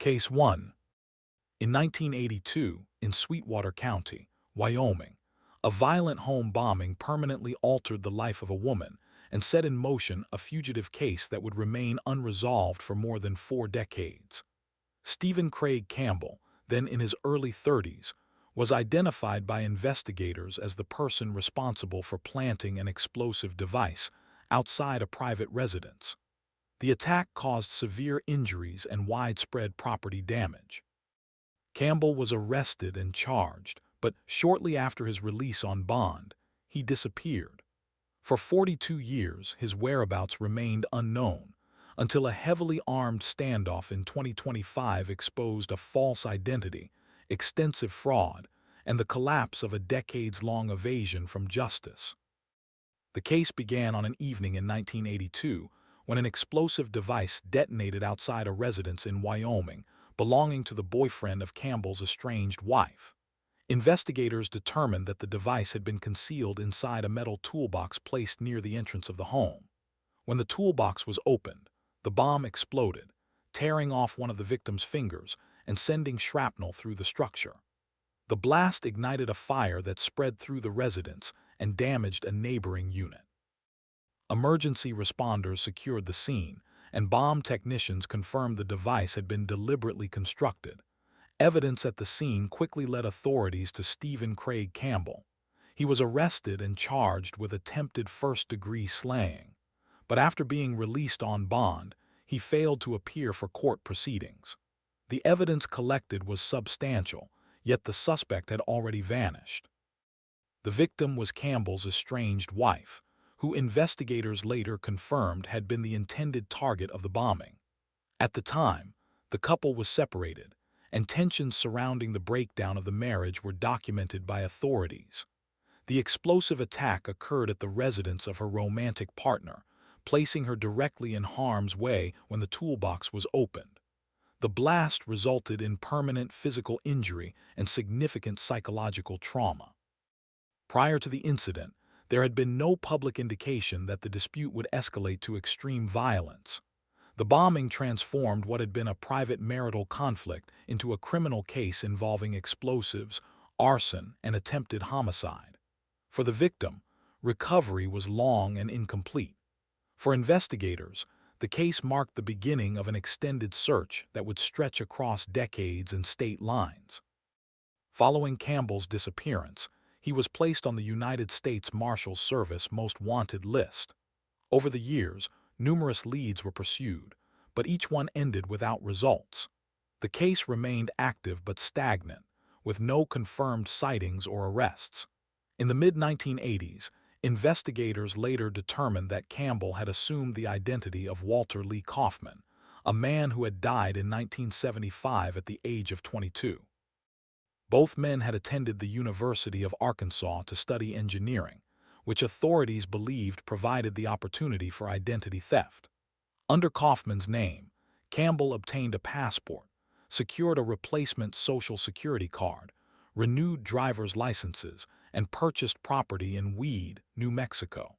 Case 1. In 1982, in Sweetwater County, Wyoming, a violent home bombing permanently altered the life of a woman and set in motion a fugitive case that would remain unresolved for more than 4 decades. Stephen Craig Campbell, then in his early 30s, was identified by investigators as the person responsible for planting an explosive device outside a private residence. The attack caused severe injuries and widespread property damage. Campbell was arrested and charged, but shortly after his release on bond, he disappeared. For 42 years, his whereabouts remained unknown, until a heavily armed standoff in 2025 exposed a false identity, extensive fraud, and the collapse of a decades-long evasion from justice. The case began on an evening in 1982 when an explosive device detonated outside a residence in Wyoming belonging to the boyfriend of Campbell's estranged wife. Investigators determined that the device had been concealed inside a metal toolbox placed near the entrance of the home. When the toolbox was opened, the bomb exploded, tearing off one of the victim's fingers and sending shrapnel through the structure. The blast ignited a fire that spread through the residence and damaged a neighboring unit. Emergency responders secured the scene, and bomb technicians confirmed the device had been deliberately constructed. Evidence at the scene quickly led authorities to Stephen Craig Campbell. He was arrested and charged with attempted first-degree slaying, but after being released on bond, he failed to appear for court proceedings. The evidence collected was substantial, yet the suspect had already vanished. The victim was Campbell's estranged wife, who investigators later confirmed had been the intended target of the bombing. At the time, the couple was separated, and tensions surrounding the breakdown of the marriage were documented by authorities. The explosive attack occurred at the residence of her romantic partner, placing her directly in harm's way when the toolbox was opened. The blast resulted in permanent physical injury and significant psychological trauma. Prior to the incident, there had been no public indication that the dispute would escalate to extreme violence. The bombing transformed what had been a private marital conflict into a criminal case involving explosives, arson, and attempted homicide. For the victim, recovery was long and incomplete. For investigators, the case marked the beginning of an extended search that would stretch across decades and state lines. Following Campbell's disappearance, he was placed on the United States Marshals Service Most Wanted list. Over the years, numerous leads were pursued, but each one ended without results. The case remained active but stagnant, with no confirmed sightings or arrests. In the mid-1980s, investigators later determined that Campbell had assumed the identity of Walter Lee Kaufman, a man who had died in 1975 at the age of 22. Both men had attended the University of Arkansas to study engineering, which authorities believed provided the opportunity for identity theft. Under Kaufman's name, Campbell obtained a passport, secured a replacement Social Security card, renewed driver's licenses, and purchased property in Weed, New Mexico.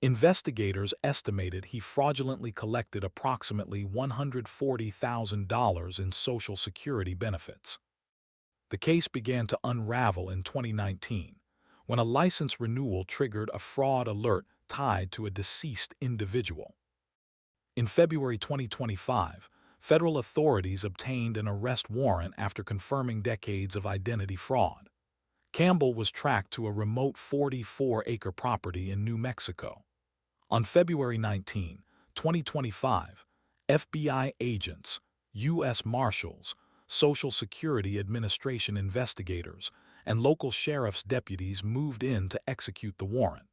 Investigators estimated he fraudulently collected approximately $140,000 in Social Security benefits. The case began to unravel in 2019, when a license renewal triggered a fraud alert tied to a deceased individual. In February 2025, federal authorities obtained an arrest warrant after confirming decades of identity fraud. Campbell was tracked to a remote 44-acre property in New Mexico. On February 19, 2025, FBI agents, U.S. Marshals, Social Security Administration investigators, and local sheriff's deputies moved in to execute the warrant.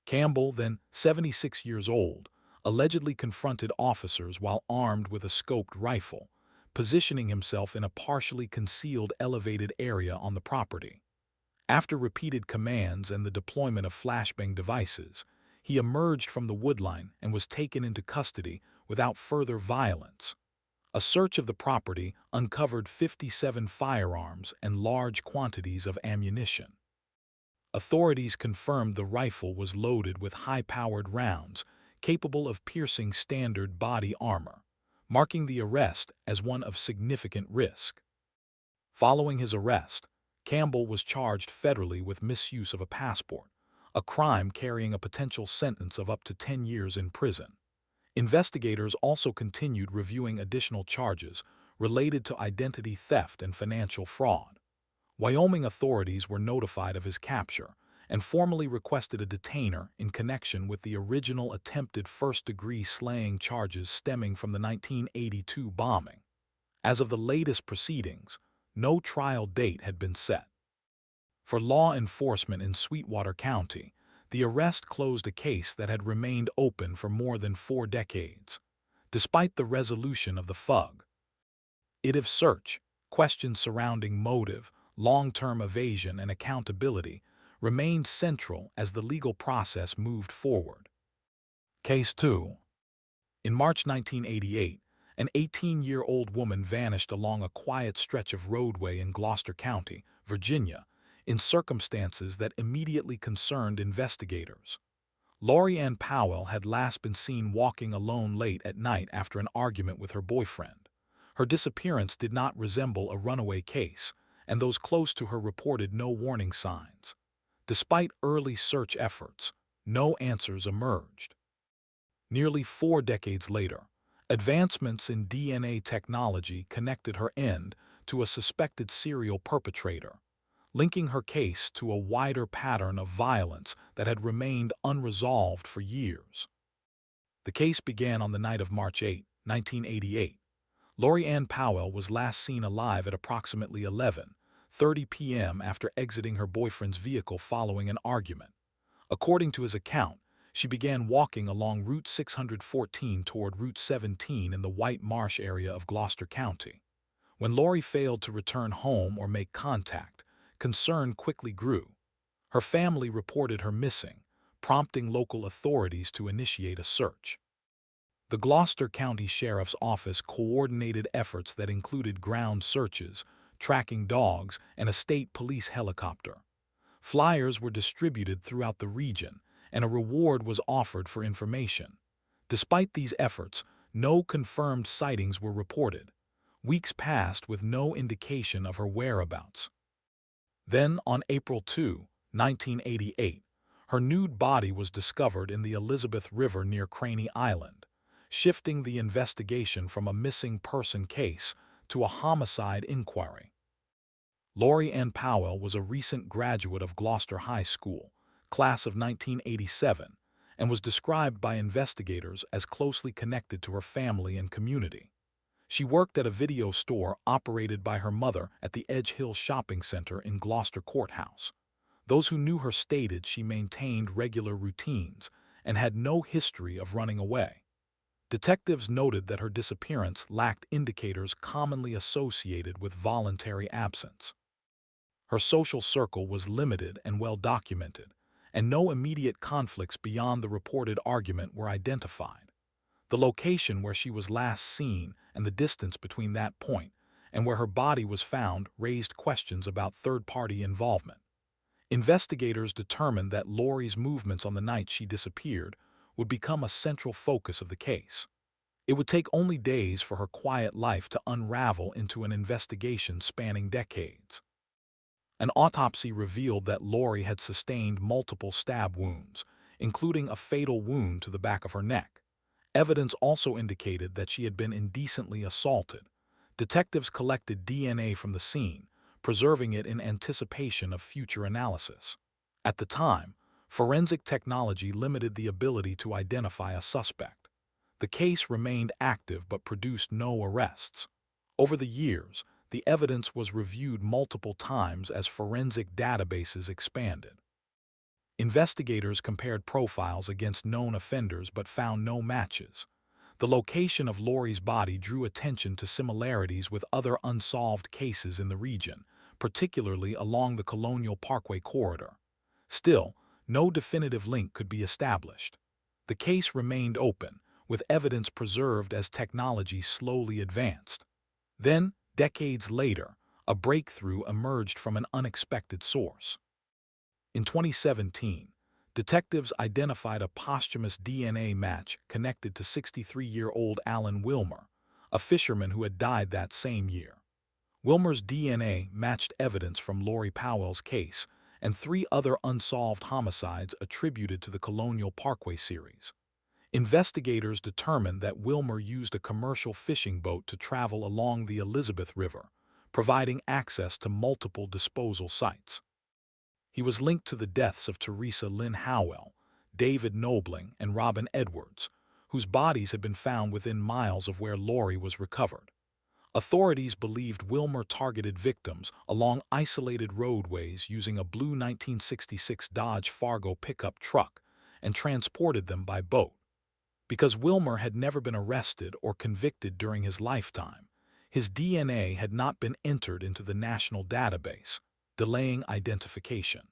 Campbell, then 76 years old, allegedly confronted officers while armed with a scoped rifle, positioning himself in a partially concealed elevated area on the property. After repeated commands and the deployment of flashbang devices, he emerged from the woodline and was taken into custody without further violence. A search of the property uncovered 57 firearms and large quantities of ammunition. Authorities confirmed the rifle was loaded with high-powered rounds capable of piercing standard body armor, marking the arrest as one of significant risk. Following his arrest, Campbell was charged federally with misuse of a passport, a crime carrying a potential sentence of up to 10 years in prison. Investigators also continued reviewing additional charges related to identity theft and financial fraud. Wyoming authorities were notified of his capture and formally requested a detainer in connection with the original attempted first-degree slaying charges stemming from the 1982 bombing. As of the latest proceedings, no trial date had been set. For law enforcement in Sweetwater County, the arrest closed a case that had remained open for more than 4 decades. Despite the resolution of the fugitive search, questions surrounding motive, long-term evasion, and accountability remained central as the legal process moved forward. Case 2. In March 1988, an 18-year-old woman vanished along a quiet stretch of roadway in Gloucester County, Virginia, in circumstances that immediately concerned investigators. Lori Ann Powell had last been seen walking alone late at night after an argument with her boyfriend. Her disappearance did not resemble a runaway case, and those close to her reported no warning signs. Despite early search efforts, no answers emerged. Nearly 4 decades later, advancements in DNA technology connected her end to a suspected serial perpetrator, linking her case to a wider pattern of violence that had remained unresolved for years. The case began on the night of March 8, 1988. Lori Ann Powell was last seen alive at approximately 11:30 p.m. after exiting her boyfriend's vehicle following an argument. According to his account, she began walking along Route 614 toward Route 17 in the White Marsh area of Gloucester County. When Lori failed to return home or make contact, concern quickly grew. Her family reported her missing, prompting local authorities to initiate a search. The Gloucester County Sheriff's Office coordinated efforts that included ground searches, tracking dogs, and a state police helicopter. Flyers were distributed throughout the region, and a reward was offered for information. Despite these efforts, no confirmed sightings were reported. Weeks passed with no indication of her whereabouts. Then, on April 2, 1988, her nude body was discovered in the Elizabeth River near Craney Island, shifting the investigation from a missing person case to a homicide inquiry. Lori Ann Powell was a recent graduate of Gloucester High School, class of 1987, and was described by investigators as closely connected to her family and community. She worked at a video store operated by her mother at the Edge Hill Shopping Center in Gloucester Courthouse. Those who knew her stated she maintained regular routines and had no history of running away. Detectives noted that her disappearance lacked indicators commonly associated with voluntary absence. Her social circle was limited and well documented, and no immediate conflicts beyond the reported argument were identified. The location where she was last seen and the distance between that point and where her body was found raised questions about third-party involvement. Investigators determined that Lori's movements on the night she disappeared would become a central focus of the case. It would take only days for her quiet life to unravel into an investigation spanning decades. An autopsy revealed that Lori had sustained multiple stab wounds, including a fatal wound to the back of her neck. Evidence also indicated that she had been indecently assaulted. Detectives collected DNA from the scene, preserving it in anticipation of future analysis. At the time, forensic technology limited the ability to identify a suspect. The case remained active but produced no arrests. Over the years, the evidence was reviewed multiple times as forensic databases expanded. Investigators compared profiles against known offenders but found no matches. The location of Lori's body drew attention to similarities with other unsolved cases in the region, particularly along the Colonial Parkway corridor. Still, no definitive link could be established. The case remained open, with evidence preserved as technology slowly advanced. Then, decades later, a breakthrough emerged from an unexpected source. In 2017, detectives identified a posthumous DNA match connected to 63-year-old Alan Wilmer, a fisherman who had died that same year. Wilmer's DNA matched evidence from Lori Powell's case and 3 other unsolved homicides attributed to the Colonial Parkway series. Investigators determined that Wilmer used a commercial fishing boat to travel along the Elizabeth River, providing access to multiple disposal sites. He was linked to the deaths of Teresa Lynn Howell, David Knobling, and Robin Edwards, whose bodies had been found within miles of where Lori was recovered. Authorities believed Wilmer targeted victims along isolated roadways using a blue 1966 Dodge Fargo pickup truck and transported them by boat. Because Wilmer had never been arrested or convicted during his lifetime, his DNA had not been entered into the national database, delaying identification.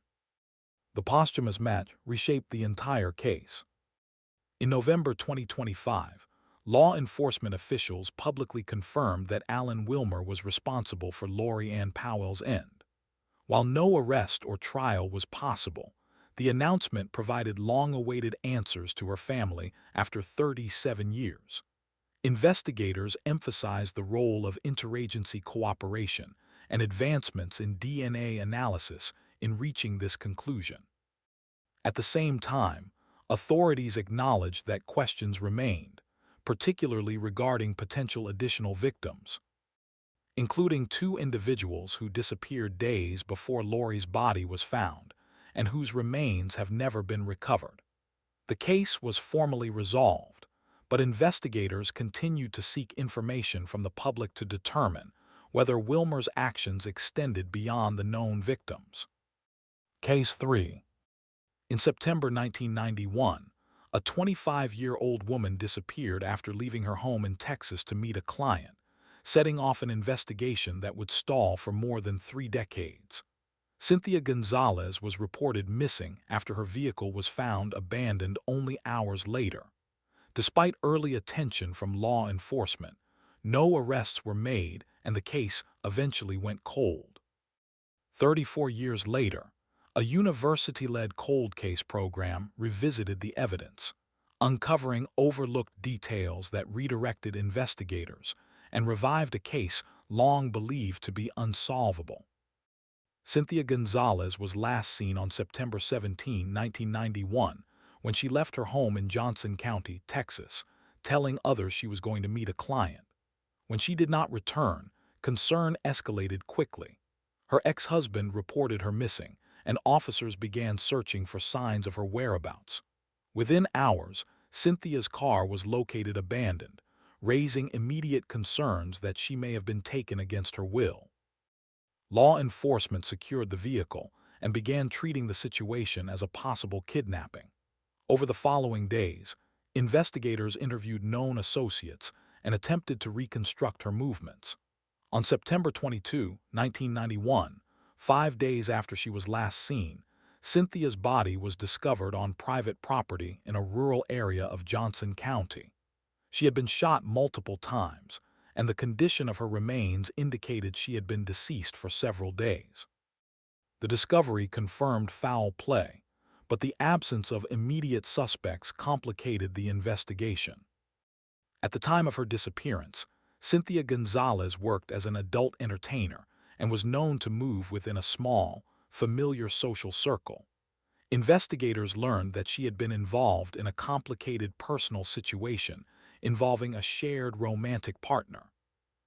The posthumous match reshaped the entire case. In November 2025, law enforcement officials publicly confirmed that Alan Wilmer was responsible for Lori Ann Powell's end. While no arrest or trial was possible, the announcement provided long-awaited answers to her family after 37 years. Investigators emphasized the role of interagency cooperation and advancements in DNA analysis in reaching this conclusion. At the same time, authorities acknowledged that questions remained, particularly regarding potential additional victims, including 2 individuals who disappeared days before Lori's body was found and whose remains have never been recovered. The case was formally resolved, but investigators continued to seek information from the public to determine whether Wilmer's actions extended beyond the known victims. Case 3. In September 1991, a 25-year-old woman disappeared after leaving her home in Texas to meet a client, setting off an investigation that would stall for more than 3 decades. Cynthia Gonzalez was reported missing after her vehicle was found abandoned only hours later. Despite early attention from law enforcement, no arrests were made and the case eventually went cold. 34 years later, a university-led cold case program revisited the evidence, uncovering overlooked details that redirected investigators and revived a case long believed to be unsolvable. Cynthia Gonzalez was last seen on September 17, 1991, when she left her home in Johnson County, Texas, telling others she was going to meet a client. When she did not return, concern escalated quickly. Her ex-husband reported her missing, and officers began searching for signs of her whereabouts. Within hours, Cynthia's car was located abandoned, raising immediate concerns that she may have been taken against her will. Law enforcement secured the vehicle and began treating the situation as a possible kidnapping. Over the following days, investigators interviewed known associates and attempted to reconstruct her movements. On September 22, 1991, 5 days after she was last seen, Cynthia's body was discovered on private property in a rural area of Johnson County. She had been shot multiple times, and the condition of her remains indicated she had been deceased for several days. The discovery confirmed foul play, but the absence of immediate suspects complicated the investigation. At the time of her disappearance, Cynthia Gonzalez worked as an adult entertainer and was known to move within a small, familiar social circle. Investigators learned that she had been involved in a complicated personal situation involving a shared romantic partner.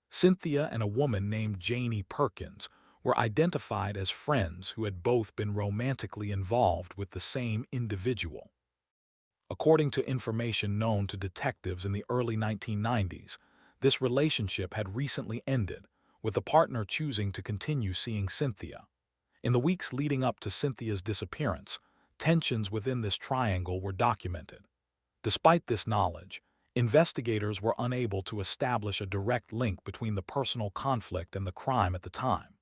Cynthia and a woman named Janie Perkins were identified as friends who had both been romantically involved with the same individual. According to information known to detectives in the early 1990s, this relationship had recently ended, with the partner choosing to continue seeing Cynthia. In the weeks leading up to Cynthia's disappearance, tensions within this triangle were documented. Despite this knowledge, investigators were unable to establish a direct link between the personal conflict and the crime at the time.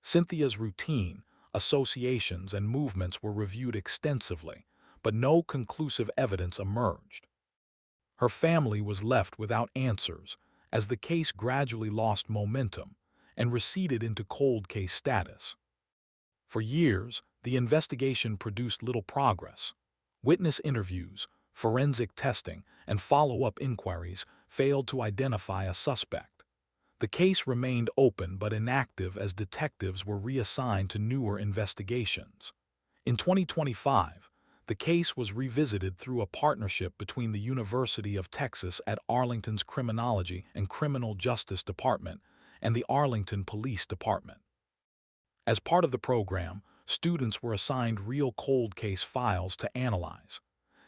Cynthia's routine, associations, and movements were reviewed extensively, but no conclusive evidence emerged. Her family was left without answers as the case gradually lost momentum and receded into cold case status. For years, the investigation produced little progress. Witness interviews, forensic testing, and follow-up inquiries failed to identify a suspect. The case remained open but inactive as detectives were reassigned to newer investigations. In 2025, the case was revisited through a partnership between the University of Texas at Arlington's Criminology and Criminal Justice Department and the Arlington Police Department. As part of the program, students were assigned real cold case files to analyze.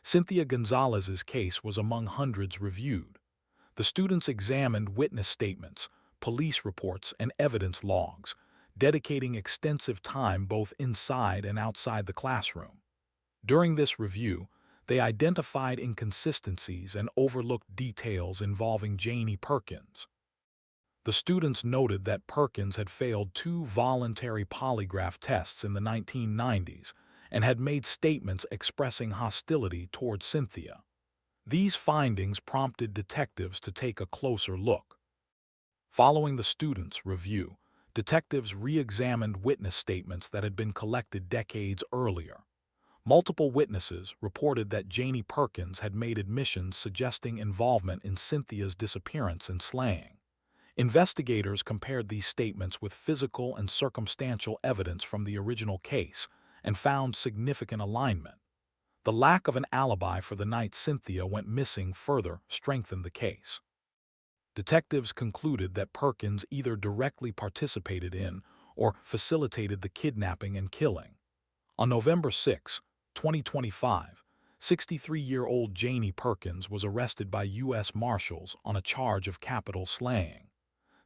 Cynthia Gonzalez's case was among hundreds reviewed. The students examined witness statements, police reports, and evidence logs, dedicating extensive time both inside and outside the classroom. During this review, they identified inconsistencies and overlooked details involving Janie Perkins. The students noted that Perkins had failed 2 voluntary polygraph tests in the 1990s and had made statements expressing hostility toward Cynthia. These findings prompted detectives to take a closer look. Following the students' review, detectives re-examined witness statements that had been collected decades earlier. Multiple witnesses reported that Janie Perkins had made admissions suggesting involvement in Cynthia's disappearance and slaying. Investigators compared these statements with physical and circumstantial evidence from the original case and found significant alignment. The lack of an alibi for the night Cynthia went missing further strengthened the case. Detectives concluded that Perkins either directly participated in or facilitated the kidnapping and killing. On November 6, 2025, 63-year-old Janie Perkins was arrested by U.S. Marshals on a charge of capital slaying.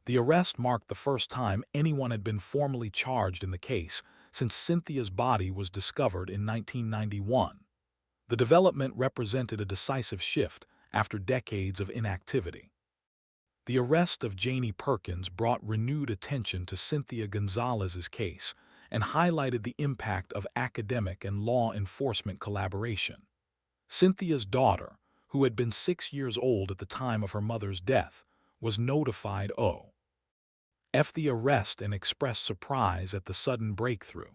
The arrest marked the first time anyone had been formally charged in the case since Cynthia's body was discovered in 1991. The development represented a decisive shift after decades of inactivity. The arrest of Janie Perkins brought renewed attention to Cynthia Gonzalez's case and highlighted the impact of academic and law enforcement collaboration. Cynthia's daughter, who had been 6 years old at the time of her mother's death, was notified of the arrest and expressed surprise at the sudden breakthrough.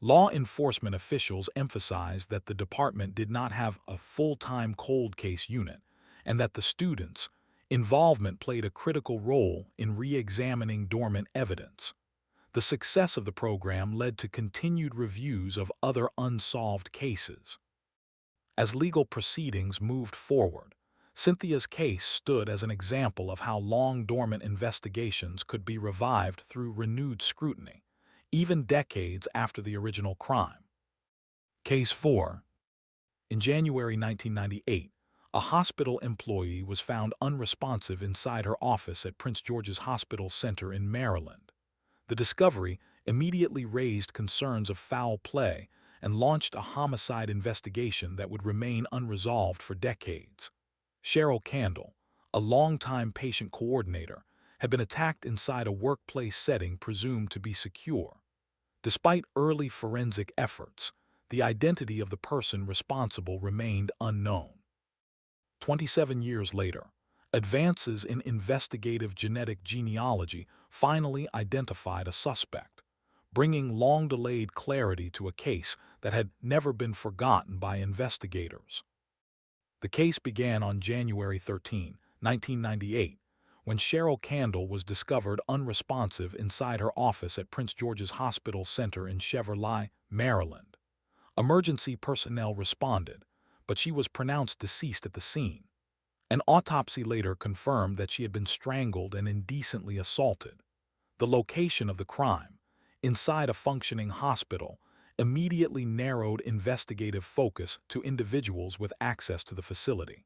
Law enforcement officials emphasized that the department did not have a full-time cold case unit and that the students' involvement played a critical role in re-examining dormant evidence. The success of the program led to continued reviews of other unsolved cases. As legal proceedings moved forward, Cynthia's case stood as an example of how long-dormant investigations could be revived through renewed scrutiny, even decades after the original crime. Case 4. In January 1998, a hospital employee was found unresponsive inside her office at Prince George's Hospital Center in Maryland. The discovery immediately raised concerns of foul play and launched a homicide investigation that would remain unresolved for decades. Cheryl Candle, a longtime patient coordinator, had been attacked inside a workplace setting presumed to be secure. Despite early forensic efforts, the identity of the person responsible remained unknown. 27 years later, advances in investigative genetic genealogy finally identified a suspect, bringing long-delayed clarity to a case that had never been forgotten by investigators. The case began on January 13, 1998, when Cheryl Candle was discovered unresponsive inside her office at Prince George's Hospital Center in Cheverly, Maryland. Emergency personnel responded, but she was pronounced deceased at the scene. An autopsy later confirmed that she had been strangled and indecently assaulted. The location of the crime, inside a functioning hospital, immediately narrowed investigative focus to individuals with access to the facility.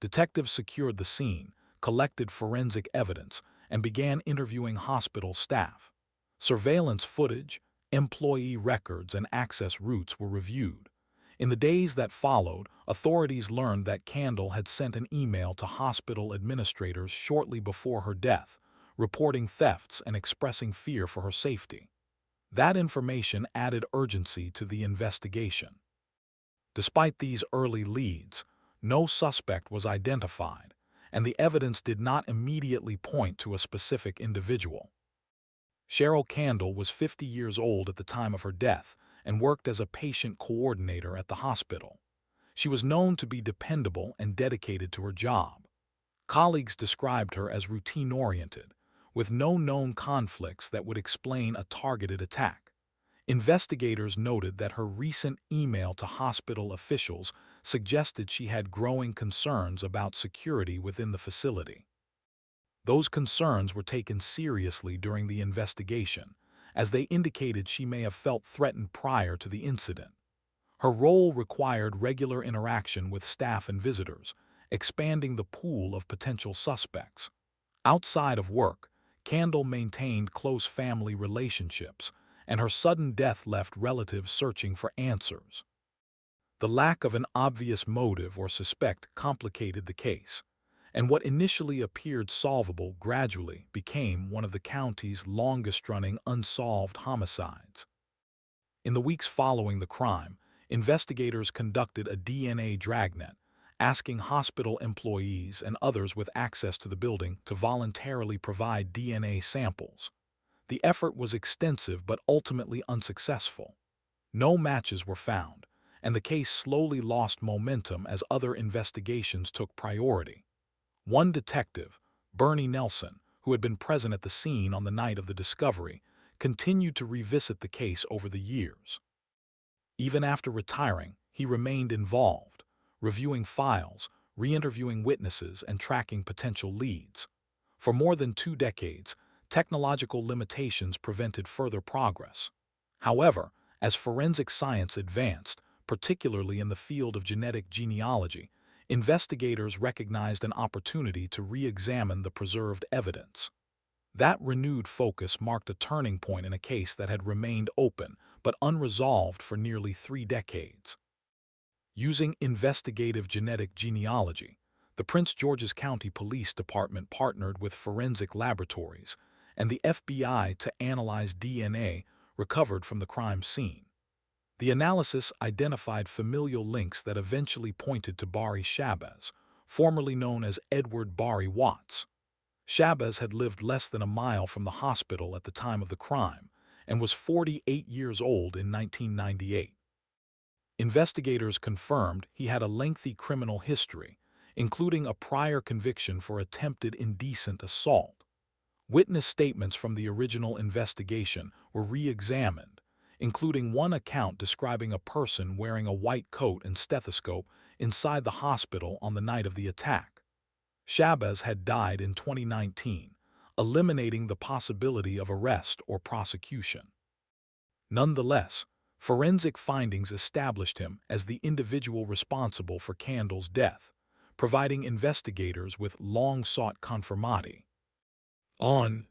Detectives secured the scene, collected forensic evidence, and began interviewing hospital staff. Surveillance footage, employee records, and access routes were reviewed. In the days that followed, authorities learned that Candle had sent an email to hospital administrators shortly before her death, reporting thefts and expressing fear for her safety. That information added urgency to the investigation. Despite these early leads, no suspect was identified, and the evidence did not immediately point to a specific individual. Cheryl Candle was 50 years old at the time of her death and worked as a patient coordinator at the hospital. She was known to be dependable and dedicated to her job. Colleagues described her as routine-oriented, with no known conflicts that would explain a targeted attack. Investigators noted that her recent email to hospital officials suggested she had growing concerns about security within the facility. Those concerns were taken seriously during the investigation, as they indicated she may have felt threatened prior to the incident. Her role required regular interaction with staff and visitors, expanding the pool of potential suspects. Outside of work, Candle maintained close family relationships, and her sudden death left relatives searching for answers. The lack of an obvious motive or suspect complicated the case, and what initially appeared solvable gradually became one of the county's longest-running unsolved homicides. In the weeks following the crime, investigators conducted a DNA dragnet, asking hospital employees and others with access to the building to voluntarily provide DNA samples. The effort was extensive but ultimately unsuccessful. No matches were found, and the case slowly lost momentum as other investigations took priority. One detective, Bernie Nelson, who had been present at the scene on the night of the discovery, continued to revisit the case over the years. Even after retiring, he remained involved, reviewing files, re-interviewing witnesses, and tracking potential leads. For more than 2 decades, technological limitations prevented further progress. However, as forensic science advanced, particularly in the field of genetic genealogy, investigators recognized an opportunity to re-examine the preserved evidence. That renewed focus marked a turning point in a case that had remained open but unresolved for nearly 3 decades. Using investigative genetic genealogy, the Prince George's County Police Department partnered with forensic laboratories and the FBI to analyze DNA recovered from the crime scene. The analysis identified familial links that eventually pointed to Barry Shabazz, formerly known as Edward Barry Watts. Shabazz had lived less than a mile from the hospital at the time of the crime and was 48 years old in 1998. Investigators confirmed he had a lengthy criminal history, including a prior conviction for attempted indecent assault. Witness statements from the original investigation were re-examined, including one account describing a person wearing a white coat and stethoscope inside the hospital on the night of the attack. Shabazz had died in 2019, eliminating the possibility of arrest or prosecution. Nonetheless, forensic findings established him as the individual responsible for Candle's death, providing investigators with long-sought confirmati. In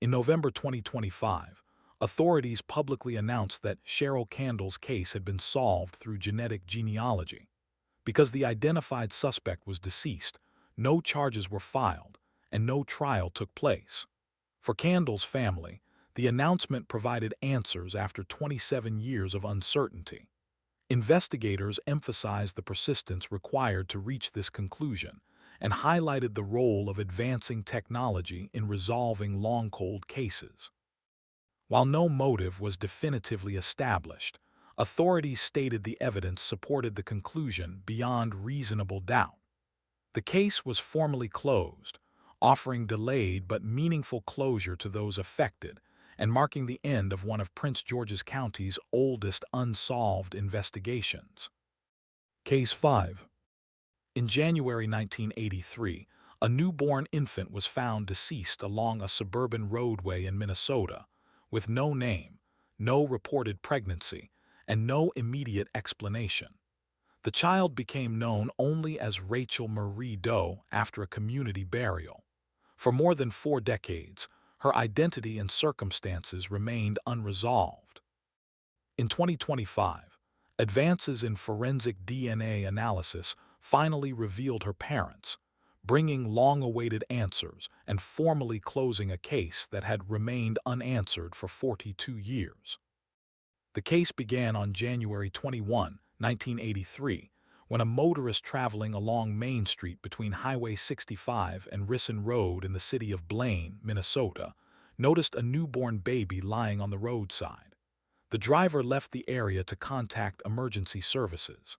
November 2025, authorities publicly announced that Cheryl Candle's case had been solved through genetic genealogy. Because the identified suspect was deceased, no charges were filed, and no trial took place. For Candle's family, the announcement provided answers after 27 years of uncertainty. Investigators emphasized the persistence required to reach this conclusion and highlighted the role of advancing technology in resolving long-cold cases. While no motive was definitively established, authorities stated the evidence supported the conclusion beyond reasonable doubt. The case was formally closed, offering delayed but meaningful closure to those affected and marking the end of one of Prince George's County's oldest unsolved investigations. Case 5. In January 1983, a newborn infant was found deceased along a suburban roadway in Minnesota, with no name, no reported pregnancy, and no immediate explanation. The child became known only as Rachel Marie Doe after a community burial. For more than 4 decades, her identity and circumstances remained unresolved. In 2025, advances in forensic DNA analysis finally revealed her parents, bringing long-awaited answers and formally closing a case that had remained unanswered for 42 years. The case began on January 21, 1983, when a motorist traveling along Main Street between Highway 65 and Risson Road in the city of Blaine, Minnesota, noticed a newborn baby lying on the roadside. The driver left the area to contact emergency services.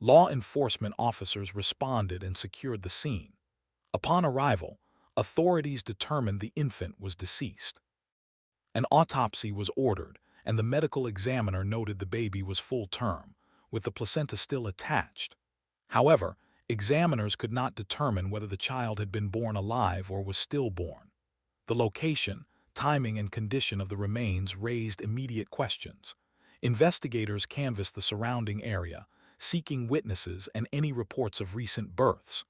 Law enforcement officers responded and secured the scene. Upon arrival, authorities determined the infant was deceased. An autopsy was ordered, and the medical examiner noted the baby was full term, with the placenta still attached. However, examiners could not determine whether the child had been born alive or was stillborn. The location, timing, and condition of the remains raised immediate questions. Investigators canvassed the surrounding area, seeking witnesses and any reports of recent births.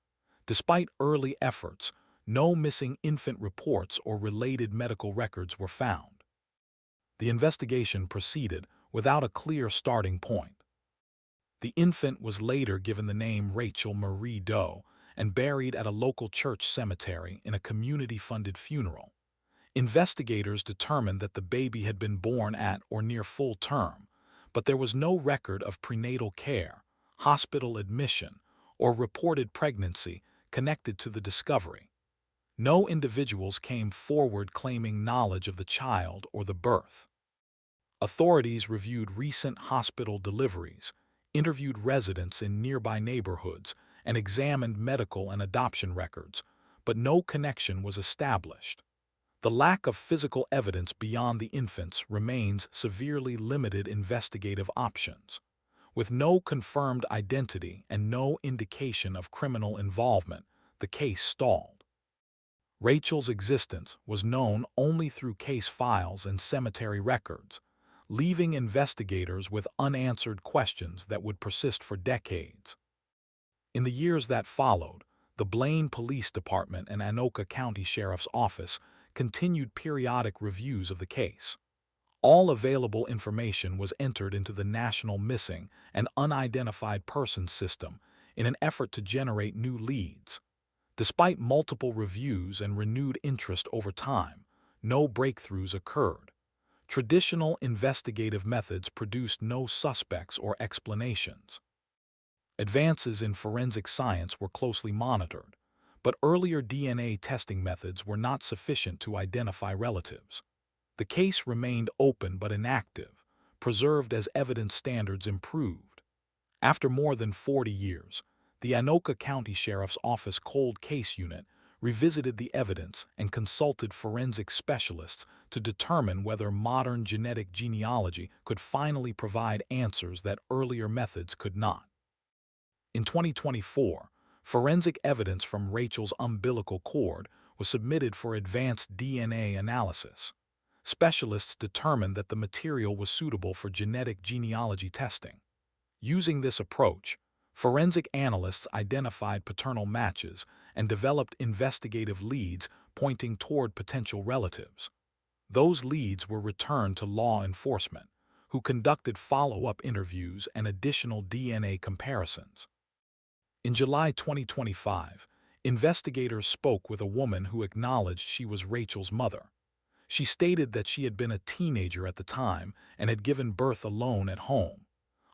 Despite early efforts, no missing infant reports or related medical records were found. The investigation proceeded without a clear starting point. The infant was later given the name Rachel Marie Doe and buried at a local church cemetery in a community-funded funeral. Investigators determined that the baby had been born at or near full term, but there was no record of prenatal care, hospital admission, or reported pregnancy connected to the discovery. No individuals came forward claiming knowledge of the child or the birth. Authorities reviewed recent hospital deliveries, interviewed residents in nearby neighborhoods, and examined medical and adoption records, but no connection was established. The lack of physical evidence beyond the infants remains severely limited investigative options. With no confirmed identity and no indication of criminal involvement, the case stalled. Rachel's existence was known only through case files and cemetery records, leaving investigators with unanswered questions that would persist for decades. In the years that followed, the Blaine Police Department and Anoka County Sheriff's Office continued periodic reviews of the case. All available information was entered into the National Missing and Unidentified Persons System in an effort to generate new leads. Despite multiple reviews and renewed interest over time, no breakthroughs occurred. Traditional investigative methods produced no suspects or explanations. Advances in forensic science were closely monitored, but earlier DNA testing methods were not sufficient to identify relatives. The case remained open but inactive, preserved as evidence standards improved. After more than 40 years, the Anoka County Sheriff's Office Cold Case Unit revisited the evidence and consulted forensic specialists to determine whether modern genetic genealogy could finally provide answers that earlier methods could not. In 2024, forensic evidence from Rachel's umbilical cord was submitted for advanced DNA analysis. Specialists determined that the material was suitable for genetic genealogy testing. Using this approach, forensic analysts identified paternal matches and developed investigative leads pointing toward potential relatives. Those leads were returned to law enforcement, who conducted follow-up interviews and additional DNA comparisons. In July 2025, investigators spoke with a woman who acknowledged she was Rachel's mother. She stated that she had been a teenager at the time and had given birth alone at home.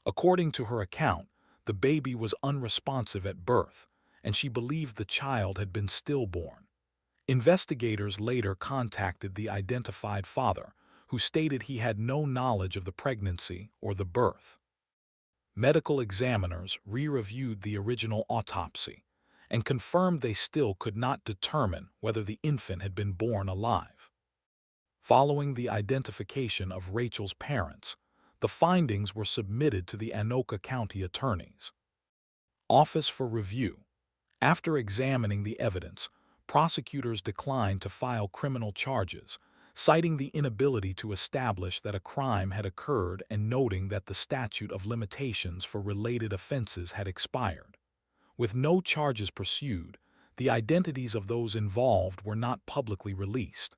According to her account, the baby was unresponsive at birth, and she believed the child had been stillborn. Investigators later contacted the identified father, who stated he had no knowledge of the pregnancy or the birth. Medical examiners re-reviewed the original autopsy and confirmed they still could not determine whether the infant had been born alive. Following the identification of Rachel's parents, the findings were submitted to the Anoka County Attorney's Office for review. After examining the evidence, prosecutors declined to file criminal charges, citing the inability to establish that a crime had occurred and noting that the statute of limitations for related offenses had expired. With no charges pursued, the identities of those involved were not publicly released.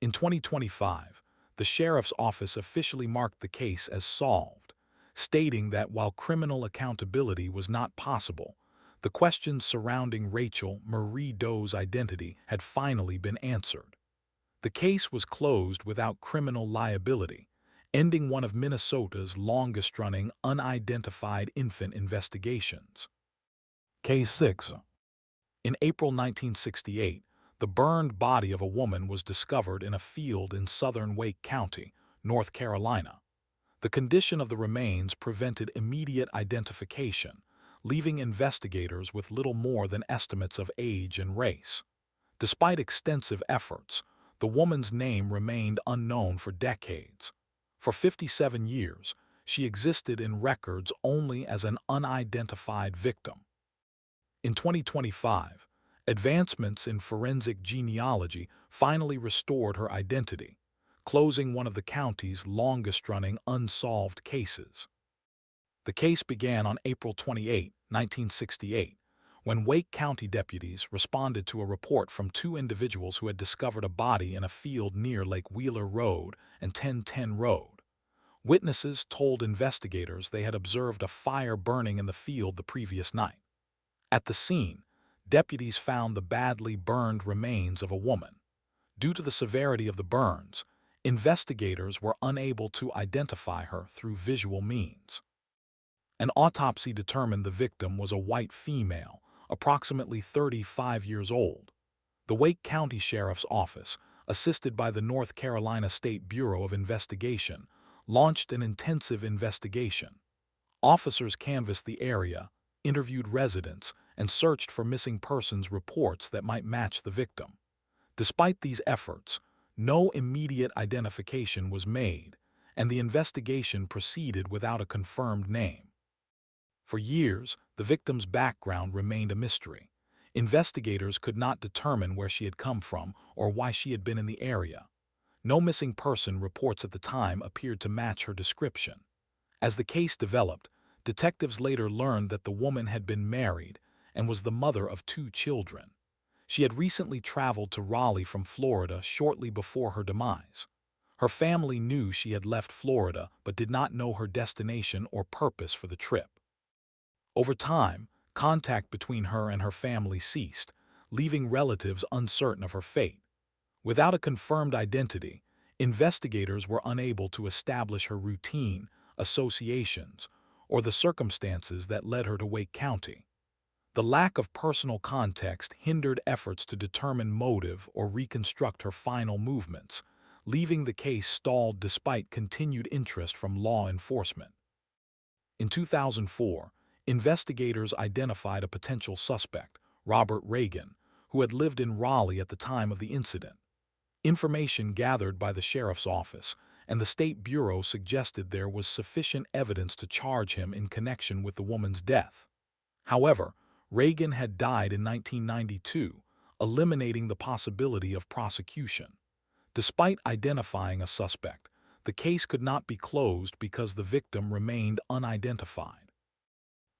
In 2025, the Sheriff's Office officially marked the case as solved, stating that while criminal accountability was not possible, the questions surrounding Rachel Marie Doe's identity had finally been answered. The case was closed without criminal liability, ending one of Minnesota's longest-running unidentified infant investigations. Case 6. In April 1968, the burned body of a woman was discovered in a field in southern Wake County, North Carolina. The condition of the remains prevented immediate identification, leaving investigators with little more than estimates of age and race. Despite extensive efforts, the woman's name remained unknown for decades. For 57 years, she existed in records only as an unidentified victim. In 2025, advancements in forensic genealogy finally restored her identity, closing one of the county's longest-running unsolved cases. The case began on April 28, 1968, when Wake County deputies responded to a report from two individuals who had discovered a body in a field near Lake Wheeler Road and 1010 Road. Witnesses told investigators they had observed a fire burning in the field the previous night. At the scene, deputies found the badly burned remains of a woman. Due to the severity of the burns, investigators were unable to identify her through visual means. An autopsy determined the victim was a white female, approximately 35 years old. The Wake County Sheriff's Office, assisted by the North Carolina State Bureau of Investigation, launched an intensive investigation. Officers canvassed the area, interviewed residents, and searched for missing persons reports that might match the victim. Despite these efforts, no immediate identification was made, and the investigation proceeded without a confirmed name. For years, the victim's background remained a mystery. Investigators could not determine where she had come from or why she had been in the area. No missing person reports at the time appeared to match her description. As the case developed, detectives later learned that the woman had been married and was the mother of two children. She had recently traveled to Raleigh from Florida shortly before her demise. Her family knew she had left Florida but did not know her destination or purpose for the trip. Over time, contact between her and her family ceased, leaving relatives uncertain of her fate. Without a confirmed identity, investigators were unable to establish her routine, associations, or the circumstances that led her to Wake County. The lack of personal context hindered efforts to determine motive or reconstruct her final movements, leaving the case stalled despite continued interest from law enforcement. In 2004, investigators identified a potential suspect, Robert Reagan, who had lived in Raleigh at the time of the incident. Information gathered by the sheriff's office and the State Bureau suggested there was sufficient evidence to charge him in connection with the woman's death. However, Reagan had died in 1992, eliminating the possibility of prosecution. Despite identifying a suspect, the case could not be closed because the victim remained unidentified.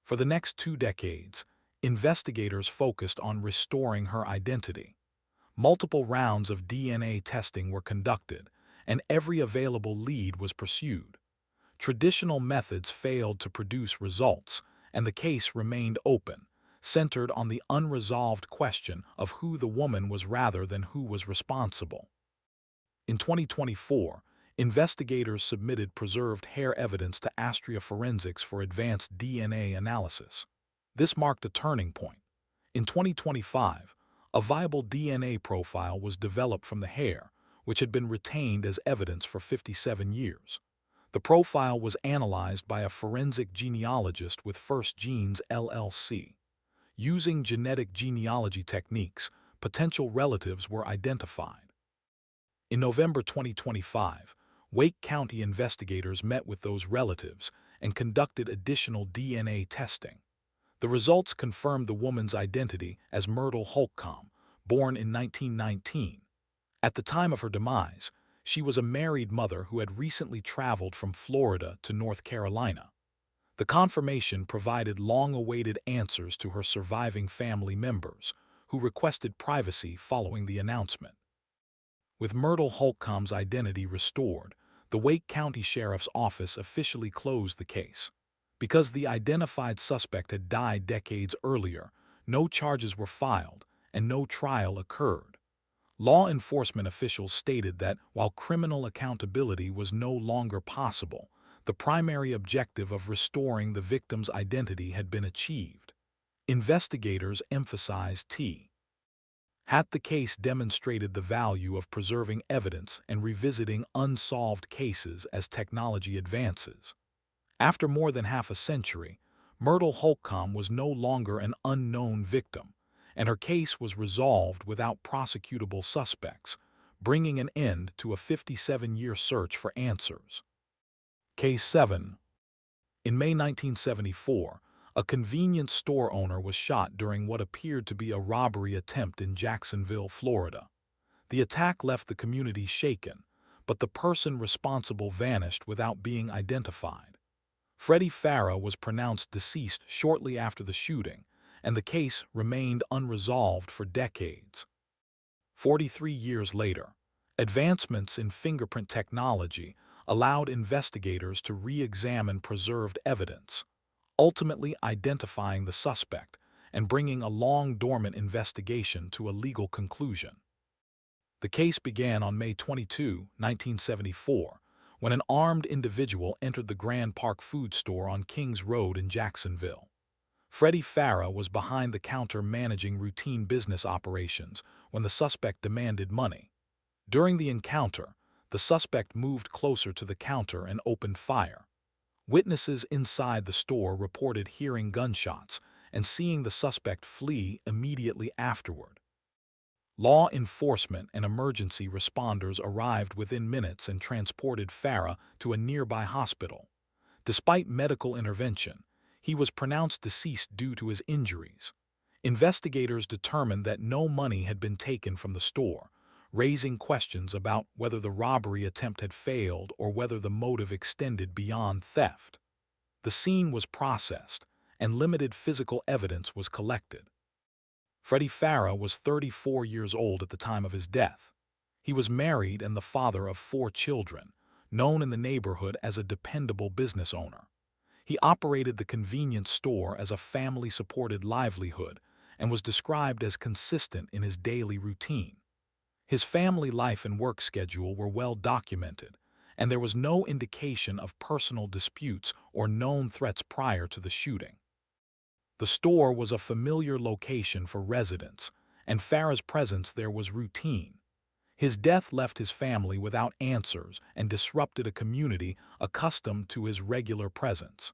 For the next 2 decades, investigators focused on restoring her identity. Multiple rounds of DNA testing were conducted, and every available lead was pursued. Traditional methods failed to produce results, and the case remained open, centered on the unresolved question of who the woman was rather than who was responsible. In 2024, investigators submitted preserved hair evidence to Astria Forensics for advanced DNA analysis. This marked a turning point. In 2025, a viable DNA profile was developed from the hair, which had been retained as evidence for 57 years. The profile was analyzed by a forensic genealogist with First Genes LLC. Using genetic genealogy techniques, potential relatives were identified. In November 2025, Wake County investigators met with those relatives and conducted additional DNA testing. The results confirmed the woman's identity as Myrtle Holcomb, born in 1919. At the time of her demise, she was a married mother who had recently traveled from Florida to North Carolina. The confirmation provided long-awaited answers to her surviving family members, who requested privacy following the announcement. With Myrtle Holcomb's identity restored, the Wake County Sheriff's Office officially closed the case. Because the identified suspect had died decades earlier, no charges were filed and no trial occurred. Law enforcement officials stated that while criminal accountability was no longer possible, the primary objective of restoring the victim's identity had been achieved. Investigators emphasized had the case demonstrated the value of preserving evidence and revisiting unsolved cases as technology advances. After more than half a century, Myrtle Holcomb was no longer an unknown victim, and her case was resolved without prosecutable suspects, bringing an end to a 57-year search for answers. Case 7. In May 1974, a convenience store owner was shot during what appeared to be a robbery attempt in Jacksonville, Florida. The attack left the community shaken, but the person responsible vanished without being identified. Freddie Farah was pronounced deceased shortly after the shooting, and the case remained unresolved for decades. 43 years later, advancements in fingerprint technology allowed investigators to re-examine preserved evidence, ultimately identifying the suspect and bringing a long-dormant investigation to a legal conclusion. The case began on May 22, 1974, when an armed individual entered the Grand Park food store on Kings Road in Jacksonville. Freddie Farah was behind the counter managing routine business operations when the suspect demanded money. During the encounter, the suspect moved closer to the counter and opened fire. Witnesses inside the store reported hearing gunshots and seeing the suspect flee immediately afterward. Law enforcement and emergency responders arrived within minutes and transported Farah to a nearby hospital. Despite medical intervention, he was pronounced deceased due to his injuries. Investigators determined that no money had been taken from the store, raising questions about whether the robbery attempt had failed or whether the motive extended beyond theft. The scene was processed, and limited physical evidence was collected. Freddie Farah was 34 years old at the time of his death. He was married and the father of 4 children, known in the neighborhood as a dependable business owner. He operated the convenience store as a family-supported livelihood and was described as consistent in his daily routine. His family life and work schedule were well documented, and there was no indication of personal disputes or known threats prior to the shooting. The store was a familiar location for residents, and Farah's presence there was routine. His death left his family without answers and disrupted a community accustomed to his regular presence.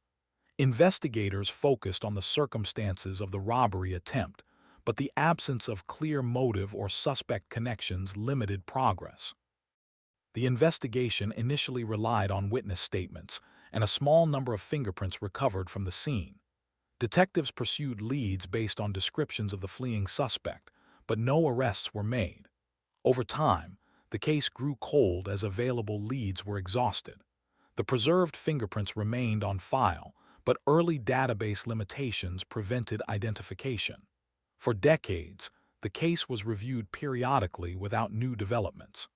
Investigators focused on the circumstances of the robbery attempt, but the absence of clear motive or suspect connections limited progress. The investigation initially relied on witness statements and a small number of fingerprints recovered from the scene. Detectives pursued leads based on descriptions of the fleeing suspect, but no arrests were made. Over time, the case grew cold as available leads were exhausted. The preserved fingerprints remained on file, but early database limitations prevented identification. For decades, the case was reviewed periodically without new developments.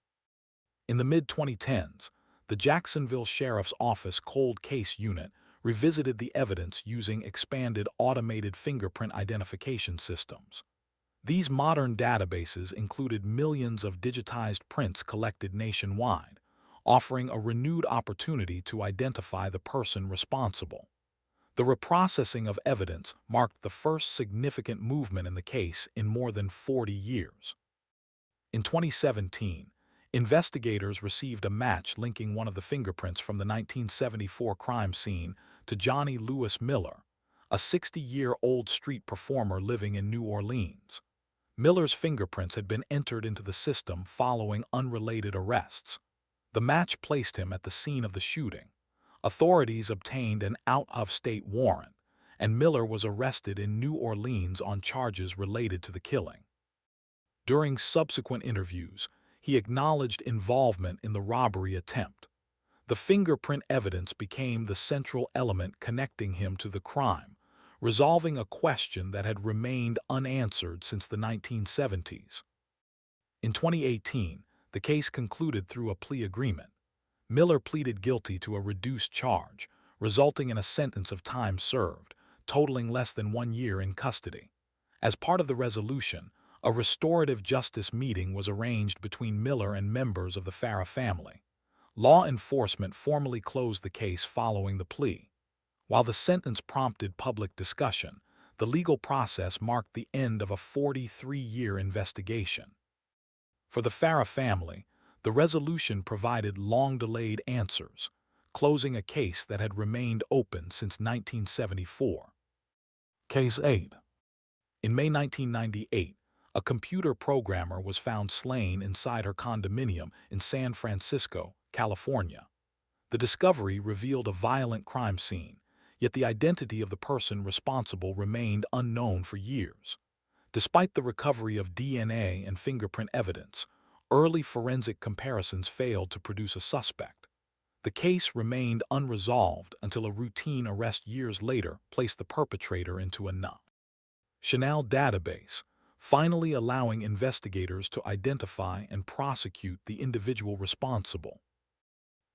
In the mid-2010s, the Jacksonville Sheriff's Office Cold Case Unit revisited the evidence using expanded automated fingerprint identification systems. These modern databases included millions of digitized prints collected nationwide, offering a renewed opportunity to identify the person responsible. The reprocessing of evidence marked the first significant movement in the case in more than 40 years. In 2017, investigators received a match linking one of the fingerprints from the 1974 crime scene to Johnny Lewis Miller, a 60-year-old street performer living in New Orleans. Miller's fingerprints had been entered into the system following unrelated arrests. The match placed him at the scene of the shooting. Authorities obtained an out-of-state warrant, and Miller was arrested in New Orleans on charges related to the killing. During subsequent interviews, he acknowledged involvement in the robbery attempt. The fingerprint evidence became the central element connecting him to the crime, resolving a question that had remained unanswered since the 1970s. In 2018, the case concluded through a plea agreement. Miller pleaded guilty to a reduced charge, resulting in a sentence of time served, totaling less than 1 year in custody. As part of the resolution, a restorative justice meeting was arranged between Miller and members of the Farah family. Law enforcement formally closed the case following the plea. While the sentence prompted public discussion, the legal process marked the end of a 43-year investigation. For the Farah family, the resolution provided long-delayed answers, closing a case that had remained open since 1974. Case 8. In May 1998, a computer programmer was found slain inside her condominium in San Francisco, California. The discovery revealed a violent crime scene, yet the identity of the person responsible remained unknown for years. Despite the recovery of DNA and fingerprint evidence, early forensic comparisons failed to produce a suspect. The case remained unresolved until a routine arrest years later placed the perpetrator into a national database, finally allowing investigators to identify and prosecute the individual responsible.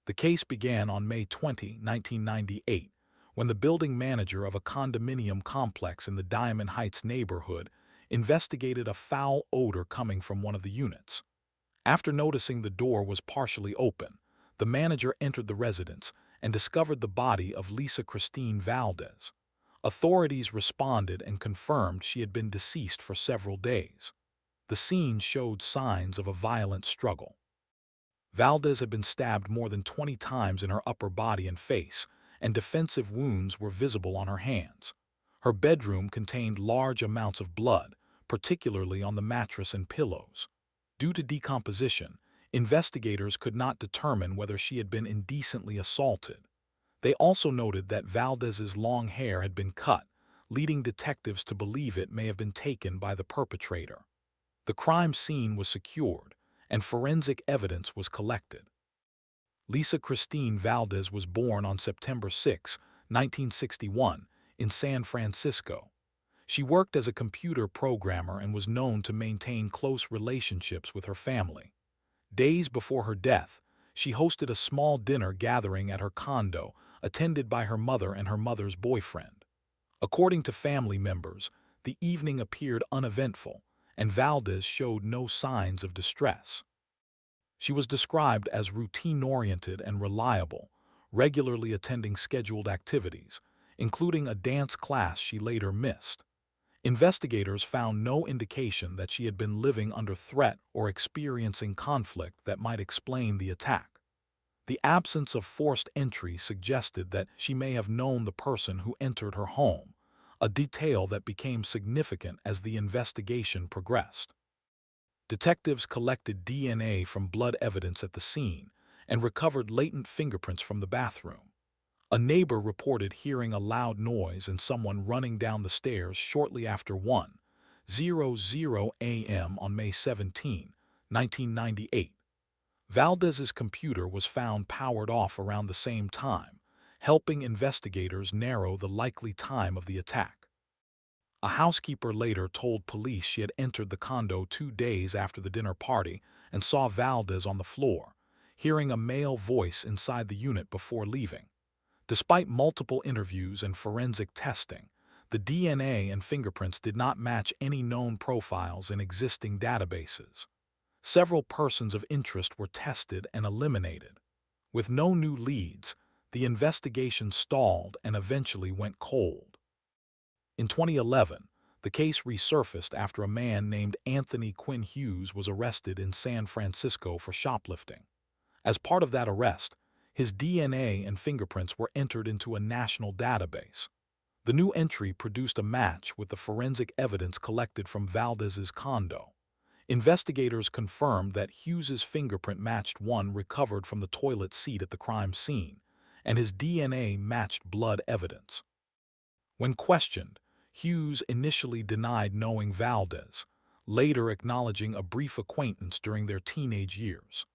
The case began on May 20, 1998, when the building manager of a condominium complex in the Diamond Heights neighborhood investigated a foul odor coming from one of the units. After noticing the door was partially open, the manager entered the residence and discovered the body of Lisa Christine Valdez. Authorities responded and confirmed she had been deceased for several days. The scene showed signs of a violent struggle. Valdez had been stabbed more than 20 times in her upper body and face, and defensive wounds were visible on her hands. Her bedroom contained large amounts of blood, particularly on the mattress and pillows. Due to decomposition, investigators could not determine whether she had been indecently assaulted. They also noted that Valdez's long hair had been cut, leading detectives to believe it may have been taken by the perpetrator. The crime scene was secured, and forensic evidence was collected. Lisa Christine Valdez was born on September 6, 1961, in San Francisco. She worked as a computer programmer and was known to maintain close relationships with her family. Days before her death, she hosted a small dinner gathering at her condo, attended by her mother and her mother's boyfriend. According to family members, the evening appeared uneventful, and Valdez showed no signs of distress. She was described as routine-oriented and reliable, regularly attending scheduled activities, including a dance class she later missed. Investigators found no indication that she had been living under threat or experiencing conflict that might explain the attack. The absence of forced entry suggested that she may have known the person who entered her home, a detail that became significant as the investigation progressed. Detectives collected DNA from blood evidence at the scene and recovered latent fingerprints from the bathroom. A neighbor reported hearing a loud noise and someone running down the stairs shortly after 1:00 a.m. on May 17, 1998. Valdez's computer was found powered off around the same time, helping investigators narrow the likely time of the attack. A housekeeper later told police she had entered the condo 2 days after the dinner party and saw Valdez on the floor, hearing a male voice inside the unit before leaving. Despite multiple interviews and forensic testing, the DNA and fingerprints did not match any known profiles in existing databases. Several persons of interest were tested and eliminated. With no new leads, the investigation stalled and eventually went cold. In 2011, the case resurfaced after a man named Anthony Quinn Hughes was arrested in San Francisco for shoplifting. As part of that arrest, his DNA and fingerprints were entered into a national database. The new entry produced a match with the forensic evidence collected from Valdez's condo. Investigators confirmed that Hughes's fingerprint matched one recovered from the toilet seat at the crime scene, and his DNA matched blood evidence. When questioned, Hughes initially denied knowing Valdez, later acknowledging a brief acquaintance during their teenage years.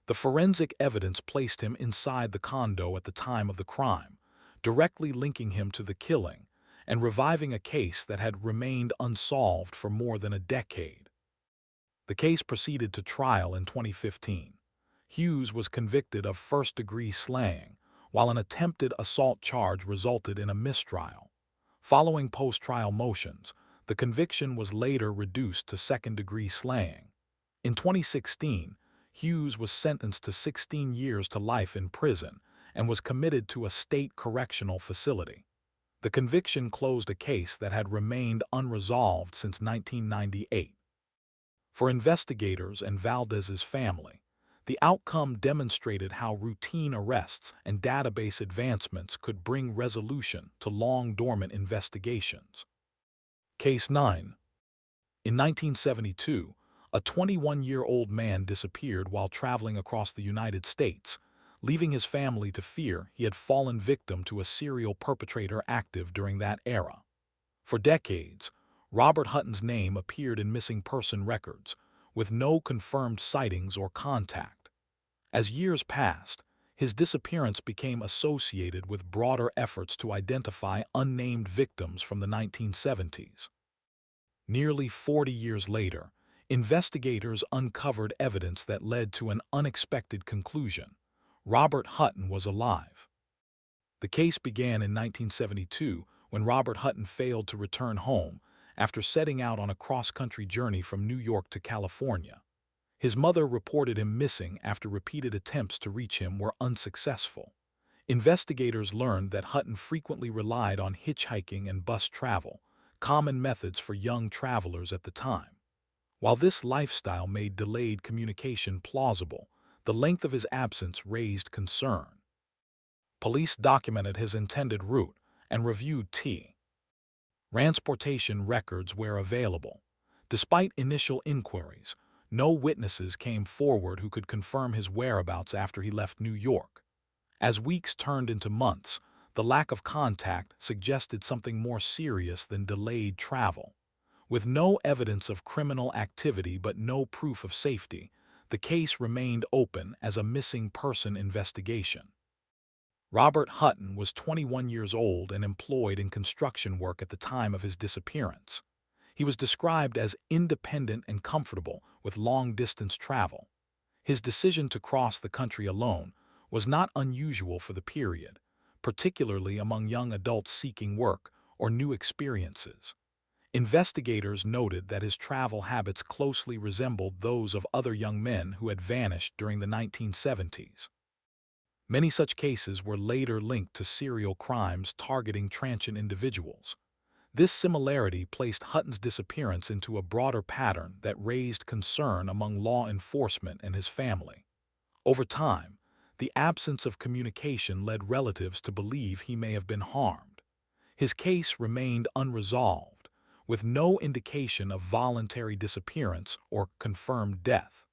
The forensic evidence placed him inside the condo at the time of the crime, directly linking him to the killing and reviving a case that had remained unsolved for more than a decade. The case proceeded to trial in 2015. Hughes was convicted of first-degree slaying, while an attempted assault charge resulted in a mistrial. Following post-trial motions, the conviction was later reduced to second-degree slaying. In 2016, Hughes was sentenced to 16 years to life in prison and was committed to a state correctional facility. The conviction closed a case that had remained unresolved since 1998. For investigators and Valdez's family, the outcome demonstrated how routine arrests and database advancements could bring resolution to long-dormant investigations. Case 9. In 1972, a 21-year-old man disappeared while traveling across the United States, leaving his family to fear he had fallen victim to a serial perpetrator active during that era. For decades, Robert Hutton's name appeared in missing person records, with no confirmed sightings or contact. As years passed, his disappearance became associated with broader efforts to identify unnamed victims from the 1970s. Nearly 40 years later, investigators uncovered evidence that led to an unexpected conclusion: Robert Hutton was alive. The case began in 1972 when Robert Hutton failed to return home after setting out on a cross-country journey from New York to California. His mother reported him missing after repeated attempts to reach him were unsuccessful. Investigators learned that Hutton frequently relied on hitchhiking and bus travel, common methods for young travelers at the time. While this lifestyle made delayed communication plausible, the length of his absence raised concern. Police documented his intended route and reviewed transportation records where available. Despite initial inquiries, no witnesses came forward who could confirm his whereabouts after he left New York. As weeks turned into months, the lack of contact suggested something more serious than delayed travel. With no evidence of criminal activity but no proof of safety, the case remained open as a missing person investigation. Robert Hutton was 21 years old and employed in construction work at the time of his disappearance. He was described as independent and comfortable with long-distance travel. His decision to cross the country alone was not unusual for the period, particularly among young adults seeking work or new experiences. Investigators noted that his travel habits closely resembled those of other young men who had vanished during the 1970s. Many such cases were later linked to serial crimes targeting transient individuals. This similarity placed Hutton's disappearance into a broader pattern that raised concern among law enforcement and his family. Over time, the absence of communication led relatives to believe he may have been harmed. His case remained unresolved, with no indication of voluntary disappearance or confirmed death.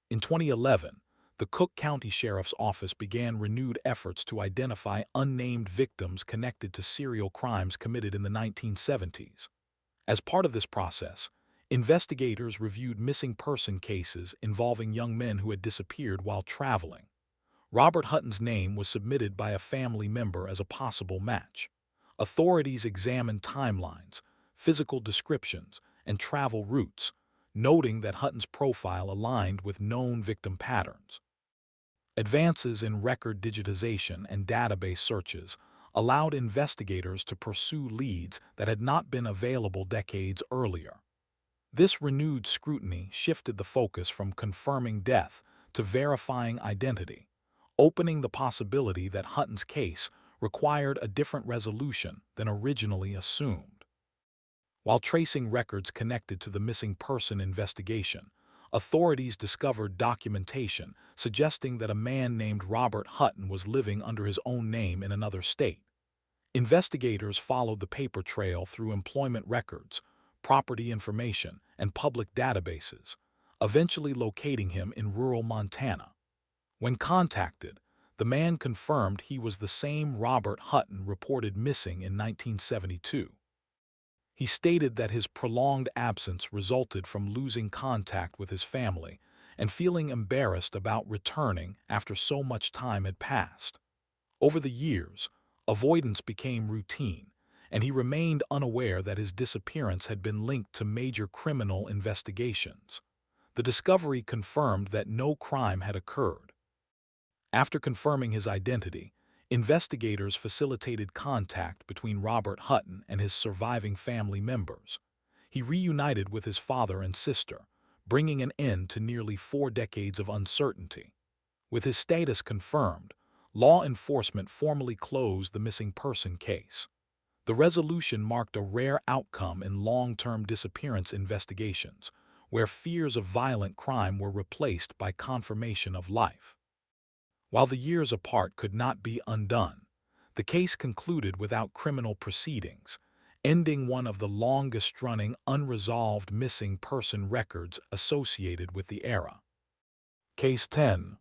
In 2011, the Cook County Sheriff's Office began renewed efforts to identify unnamed victims connected to serial crimes committed in the 1970s. As part of this process, investigators reviewed missing person cases involving young men who had disappeared while traveling. Robert Hutton's name was submitted by a family member as a possible match. Authorities examined timelines, physical descriptions, and travel routes, noting that Hutton's profile aligned with known victim patterns. Advances in record digitization and database searches allowed investigators to pursue leads that had not been available decades earlier. This renewed scrutiny shifted the focus from confirming death to verifying identity, opening the possibility that Hutton's case required a different resolution than originally assumed. While tracing records connected to the missing person investigation, authorities discovered documentation suggesting that a man named Robert Hutton was living under his own name in another state. Investigators followed the paper trail through employment records, property information, and public databases, eventually locating him in rural Montana. When contacted, the man confirmed he was the same Robert Hutton reported missing in 1972. He stated that his prolonged absence resulted from losing contact with his family and feeling embarrassed about returning after so much time had passed. Over the years, avoidance became routine, and he remained unaware that his disappearance had been linked to major criminal investigations. The discovery confirmed that no crime had occurred. After confirming his identity, investigators facilitated contact between Robert Hutton and his surviving family members. He reunited with his father and sister, bringing an end to nearly 4 decades of uncertainty. With his status confirmed, law enforcement formally closed the missing person case. The resolution marked a rare outcome in long-term disappearance investigations, where fears of violent crime were replaced by confirmation of life. While the years apart could not be undone, the case concluded without criminal proceedings, ending one of the longest-running unresolved missing person records associated with the era. Case 10.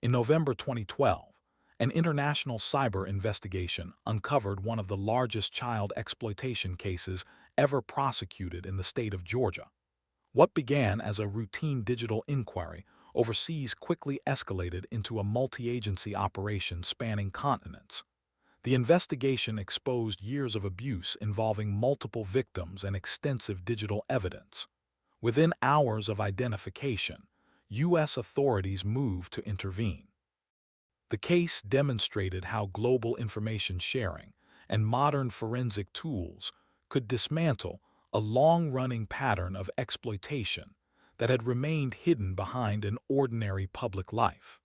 In November 2012, an international cyber investigation uncovered one of the largest child exploitation cases ever prosecuted in the state of Georgia. What began as a routine digital inquiry overseas quickly escalated into a multi-agency operation spanning continents. The investigation exposed years of abuse involving multiple victims and extensive digital evidence. Within hours of identification, U.S. authorities moved to intervene. The case demonstrated how global information sharing and modern forensic tools could dismantle a long-running pattern of exploitation that had remained hidden behind an ordinary public life.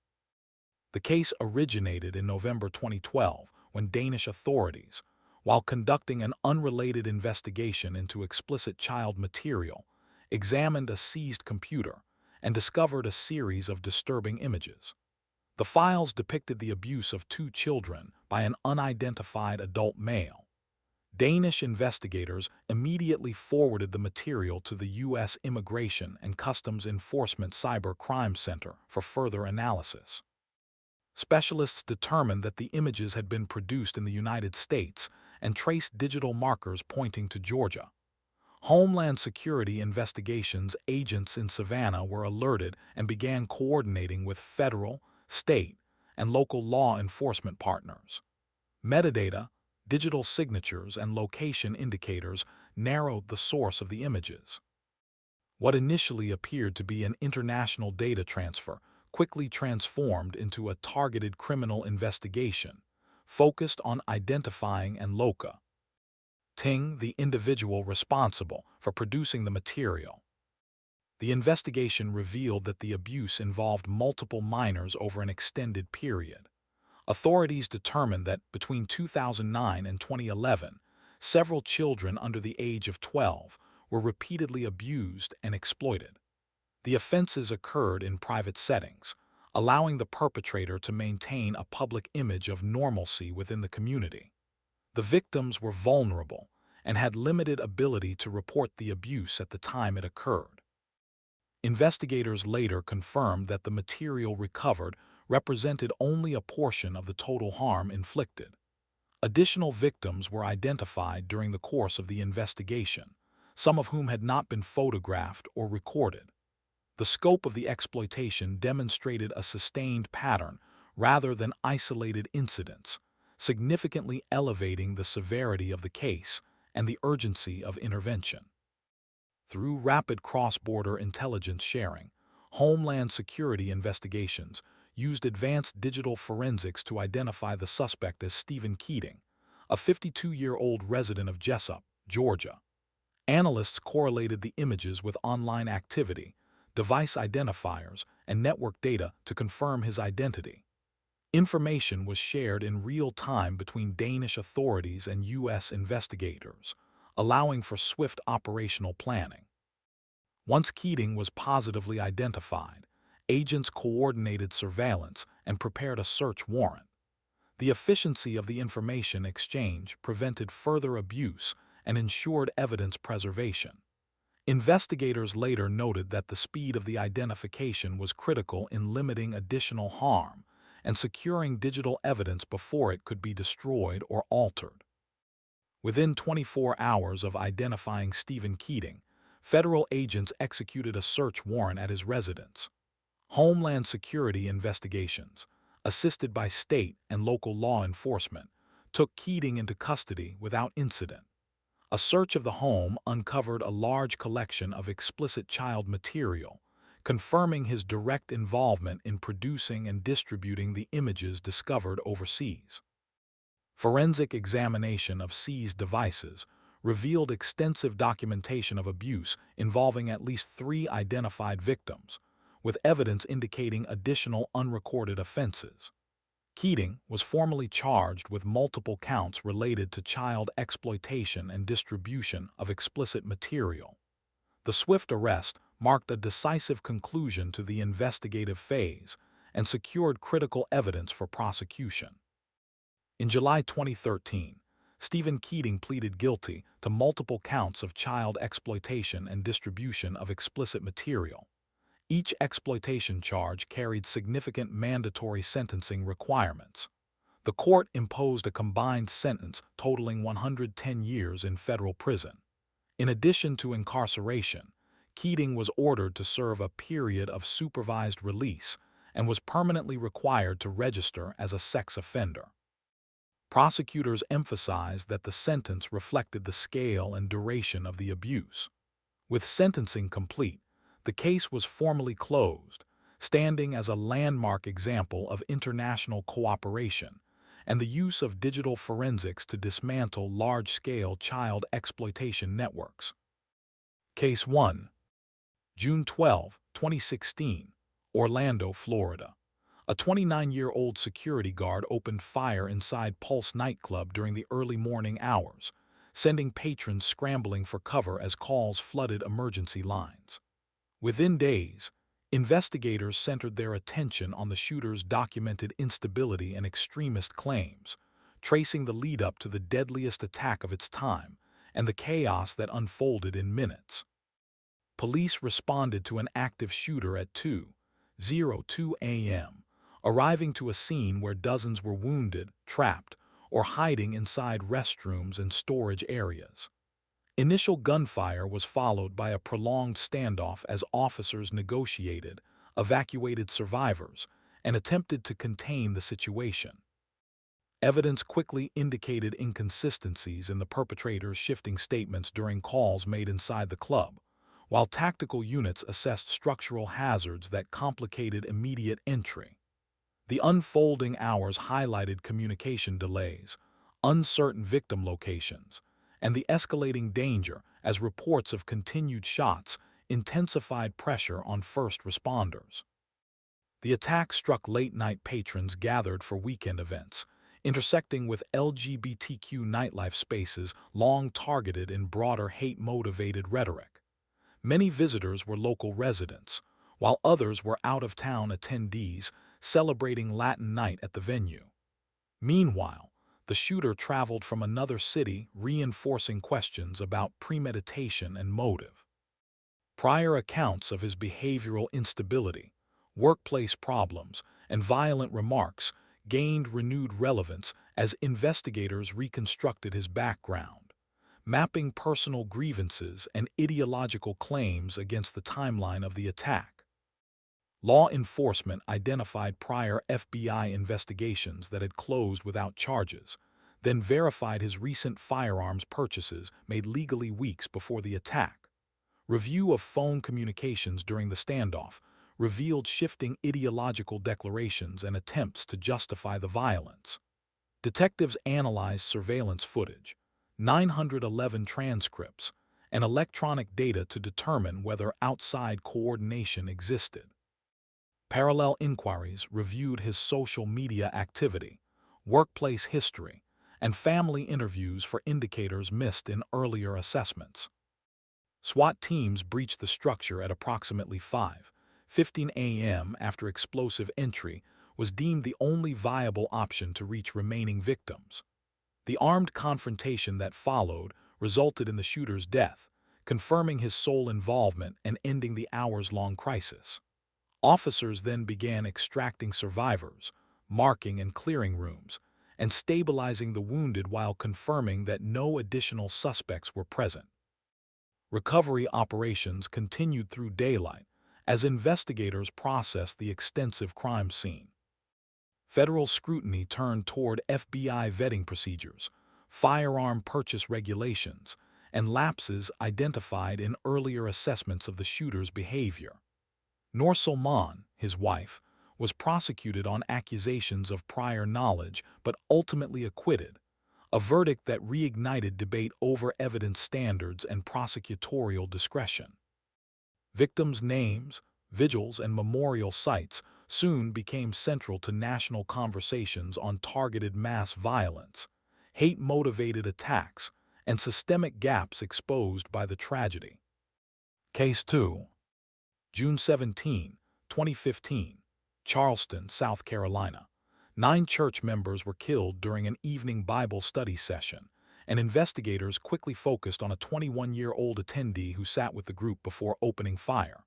The case originated in November 2012 when Danish authorities, while conducting an unrelated investigation into explicit child material, examined a seized computer and discovered a series of disturbing images. The files depicted the abuse of 2 children by an unidentified adult male. Danish investigators immediately forwarded the material to the U.S. Immigration and Customs Enforcement Cyber Crime Center for further analysis. Specialists determined that the images had been produced in the United States and traced digital markers pointing to Georgia. Homeland Security investigations agents in Savannah were alerted and began coordinating with federal, state, and local law enforcement partners. Metadata, digital signatures, and location indicators narrowed the source of the images. What initially appeared to be an international data transfer quickly transformed into a targeted criminal investigation, focused on identifying and locating the individual responsible for producing the material. The investigation revealed that the abuse involved multiple minors over an extended period. Authorities determined that between 2009 and 2011, several children under the age of 12 were repeatedly abused and exploited. The offenses occurred in private settings, allowing the perpetrator to maintain a public image of normalcy within the community. The victims were vulnerable and had limited ability to report the abuse at the time it occurred. Investigators later confirmed that the material recovered represented only a portion of the total harm inflicted. Additional victims were identified during the course of the investigation, some of whom had not been photographed or recorded. The scope of the exploitation demonstrated a sustained pattern rather than isolated incidents, significantly elevating the severity of the case and the urgency of intervention. Through rapid cross-border intelligence sharing, Homeland Security investigations used advanced digital forensics to identify the suspect as Stephen Keating, a 52-year-old resident of Jessup, Georgia. Analysts correlated the images with online activity, device identifiers, and network data to confirm his identity. Information was shared in real time between Danish authorities and U.S. investigators, allowing for swift operational planning. Once Keating was positively identified, agents coordinated surveillance and prepared a search warrant. The efficiency of the information exchange prevented further abuse and ensured evidence preservation. Investigators later noted that the speed of the identification was critical in limiting additional harm and securing digital evidence before it could be destroyed or altered. Within 24 hours of identifying Stephen Keating, federal agents executed a search warrant at his residence. Homeland Security investigations, assisted by state and local law enforcement, took Keating into custody without incident. A search of the home uncovered a large collection of explicit child material, confirming his direct involvement in producing and distributing the images discovered overseas. Forensic examination of seized devices revealed extensive documentation of abuse involving at least 3 identified victims, with evidence indicating additional unrecorded offenses. Keating was formally charged with multiple counts related to child exploitation and distribution of explicit material. The swift arrest marked a decisive conclusion to the investigative phase and secured critical evidence for prosecution. In July 2013, Stephen Keating pleaded guilty to multiple counts of child exploitation and distribution of explicit material. Each exploitation charge carried significant mandatory sentencing requirements. The court imposed a combined sentence totaling 110 years in federal prison. In addition to incarceration, Keating was ordered to serve a period of supervised release and was permanently required to register as a sex offender. Prosecutors emphasized that the sentence reflected the scale and duration of the abuse. With sentencing complete, the case was formally closed, standing as a landmark example of international cooperation and the use of digital forensics to dismantle large-scale child exploitation networks. Case 1. June 12, 2016, Orlando, Florida. A 29-year-old security guard opened fire inside Pulse nightclub during the early morning hours, sending patrons scrambling for cover as calls flooded emergency lines. Within days, investigators centered their attention on the shooter's documented instability and extremist claims, tracing the lead-up to the deadliest attack of its time and the chaos that unfolded in minutes. Police responded to an active shooter at 2:02 a.m., arriving to a scene where dozens were wounded, trapped, or hiding inside restrooms and storage areas. Initial gunfire was followed by a prolonged standoff as officers negotiated, evacuated survivors, and attempted to contain the situation. Evidence quickly indicated inconsistencies in the perpetrator's shifting statements during calls made inside the club, while tactical units assessed structural hazards that complicated immediate entry. The unfolding hours highlighted communication delays, uncertain victim locations, and the escalating danger as reports of continued shots intensified pressure on first responders. The attack struck late-night patrons gathered for weekend events, intersecting with LGBTQ nightlife spaces long targeted in broader hate-motivated rhetoric. Many visitors were local residents, while others were out-of-town attendees celebrating Latin night at the venue. Meanwhile, the shooter traveled from another city, reinforcing questions about premeditation and motive. Prior accounts of his behavioral instability, workplace problems, and violent remarks gained renewed relevance as investigators reconstructed his background, mapping personal grievances and ideological claims against the timeline of the attack. Law enforcement identified prior FBI investigations that had closed without charges, then verified his recent firearms purchases made legally weeks before the attack. Review of phone communications during the standoff revealed shifting ideological declarations and attempts to justify the violence. Detectives analyzed surveillance footage, 911 transcripts, and electronic data to determine whether outside coordination existed. Parallel inquiries reviewed his social media activity, workplace history, and family interviews for indicators missed in earlier assessments. SWAT teams breached the structure at approximately 5:15 a.m. after explosive entry was deemed the only viable option to reach remaining victims. The armed confrontation that followed resulted in the shooter's death, confirming his sole involvement and ending the hours-long crisis. Officers then began extracting survivors, marking and clearing rooms, and stabilizing the wounded while confirming that no additional suspects were present. Recovery operations continued through daylight as investigators processed the extensive crime scene. Federal scrutiny turned toward FBI vetting procedures, firearm purchase regulations, and lapses identified in earlier assessments of the shooter's behavior. Noor Salman, his wife, was prosecuted on accusations of prior knowledge but ultimately acquitted, a verdict that reignited debate over evidence standards and prosecutorial discretion. Victims' names, vigils, and memorial sites soon became central to national conversations on targeted mass violence, hate-motivated attacks, and systemic gaps exposed by the tragedy. Case 2. June 17, 2015, Charleston, South Carolina. 9 church members were killed during an evening Bible study session, and investigators quickly focused on a 21-year-old attendee who sat with the group before opening fire.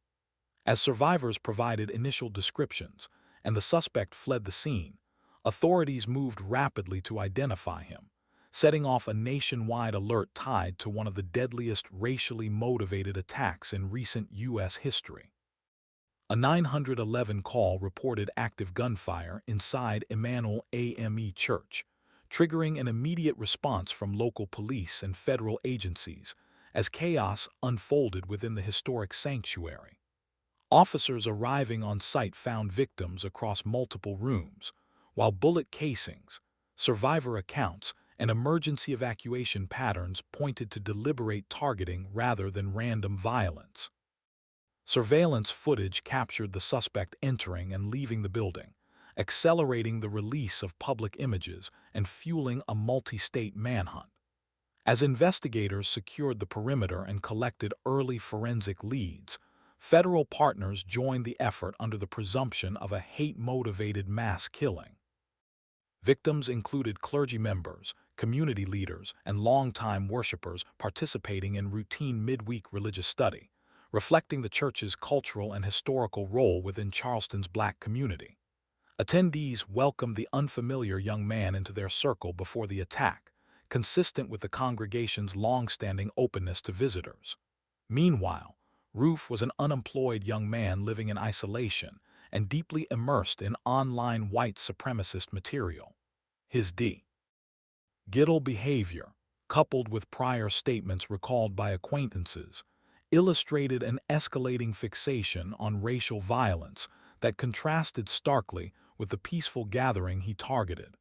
As survivors provided initial descriptions and the suspect fled the scene, authorities moved rapidly to identify him, setting off a nationwide alert tied to one of the deadliest racially motivated attacks in recent U.S. history. A 911 call reported active gunfire inside Emmanuel AME Church, triggering an immediate response from local police and federal agencies as chaos unfolded within the historic sanctuary. Officers arriving on site found victims across multiple rooms, while bullet casings, survivor accounts, and emergency evacuation patterns pointed to deliberate targeting rather than random violence. Surveillance footage captured the suspect entering and leaving the building, accelerating the release of public images and fueling a multi-state manhunt. As investigators secured the perimeter and collected early forensic leads, federal partners joined the effort under the presumption of a hate-motivated mass killing. Victims included clergy members, community leaders, and longtime worshipers participating in routine midweek religious study, reflecting the church's cultural and historical role within Charleston's Black community. Attendees welcomed the unfamiliar young man into their circle before the attack, consistent with the congregation's long-standing openness to visitors. Meanwhile, Roof was an unemployed young man living in isolation and deeply immersed in online white supremacist material. His Gittle behavior, coupled with prior statements recalled by acquaintances, illustrated an escalating fixation on racial violence that contrasted starkly with the peaceful gathering he targeted.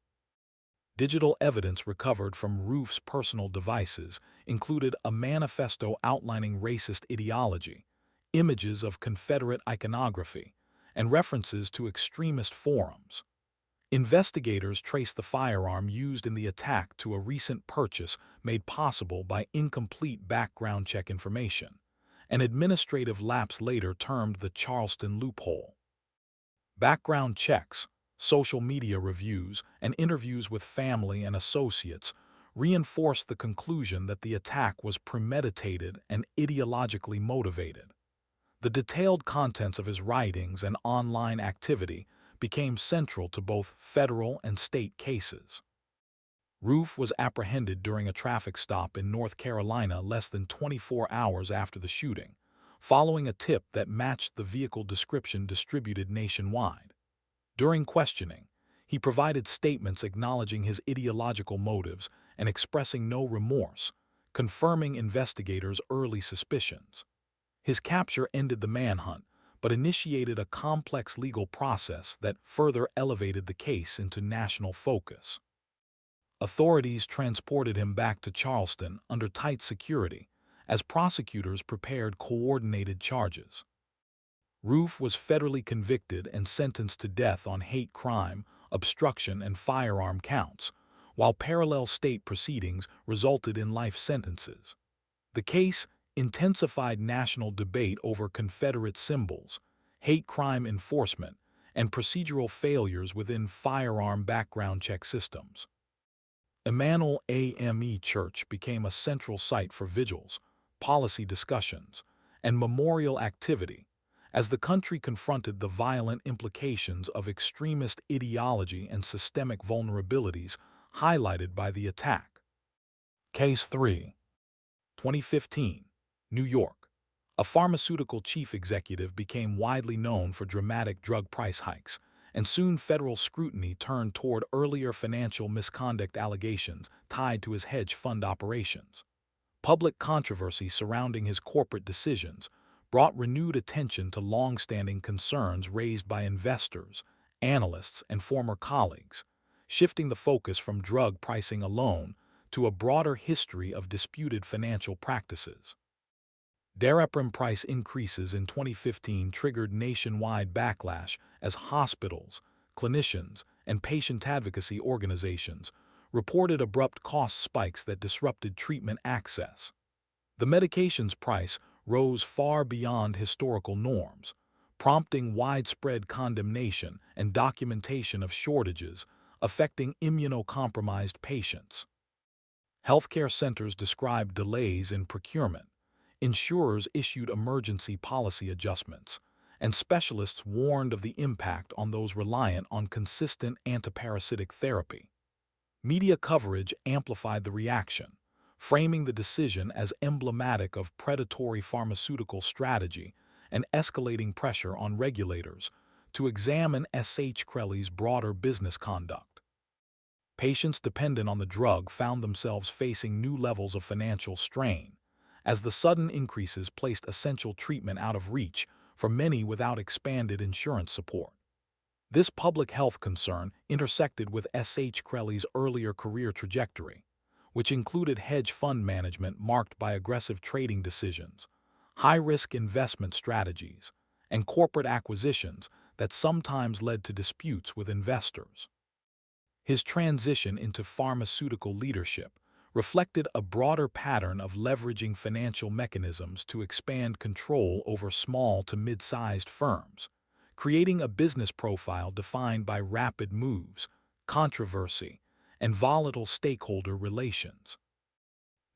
Digital evidence recovered from Roof's personal devices included a manifesto outlining racist ideology, images of Confederate iconography, and references to extremist forums. Investigators traced the firearm used in the attack to a recent purchase made possible by incomplete background check information, an administrative lapse later termed the Charleston loophole. Background checks, social media reviews, and interviews with family and associates reinforced the conclusion that the attack was premeditated and ideologically motivated. The detailed contents of his writings and online activity became central to both federal and state cases. Roof was apprehended during a traffic stop in North Carolina less than 24 hours after the shooting, following a tip that matched the vehicle description distributed nationwide. During questioning, he provided statements acknowledging his ideological motives and expressing no remorse, confirming investigators' early suspicions. His capture ended the manhunt, but initiated a complex legal process that further elevated the case into national focus. Authorities transported him back to Charleston under tight security as prosecutors prepared coordinated charges. Roof was federally convicted and sentenced to death on hate crime, obstruction, and firearm counts, while parallel state proceedings resulted in life sentences. The case intensified national debate over Confederate symbols, hate crime enforcement, and procedural failures within firearm background check systems. Emmanuel AME Church became a central site for vigils, policy discussions, and memorial activity as the country confronted the violent implications of extremist ideology and systemic vulnerabilities highlighted by the attack. Case 3. 2015, New York. A pharmaceutical chief executive became widely known for dramatic drug price hikes, and soon federal scrutiny turned toward earlier financial misconduct allegations tied to his hedge fund operations. Public controversy surrounding his corporate decisions brought renewed attention to long-standing concerns raised by investors, analysts, and former colleagues, shifting the focus from drug pricing alone to a broader history of disputed financial practices. Daraprim price increases in 2015 triggered nationwide backlash as hospitals, clinicians, and patient advocacy organizations reported abrupt cost spikes that disrupted treatment access. The medication's price rose far beyond historical norms, prompting widespread condemnation and documentation of shortages affecting immunocompromised patients. Healthcare centers described delays in procurement. Insurers issued emergency policy adjustments, and specialists warned of the impact on those reliant on consistent antiparasitic therapy. Media coverage amplified the reaction, framing the decision as emblematic of predatory pharmaceutical strategy and escalating pressure on regulators to examine S.H. Crelly's broader business conduct. Patients dependent on the drug found themselves facing new levels of financial strain, as the sudden increases placed essential treatment out of reach for many without expanded insurance support. This public health concern intersected with S.H. Crelly's earlier career trajectory, which included hedge fund management marked by aggressive trading decisions, high-risk investment strategies, and corporate acquisitions that sometimes led to disputes with investors. His transition into pharmaceutical leadership reflected a broader pattern of leveraging financial mechanisms to expand control over small to mid-sized firms, creating a business profile defined by rapid moves, controversy, and volatile stakeholder relations.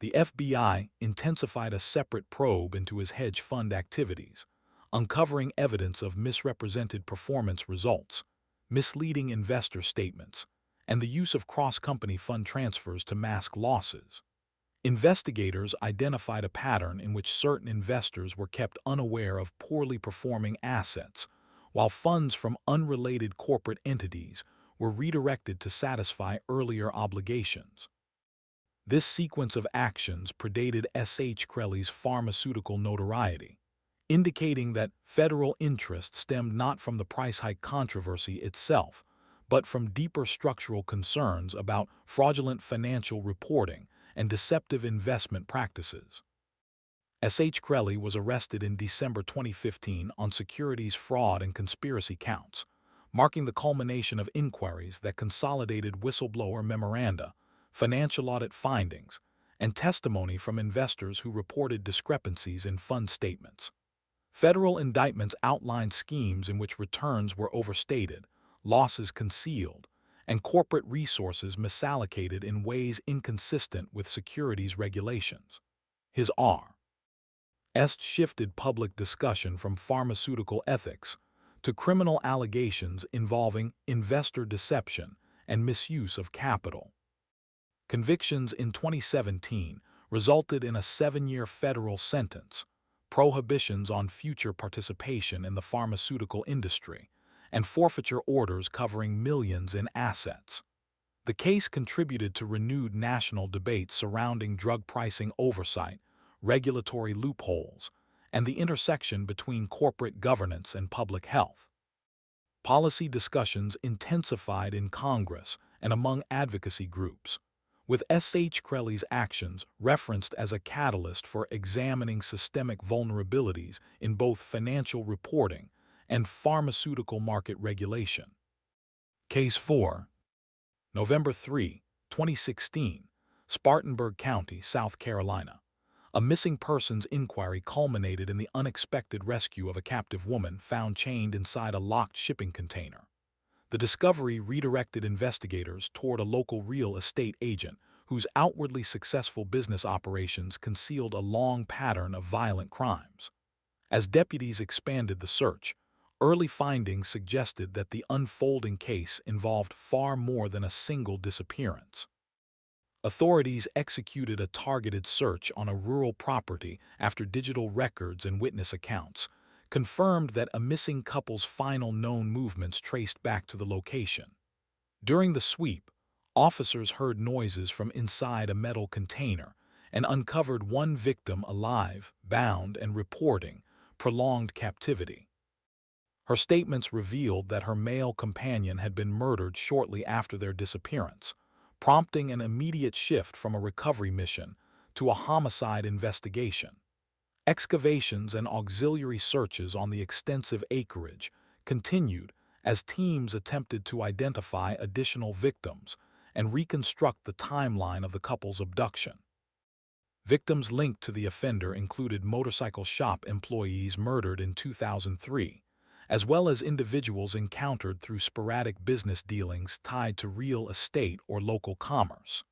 The FBI intensified a separate probe into his hedge fund activities, uncovering evidence of misrepresented performance results, misleading investor statements, and the use of cross-company fund transfers to mask losses. Investigators identified a pattern in which certain investors were kept unaware of poorly performing assets, while funds from unrelated corporate entities were redirected to satisfy earlier obligations. This sequence of actions predated S.H. Crelly's pharmaceutical notoriety, indicating that federal interest stemmed not from the price hike controversy itself, but from deeper structural concerns about fraudulent financial reporting and deceptive investment practices. S.H. Crelly was arrested in December 2015 on securities fraud and conspiracy counts, marking the culmination of inquiries that consolidated whistleblower memoranda, financial audit findings, and testimony from investors who reported discrepancies in fund statements. Federal indictments outlined schemes in which returns were overstated, losses concealed, and corporate resources misallocated in ways inconsistent with securities regulations. His R.S. shifted public discussion from pharmaceutical ethics to criminal allegations involving investor deception and misuse of capital. Convictions in 2017 resulted in a 7-year federal sentence, prohibitions on future participation in the pharmaceutical industry, and forfeiture orders covering millions in assets. The case contributed to renewed national debate surrounding drug pricing oversight, regulatory loopholes, and the intersection between corporate governance and public health. Policy discussions intensified in Congress and among advocacy groups, with S.H. Crelly's actions referenced as a catalyst for examining systemic vulnerabilities in both financial reporting and pharmaceutical market regulation. Case 4. November 3, 2016, Spartanburg County, South Carolina. A missing persons inquiry culminated in the unexpected rescue of a captive woman found chained inside a locked shipping container. The discovery redirected investigators toward a local real estate agent whose outwardly successful business operations concealed a long pattern of violent crimes. As deputies expanded the search, early findings suggested that the unfolding case involved far more than a single disappearance. Authorities executed a targeted search on a rural property after digital records and witness accounts confirmed that a missing couple's final known movements traced back to the location. During the sweep, officers heard noises from inside a metal container and uncovered one victim alive, bound, and reporting prolonged captivity. Her statements revealed that her male companion had been murdered shortly after their disappearance, prompting an immediate shift from a recovery mission to a homicide investigation. Excavations and auxiliary searches on the extensive acreage continued as teams attempted to identify additional victims and reconstruct the timeline of the couple's abduction. Victims linked to the offender included motorcycle shop employees murdered in 2003, as well as individuals encountered through sporadic business dealings tied to real estate or local commerce.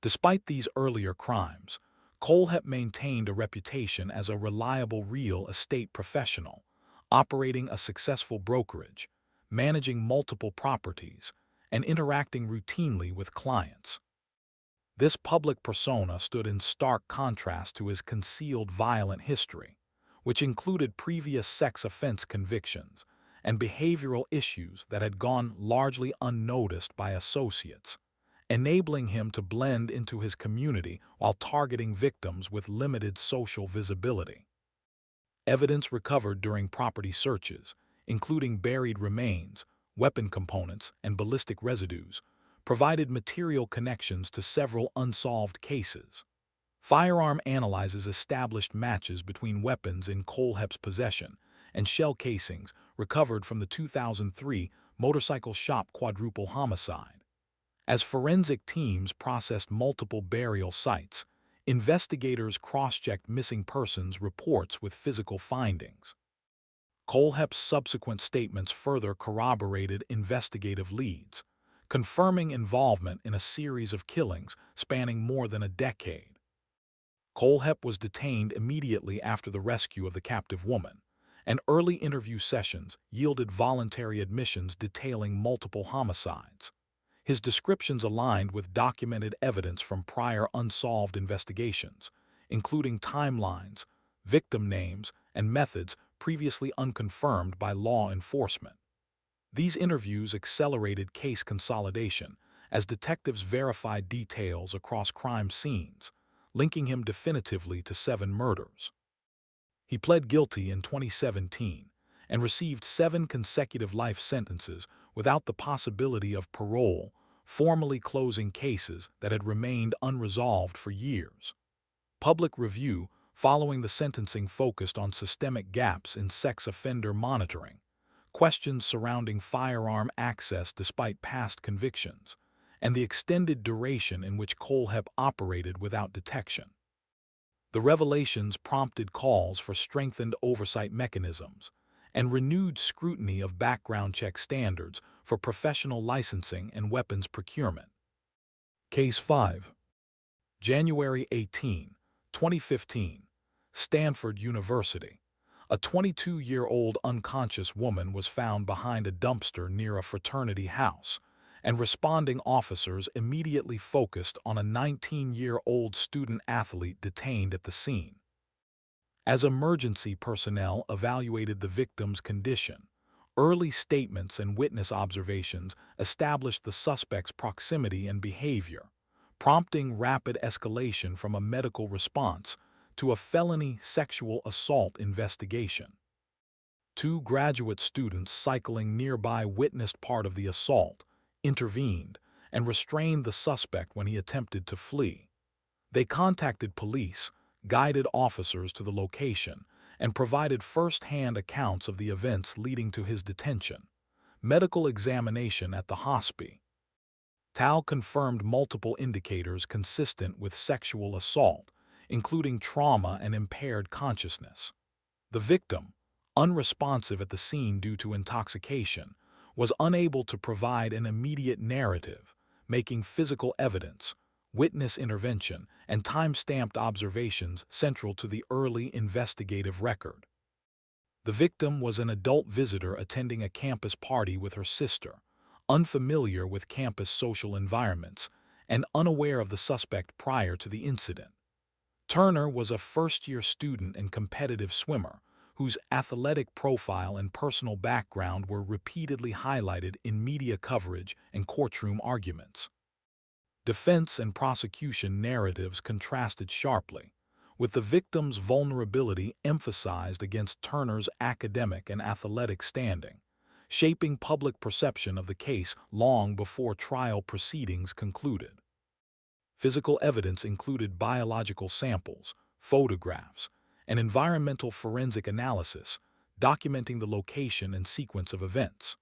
Despite these earlier crimes, Kohlhepp maintained a reputation as a reliable real estate professional, operating a successful brokerage, managing multiple properties, and interacting routinely with clients. This public persona stood in stark contrast to his concealed violent history, which included previous sex offense convictions and behavioral issues that had gone largely unnoticed by associates, enabling him to blend into his community while targeting victims with limited social visibility. Evidence recovered during property searches, including buried remains, weapon components, and ballistic residues, provided material connections to several unsolved cases. Firearm analyses established matches between weapons in Kohlhepp's possession and shell casings recovered from the 2003 motorcycle shop quadruple homicide. As forensic teams processed multiple burial sites, investigators cross-checked missing persons reports with physical findings. Kohlhepp's subsequent statements further corroborated investigative leads, confirming involvement in a series of killings spanning more than a decade. Kohlhepp was detained immediately after the rescue of the captive woman, and early interview sessions yielded voluntary admissions detailing multiple homicides. His descriptions aligned with documented evidence from prior unsolved investigations, including timelines, victim names, and methods previously unconfirmed by law enforcement. These interviews accelerated case consolidation as detectives verified details across crime scenes, linking him definitively to 7 murders. He pled guilty in 2017 and received 7 consecutive life sentences without the possibility of parole, formally closing cases that had remained unresolved for years. Public review following the sentencing focused on systemic gaps in sex offender monitoring, questions surrounding firearm access despite past convictions, and the extended duration in which Kohlhepp operated without detection. The revelations prompted calls for strengthened oversight mechanisms and renewed scrutiny of background check standards for professional licensing and weapons procurement. Case 5. January 18, 2015, Stanford University. A 22-year-old unconscious woman was found behind a dumpster near a fraternity house, and responding officers immediately focused on a 19-year-old student-athlete detained at the scene. As emergency personnel evaluated the victim's condition, early statements and witness observations established the suspect's proximity and behavior, prompting rapid escalation from a medical response to a felony sexual assault investigation. 2 graduate students cycling nearby witnessed part of the assault, intervened, and restrained the suspect when he attempted to flee. They contacted police, guided officers to the location, and provided first-hand accounts of the events leading to his detention. Medical examination at the hospital confirmed multiple indicators consistent with sexual assault, including trauma and impaired consciousness. The victim, unresponsive at the scene due to intoxication, was unable to provide an immediate narrative, making physical evidence, witness intervention, and time-stamped observations central to the early investigative record. The victim was an adult visitor attending a campus party with her sister, unfamiliar with campus social environments, and unaware of the suspect prior to the incident. Turner was a first-year student and competitive swimmer, whose athletic profile and personal background were repeatedly highlighted in media coverage and courtroom arguments. Defense and prosecution narratives contrasted sharply, with the victim's vulnerability emphasized against Turner's academic and athletic standing, shaping public perception of the case long before trial proceedings concluded. Physical evidence included biological samples, photographs, and environmental forensic analysis, documenting the location and sequence of events.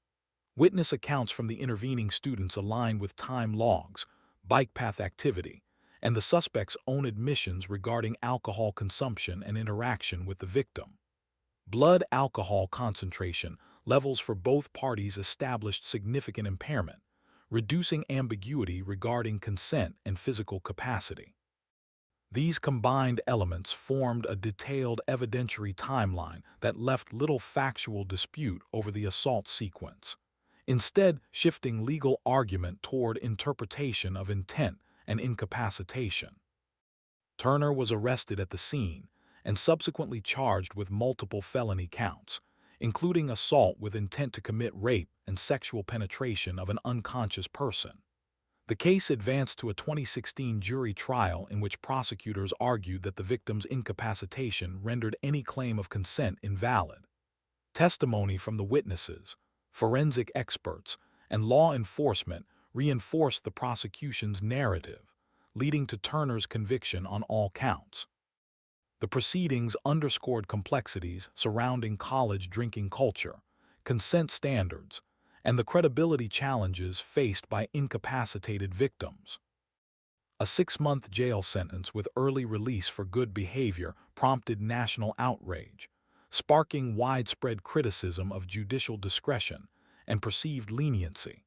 Witness accounts from the intervening students aligned with time logs, bike path activity, and the suspect's own admissions regarding alcohol consumption and interaction with the victim. Blood alcohol concentration levels for both parties established significant impairment, reducing ambiguity regarding consent and physical capacity. These combined elements formed a detailed evidentiary timeline that left little factual dispute over the assault sequence, instead shifting legal argument toward interpretation of intent and incapacitation. Turner was arrested at the scene and subsequently charged with multiple felony counts, including assault with intent to commit rape and sexual penetration of an unconscious person. The case advanced to a 2016 jury trial in which prosecutors argued that the victim's incapacitation rendered any claim of consent invalid. Testimony from the witnesses, forensic experts, and law enforcement reinforced the prosecution's narrative, leading to Turner's conviction on all counts. The proceedings underscored complexities surrounding college drinking culture, consent standards, and the credibility challenges faced by incapacitated victims. A 6-month jail sentence with early release for good behavior prompted national outrage, sparking widespread criticism of judicial discretion and perceived leniency.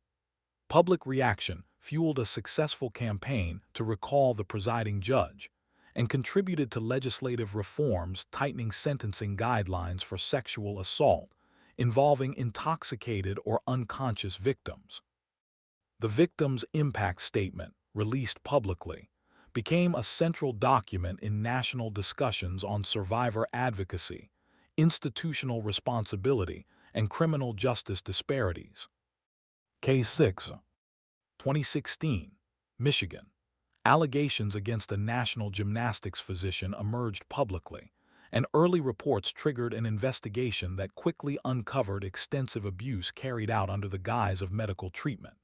Public reaction fueled a successful campaign to recall the presiding judge and contributed to legislative reforms tightening sentencing guidelines for sexual assault involving intoxicated or unconscious victims. The victim's impact statement, released publicly, became a central document in national discussions on survivor advocacy, institutional responsibility, and criminal justice disparities. Case 6. 2016, Michigan. Allegations against a national gymnastics physician emerged publicly, and early reports triggered an investigation that quickly uncovered extensive abuse carried out under the guise of medical treatment.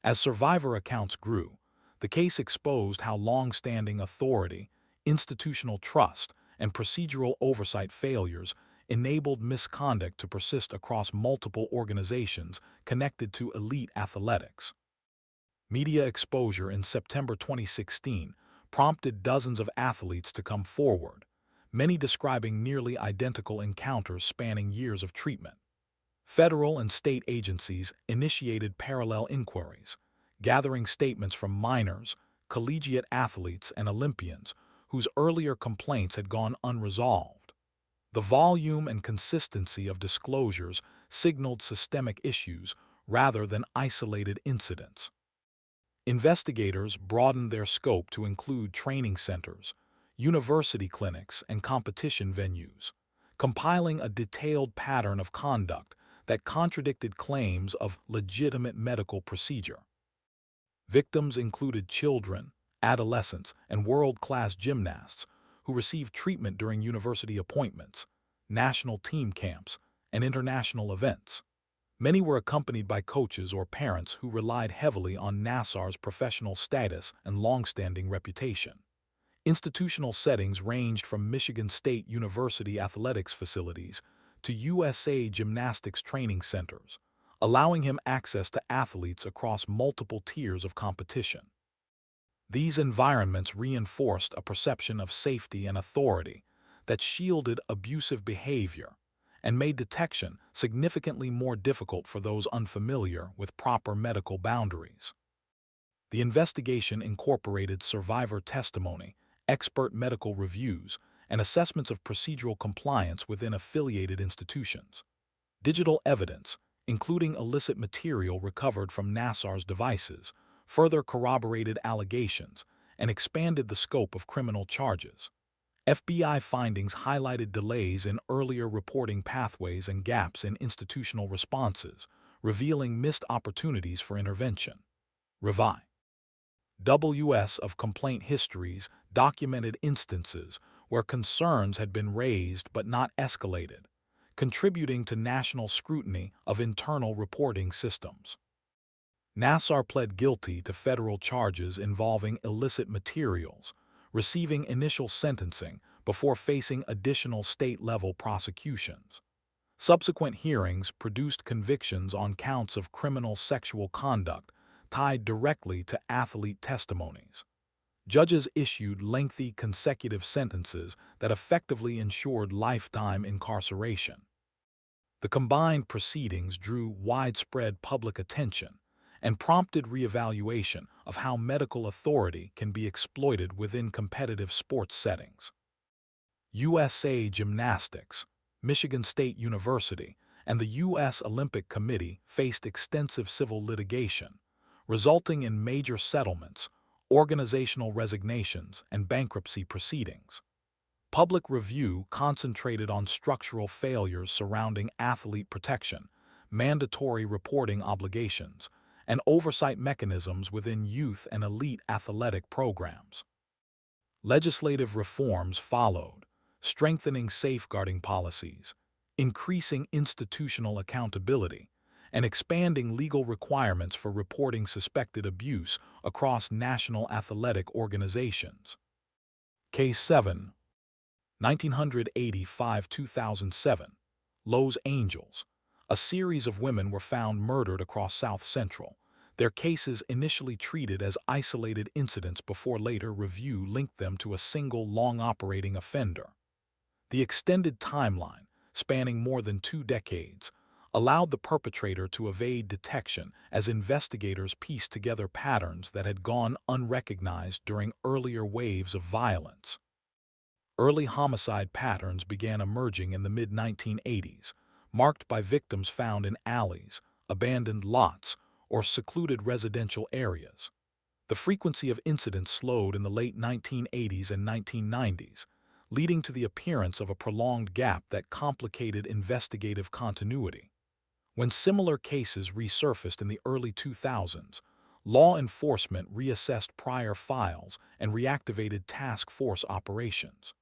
As survivor accounts grew, the case exposed how long-standing authority, institutional trust, and procedural oversight failures enabled misconduct to persist across multiple organizations connected to elite athletics. Media exposure in September 2016 prompted dozens of athletes to come forward, many describing nearly identical encounters spanning years of treatment. Federal and state agencies initiated parallel inquiries, gathering statements from minors, collegiate athletes, and Olympians whose earlier complaints had gone unresolved. The volume and consistency of disclosures signaled systemic issues rather than isolated incidents. Investigators broadened their scope to include training centers, university clinics, and competition venues, compiling a detailed pattern of conduct that contradicted claims of legitimate medical procedure. Victims included children, adolescents, and world-class gymnasts who received treatment during university appointments, national team camps, and international events. Many were accompanied by coaches or parents who relied heavily on Nassar's professional status and long-standing reputation. Institutional settings ranged from Michigan State University athletics facilities to USA Gymnastics training centers, allowing him access to athletes across multiple tiers of competition. These environments reinforced a perception of safety and authority that shielded abusive behavior and made detection significantly more difficult for those unfamiliar with proper medical boundaries. The investigation incorporated survivor testimony, expert medical reviews, and assessments of procedural compliance within affiliated institutions. Digital evidence, including illicit material recovered from Nassar's devices, further corroborated allegations and expanded the scope of criminal charges. FBI findings highlighted delays in earlier reporting pathways and gaps in institutional responses, revealing missed opportunities for intervention. Revi. WS of complaint histories documented instances where concerns had been raised but not escalated, contributing to national scrutiny of internal reporting systems. Nassar pled guilty to federal charges involving illicit materials, receiving initial sentencing before facing additional state-level prosecutions. Subsequent hearings produced convictions on counts of criminal sexual conduct tied directly to athlete testimonies. Judges issued lengthy consecutive sentences that effectively ensured lifetime incarceration. The combined proceedings drew widespread public attention and prompted reevaluation of how medical authority can be exploited within competitive sports settings. USA Gymnastics, Michigan State University, and the U.S. Olympic Committee faced extensive civil litigation, resulting in major settlements, organizational resignations, and bankruptcy proceedings. Public review concentrated on structural failures surrounding athlete protection, mandatory reporting obligations, and oversight mechanisms within youth and elite athletic programs. Legislative reforms followed, strengthening safeguarding policies, increasing institutional accountability, and expanding legal requirements for reporting suspected abuse across national athletic organizations. Case 7, 1985-2007, Los Angeles. A series of women were found murdered across South Central, their cases initially treated as isolated incidents before later review linked them to a single long-operating offender. The extended timeline, spanning more than 2 decades, allowed the perpetrator to evade detection as investigators pieced together patterns that had gone unrecognized during earlier waves of violence. Early homicide patterns began emerging in the mid-1980s, marked by victims found in alleys, abandoned lots, or secluded residential areas. The frequency of incidents slowed in the late 1980s and 1990s, leading to the appearance of a prolonged gap that complicated investigative continuity. When similar cases resurfaced in the early 2000s, law enforcement reassessed prior files and reactivated task force operations.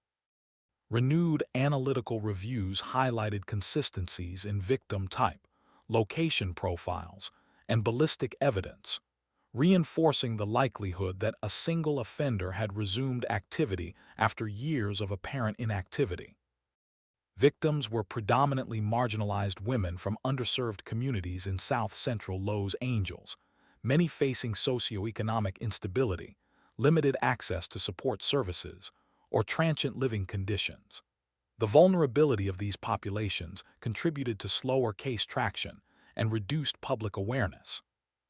Renewed analytical reviews highlighted consistencies in victim type, location profiles, and ballistic evidence, reinforcing the likelihood that a single offender had resumed activity after years of apparent inactivity. Victims were predominantly marginalized women from underserved communities in South Central Los Angeles, many facing socioeconomic instability, limited access to support services, or transient living conditions. The vulnerability of these populations contributed to slower case traction and reduced public awareness.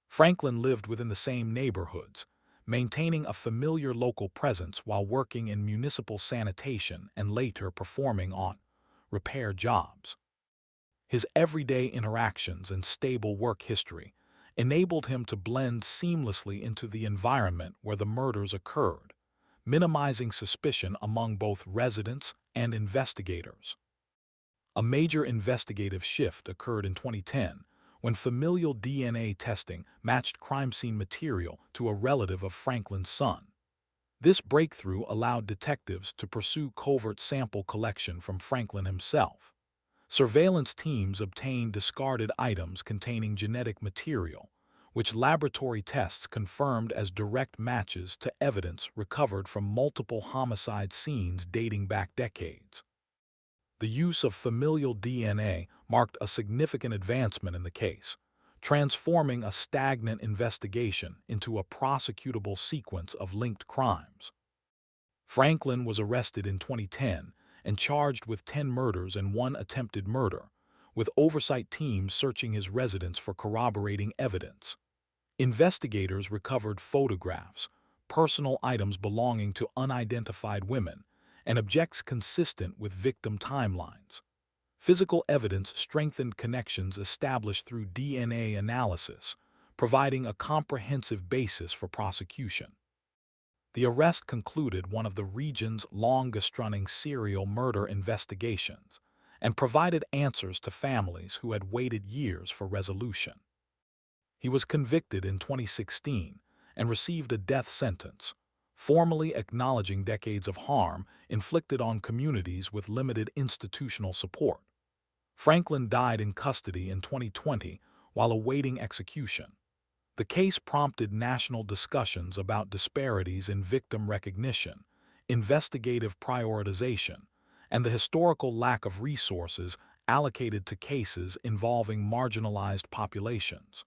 Franklin lived within the same neighborhoods, maintaining a familiar local presence while working in municipal sanitation and later performing on repair jobs. His everyday interactions and stable work history enabled him to blend seamlessly into the environment where the murders occurred, minimizing suspicion among both residents and investigators. A major investigative shift occurred in 2010 when familial DNA testing matched crime scene material to a relative of Franklin's son. This breakthrough allowed detectives to pursue covert sample collection from Franklin himself. Surveillance teams obtained discarded items containing genetic material, which laboratory tests confirmed as direct matches to evidence recovered from multiple homicide scenes dating back decades. The use of familial DNA marked a significant advancement in the case, transforming a stagnant investigation into a prosecutable sequence of linked crimes. Franklin was arrested in 2010 and charged with 10 murders and 1 attempted murder, with oversight teams searching his residence for corroborating evidence. Investigators recovered photographs, personal items belonging to unidentified women, and objects consistent with victim timelines. Physical evidence strengthened connections established through DNA analysis, providing a comprehensive basis for prosecution. The arrest concluded one of the region's longest-running serial murder investigations and provided answers to families who had waited years for resolution. He was convicted in 2016 and received a death sentence, formally acknowledging decades of harm inflicted on communities with limited institutional support. Franklin died in custody in 2020 while awaiting execution. The case prompted national discussions about disparities in victim recognition, investigative prioritization, and the historical lack of resources allocated to cases involving marginalized populations.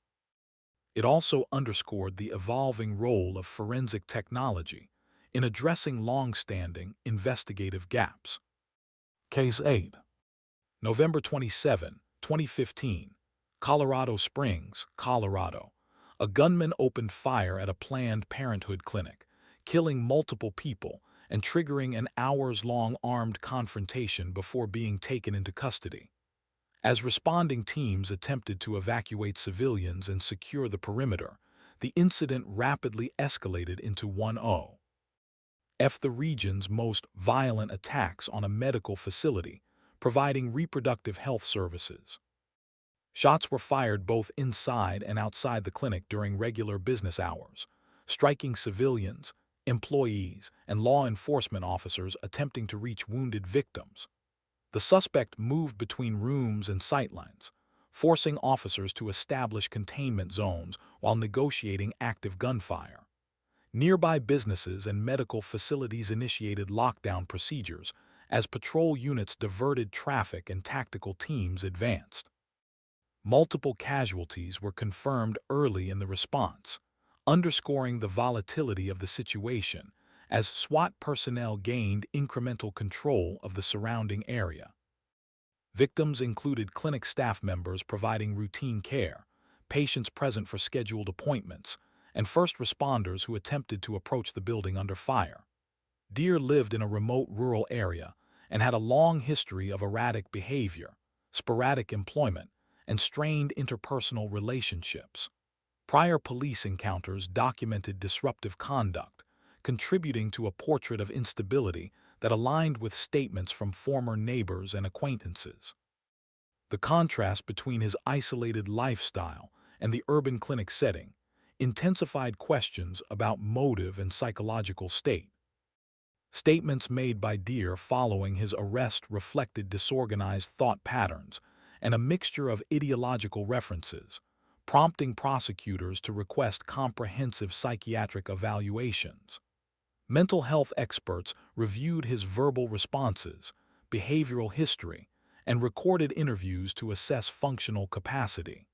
It also underscored the evolving role of forensic technology in addressing long-standing investigative gaps. Case 8. November 27, 2015, Colorado Springs, Colorado. A gunman opened fire at a Planned Parenthood clinic, killing multiple people and triggering an hours-long armed confrontation before being taken into custody. As responding teams attempted to evacuate civilians and secure the perimeter, the incident rapidly escalated into one of the region's most violent attacks on a medical facility, providing reproductive health services. Shots were fired both inside and outside the clinic during regular business hours, striking civilians, employees, and law enforcement officers attempting to reach wounded victims. The suspect moved between rooms and sightlines, forcing officers to establish containment zones while negotiating active gunfire. Nearby businesses and medical facilities initiated lockdown procedures as patrol units diverted traffic and tactical teams advanced. Multiple casualties were confirmed early in the response, underscoring the volatility of the situation as SWAT personnel gained incremental control of the surrounding area. Victims included clinic staff members providing routine care, patients present for scheduled appointments, and first responders who attempted to approach the building under fire. Deer lived in a remote rural area and had a long history of erratic behavior, sporadic employment, and strained interpersonal relationships. Prior police encounters documented disruptive conduct, contributing to a portrait of instability that aligned with statements from former neighbors and acquaintances. The contrast between his isolated lifestyle and the urban clinic setting intensified questions about motive and psychological state. Statements made by Deer following his arrest reflected disorganized thought patterns and a mixture of ideological references, prompting prosecutors to request comprehensive psychiatric evaluations. Mental health experts reviewed his verbal responses, behavioral history, and recorded interviews to assess functional capacity.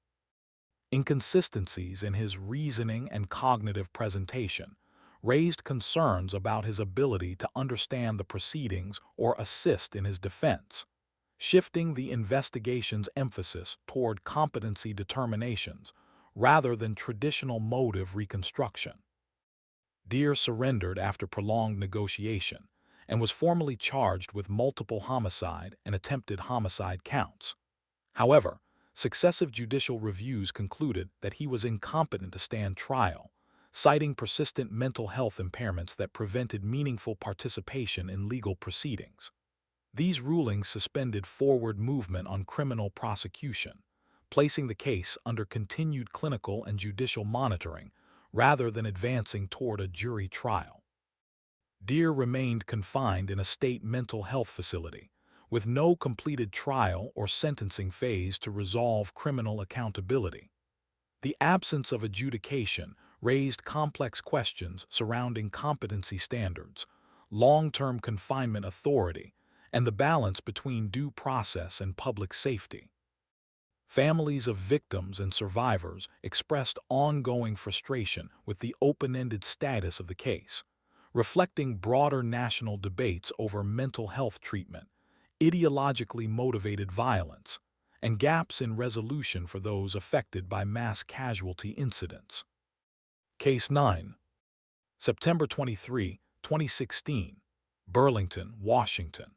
Inconsistencies in his reasoning and cognitive presentation raised concerns about his ability to understand the proceedings or assist in his defense, shifting the investigation's emphasis toward competency determinations rather than traditional motive reconstruction. Deer surrendered after prolonged negotiation and was formally charged with multiple homicide and attempted homicide counts. However, successive judicial reviews concluded that he was incompetent to stand trial, citing persistent mental health impairments that prevented meaningful participation in legal proceedings. These rulings suspended forward movement on criminal prosecution, placing the case under continued clinical and judicial monitoring rather than advancing toward a jury trial. Deer remained confined in a state mental health facility, with no completed trial or sentencing phase to resolve criminal accountability. The absence of adjudication raised complex questions surrounding competency standards, long-term confinement authority, and the balance between due process and public safety. Families of victims and survivors expressed ongoing frustration with the open-ended status of the case, reflecting broader national debates over mental health treatment, ideologically motivated violence, and gaps in resolution for those affected by mass casualty incidents. Case 9. September 23, 2016, Burlington, Washington.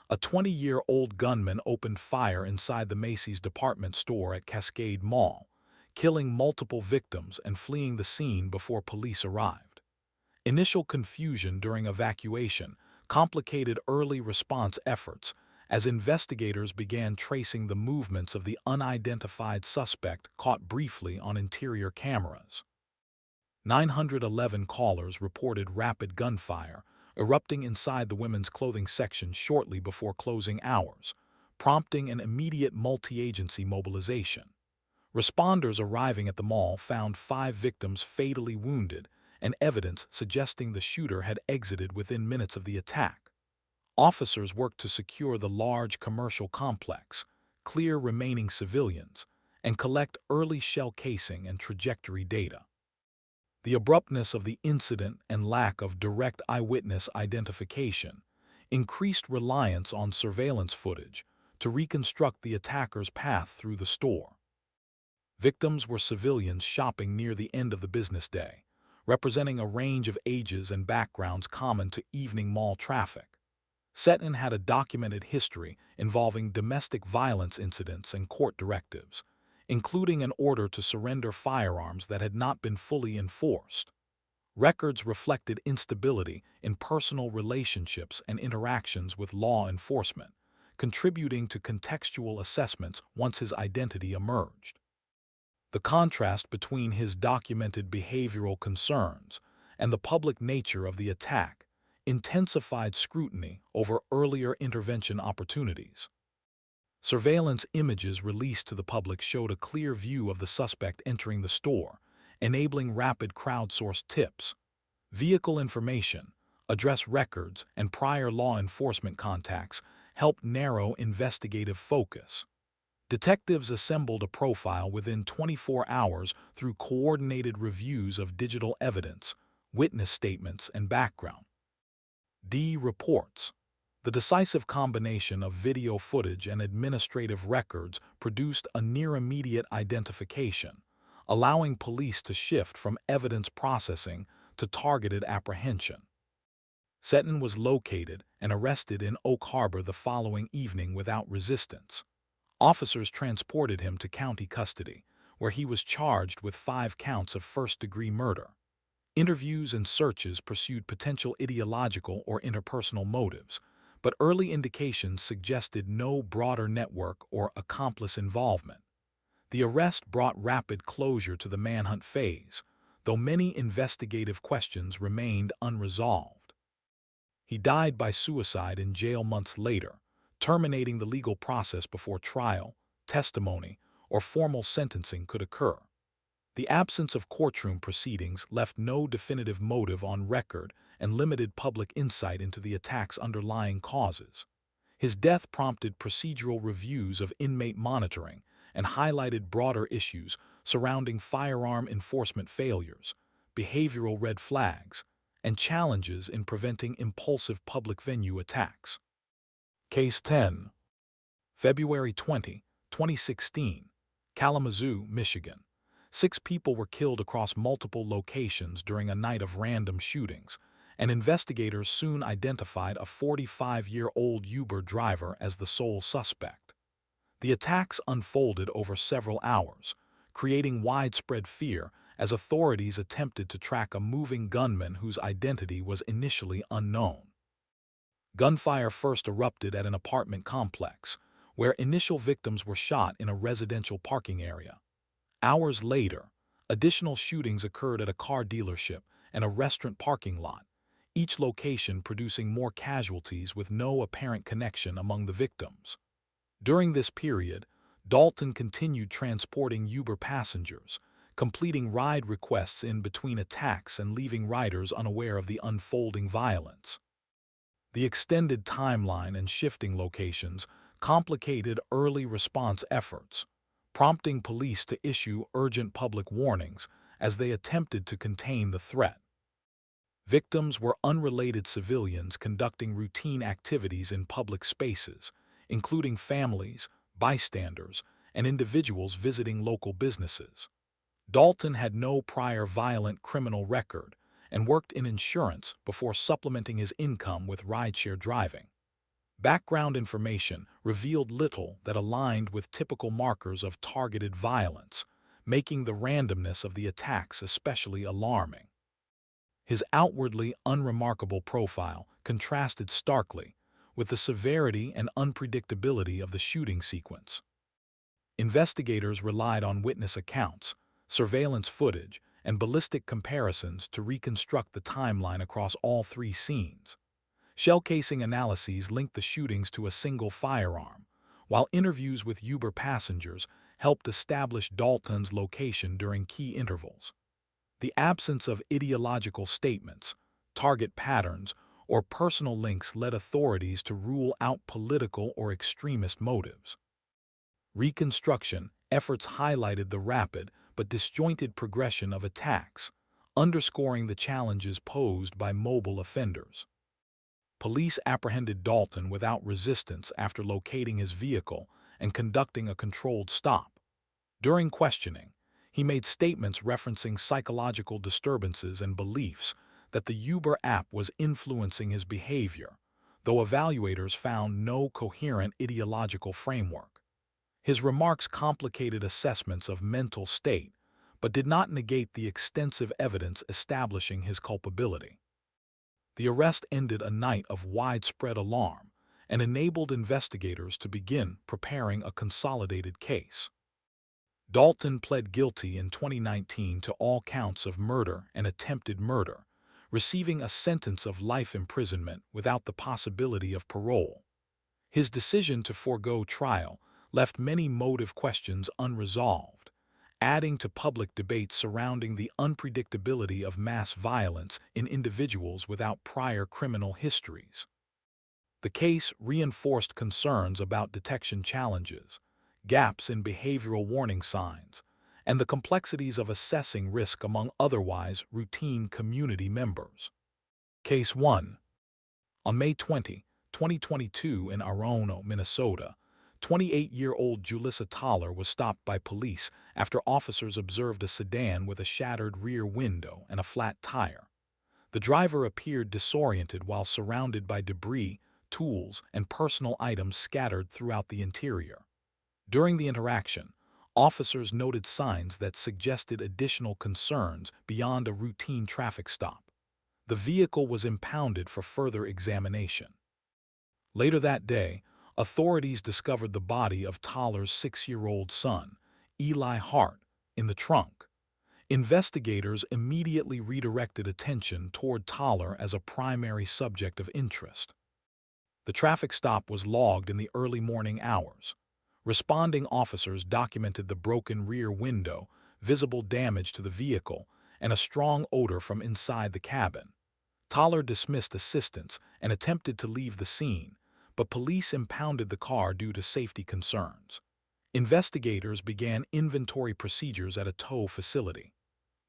A 20-year-old gunman opened fire inside the Macy's department store at Cascade Mall, killing multiple victims and fleeing the scene before police arrived. Initial confusion during evacuation complicated early response efforts as investigators began tracing the movements of the unidentified suspect caught briefly on interior cameras. 911 callers reported rapid gunfire erupting inside the women's clothing section shortly before closing hours, prompting an immediate multi-agency mobilization. Responders arriving at the mall found 5 victims fatally wounded and evidence suggesting the shooter had exited within minutes of the attack. Officers worked to secure the large commercial complex, clear remaining civilians, and collect early shell casing and trajectory data. The abruptness of the incident and lack of direct eyewitness identification increased reliance on surveillance footage to reconstruct the attacker's path through the store. Victims were civilians shopping near the end of the business day, representing a range of ages and backgrounds common to evening mall traffic. Seton had a documented history involving domestic violence incidents and court directives, including an order to surrender firearms that had not been fully enforced. Records reflected instability in personal relationships and interactions with law enforcement, contributing to contextual assessments once his identity emerged. The contrast between his documented behavioral concerns and the public nature of the attack intensified scrutiny over earlier intervention opportunities. Surveillance images released to the public showed a clear view of the suspect entering the store, enabling rapid crowdsourced tips. Vehicle information, address records, and prior law enforcement contacts helped narrow investigative focus. Detectives assembled a profile within 24 hours through coordinated reviews of digital evidence, witness statements, and background. Reports. The decisive combination of video footage and administrative records produced a near-immediate identification, allowing police to shift from evidence processing to targeted apprehension. Seton was located and arrested in Oak Harbor the following evening without resistance. Officers transported him to county custody, where he was charged with 5 counts of first-degree murder. Interviews and searches pursued potential ideological or interpersonal motives, but early indications suggested no broader network or accomplice involvement. The arrest brought rapid closure to the manhunt phase, though many investigative questions remained unresolved. He died by suicide in jail months later, terminating the legal process before trial, testimony, or formal sentencing could occur. The absence of courtroom proceedings left no definitive motive on record and limited public insight into the attack's underlying causes. His death prompted procedural reviews of inmate monitoring and highlighted broader issues surrounding firearm enforcement failures, behavioral red flags, and challenges in preventing impulsive public venue attacks. Case 10. February 20, 2016, Kalamazoo, Michigan. 6 people were killed across multiple locations during a night of random shootings, and investigators soon identified a 45-year-old Uber driver as the sole suspect. The attacks unfolded over several hours, creating widespread fear as authorities attempted to track a moving gunman whose identity was initially unknown. Gunfire first erupted at an apartment complex, where initial victims were shot in a residential parking area. Hours later, additional shootings occurred at a car dealership and a restaurant parking lot, each location producing more casualties with no apparent connection among the victims. During this period, Dalton continued transporting Uber passengers, completing ride requests in between attacks and leaving riders unaware of the unfolding violence. The extended timeline and shifting locations complicated early response efforts, prompting police to issue urgent public warnings as they attempted to contain the threat. Victims were unrelated civilians conducting routine activities in public spaces, including families, bystanders, and individuals visiting local businesses. Dalton had no prior violent criminal record and worked in insurance before supplementing his income with rideshare driving. Background information revealed little that aligned with typical markers of targeted violence, making the randomness of the attacks especially alarming. His outwardly unremarkable profile contrasted starkly with the severity and unpredictability of the shooting sequence. Investigators relied on witness accounts, surveillance footage, and ballistic comparisons to reconstruct the timeline across all 3 scenes. Shell casing analyses linked the shootings to a single firearm, while interviews with Uber passengers helped establish Dalton's location during key intervals. The absence of ideological statements, target patterns, or personal links led authorities to rule out political or extremist motives. Reconstruction efforts highlighted the rapid but disjointed progression of attacks, underscoring the challenges posed by mobile offenders. Police apprehended Dalton without resistance after locating his vehicle and conducting a controlled stop. During questioning, he made statements referencing psychological disturbances and beliefs that the Uber app was influencing his behavior, though evaluators found no coherent ideological framework. His remarks complicated assessments of mental state, but did not negate the extensive evidence establishing his culpability. The arrest ended a night of widespread alarm and enabled investigators to begin preparing a consolidated case. Dalton pled guilty in 2019 to all counts of murder and attempted murder, receiving a sentence of life imprisonment without the possibility of parole. His decision to forego trial left many motive questions unresolved, adding to public debate surrounding the unpredictability of mass violence in individuals without prior criminal histories. The case reinforced concerns about detection challenges, gaps in behavioral warning signs, and the complexities of assessing risk among otherwise routine community members. Case 1. On May 20, 2022 in Orono, Minnesota, 28-year-old Julissa Toller was stopped by police after officers observed a sedan with a shattered rear window and a flat tire. The driver appeared disoriented while surrounded by debris, tools, and personal items scattered throughout the interior. During the interaction, officers noted signs that suggested additional concerns beyond a routine traffic stop. The vehicle was impounded for further examination. Later that day, authorities discovered the body of Toller's 6-year-old son, Eli Hart, in the trunk. Investigators immediately redirected attention toward Toller as a primary subject of interest. The traffic stop was logged in the early morning hours. Responding officers documented the broken rear window, visible damage to the vehicle, and a strong odor from inside the cabin. Toller dismissed assistance and attempted to leave the scene, but police impounded the car due to safety concerns. Investigators began inventory procedures at a tow facility.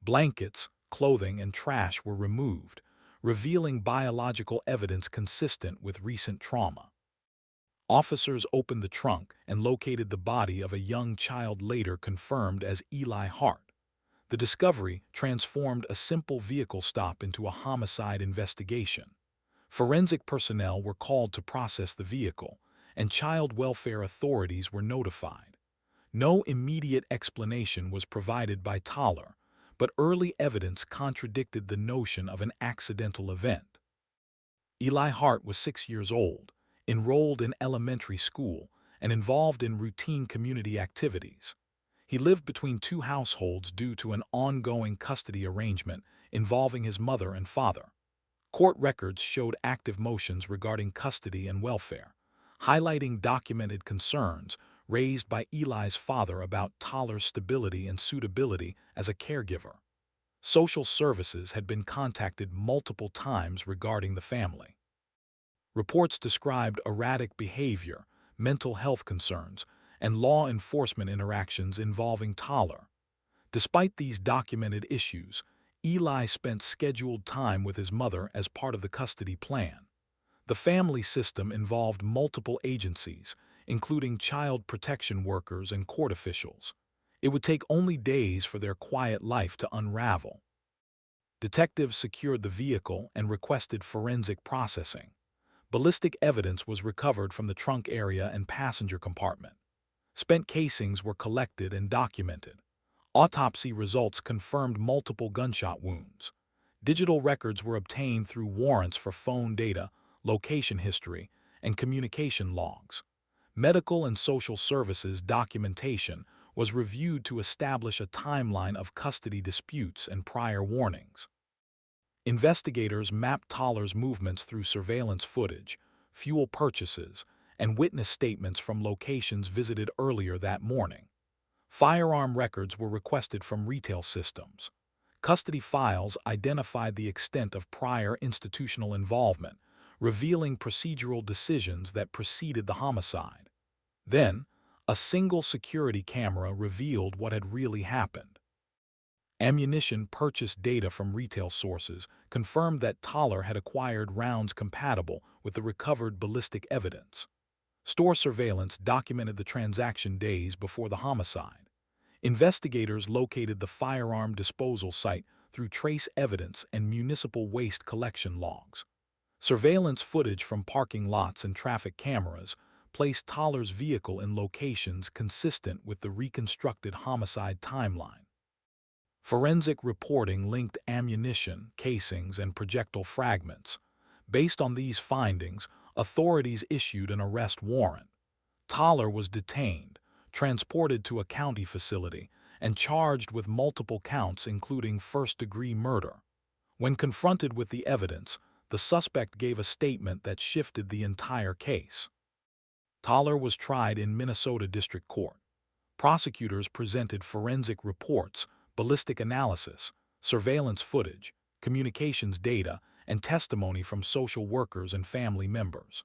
Blankets, clothing, and trash were removed, revealing biological evidence consistent with recent trauma. Officers opened the trunk and located the body of a young child later confirmed as Eli Hart. The discovery transformed a simple vehicle stop into a homicide investigation. Forensic personnel were called to process the vehicle, and child welfare authorities were notified. No immediate explanation was provided by Toller, but early evidence contradicted the notion of an accidental event. Eli Hart was 6 years old, enrolled in elementary school, and involved in routine community activities. He lived between two households due to an ongoing custody arrangement involving his mother and father. Court records showed active motions regarding custody and welfare, highlighting documented concerns raised by Eli's father about Toller's stability and suitability as a caregiver. Social services had been contacted multiple times regarding the family. Reports described erratic behavior, mental health concerns, and law enforcement interactions involving Toller. Despite these documented issues, Eli spent scheduled time with his mother as part of the custody plan. The family system involved multiple agencies, including child protection workers and court officials. It would take only days for their quiet life to unravel. Detectives secured the vehicle and requested forensic processing. Ballistic evidence was recovered from the trunk area and passenger compartment. Spent casings were collected and documented. Autopsy results confirmed multiple gunshot wounds. Digital records were obtained through warrants for phone data, location history, and communication logs. Medical and social services documentation was reviewed to establish a timeline of custody disputes and prior warnings. Investigators mapped Toller's movements through surveillance footage, fuel purchases, and witness statements from locations visited earlier that morning. Firearm records were requested from retail systems. Custody files identified the extent of prior institutional involvement, revealing procedural decisions that preceded the homicide. Then, a single security camera revealed what had really happened. Ammunition purchase data from retail sources confirmed that Toller had acquired rounds compatible with the recovered ballistic evidence. Store surveillance documented the transaction days before the homicide. Investigators located the firearm disposal site through trace evidence and municipal waste collection logs. Surveillance footage from parking lots and traffic cameras placed Toller's vehicle in locations consistent with the reconstructed homicide timeline. Forensic reporting linked ammunition, casings, and projectile fragments. Based on these findings, authorities issued an arrest warrant. Toller was detained, transported to a county facility, and charged with multiple counts including first-degree murder. When confronted with the evidence, the suspect gave a statement that shifted the entire case. Toller was tried in Minnesota District Court. Prosecutors presented forensic reports, ballistic analysis, surveillance footage, communications data, and testimony from social workers and family members.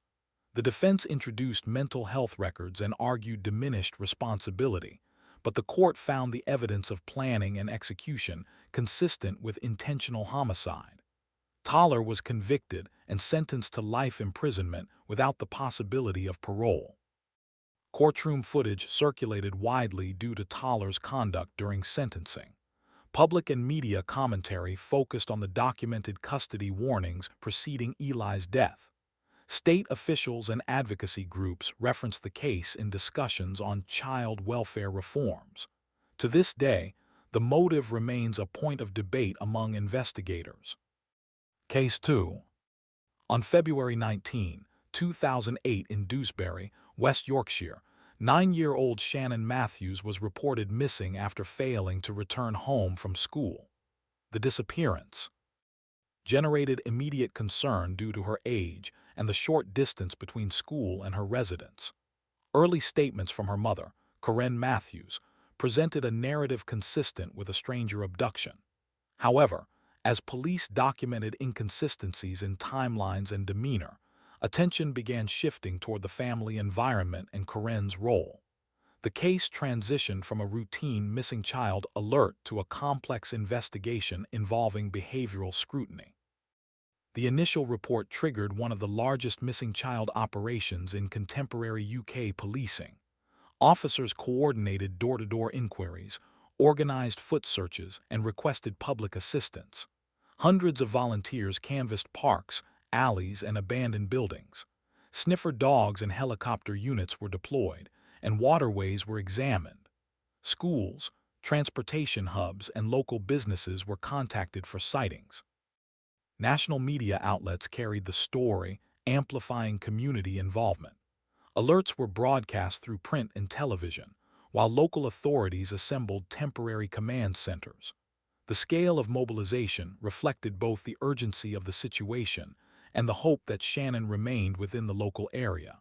The defense introduced mental health records and argued diminished responsibility, but the court found the evidence of planning and execution consistent with intentional homicide. Toller was convicted and sentenced to life imprisonment without the possibility of parole. Courtroom footage circulated widely due to Toller's conduct during sentencing. Public and media commentary focused on the documented custody warnings preceding Eli's death. State officials and advocacy groups referenced the case in discussions on child welfare reforms. To this day, the motive remains a point of debate among investigators. Case 2. On February 19, 2008 in Dewsbury, West Yorkshire, 9-year-old Shannon Matthews was reported missing after failing to return home from school. The disappearance generated immediate concern due to her age and the short distance between school and her residence. Early statements from her mother, Corinne Matthews, presented a narrative consistent with a stranger abduction. However, as police documented inconsistencies in timelines and demeanor, attention began shifting toward the family environment and Corinne's role. The case transitioned from a routine missing child alert to a complex investigation involving behavioral scrutiny. The initial report triggered one of the largest missing child operations in contemporary UK policing. Officers coordinated door-to-door inquiries, organized foot searches, and requested public assistance. Hundreds of volunteers canvassed parks, alleys, and abandoned buildings. Sniffer dogs and helicopter units were deployed, and waterways were examined. Schools, transportation hubs, and local businesses were contacted for sightings. National media outlets carried the story, amplifying community involvement. Alerts were broadcast through print and television, while local authorities assembled temporary command centers. The scale of mobilization reflected both the urgency of the situation and the hope that Shannon remained within the local area.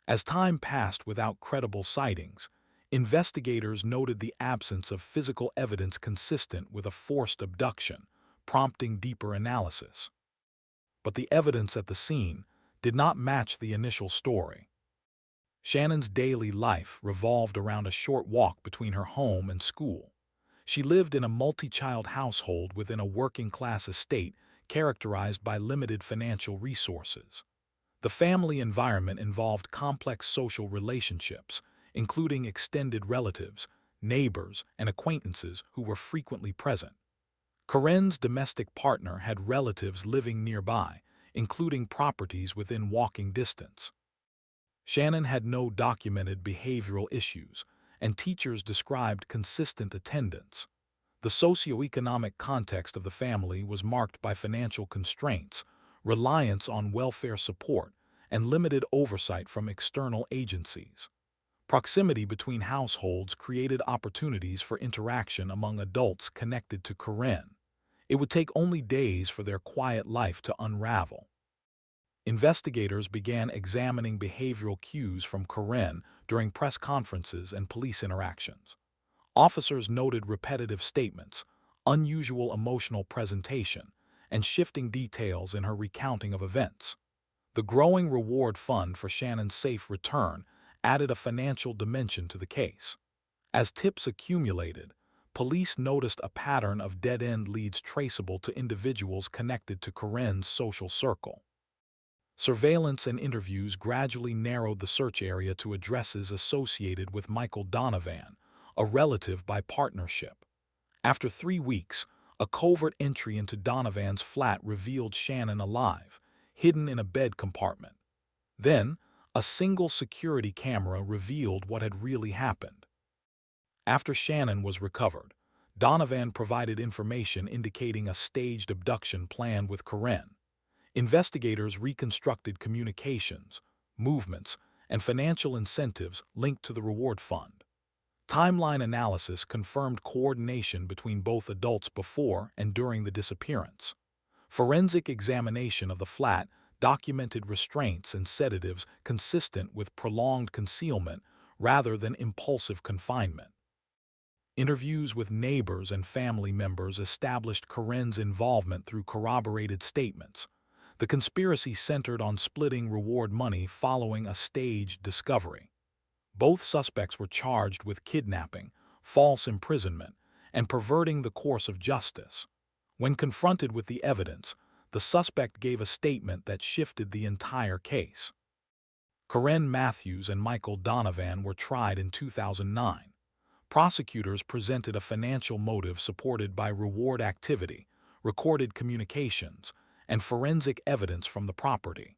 As time passed without credible sightings, investigators noted the absence of physical evidence consistent with a forced abduction, prompting deeper analysis. But the evidence at the scene did not match the initial story. Shannon's daily life revolved around a short walk between her home and school. She lived in a multi-child household within a working-class estate characterized by limited financial resources. The family environment involved complex social relationships, including extended relatives, neighbors, and acquaintances who were frequently present. Corinne's domestic partner had relatives living nearby, including properties within walking distance. Shannon had no documented behavioral issues, and teachers described consistent attendance. The socioeconomic context of the family was marked by financial constraints, reliance on welfare support, and limited oversight from external agencies. Proximity between households created opportunities for interaction among adults connected to Corinne. It would take only days for their quiet life to unravel. Investigators began examining behavioral cues from Corinne during press conferences and police interactions. Officers noted repetitive statements, unusual emotional presentation, and shifting details in her recounting of events. The growing reward fund for Shannon's safe return added a financial dimension to the case. As tips accumulated, police noticed a pattern of dead-end leads traceable to individuals connected to Corinne's social circle. Surveillance and interviews gradually narrowed the search area to addresses associated with Michael Donovan, a relative by partnership. After 3 weeks, a covert entry into Donovan's flat revealed Shannon alive, hidden in a bed compartment. Then, a single security camera revealed what had really happened. After Shannon was recovered, Donovan provided information indicating a staged abduction plan with Karen. Investigators reconstructed communications, movements, and financial incentives linked to the reward fund. Timeline analysis confirmed coordination between both adults before and during the disappearance. Forensic examination of the flat documented restraints and sedatives consistent with prolonged concealment rather than impulsive confinement. Interviews with neighbors and family members established Karen's involvement through corroborated statements. The conspiracy centered on splitting reward money following a staged discovery. Both suspects were charged with kidnapping, false imprisonment, and perverting the course of justice. When confronted with the evidence, the suspect gave a statement that shifted the entire case. Karen Matthews and Michael Donovan were tried in 2009. Prosecutors presented a financial motive supported by reward activity, recorded communications, and forensic evidence from the property.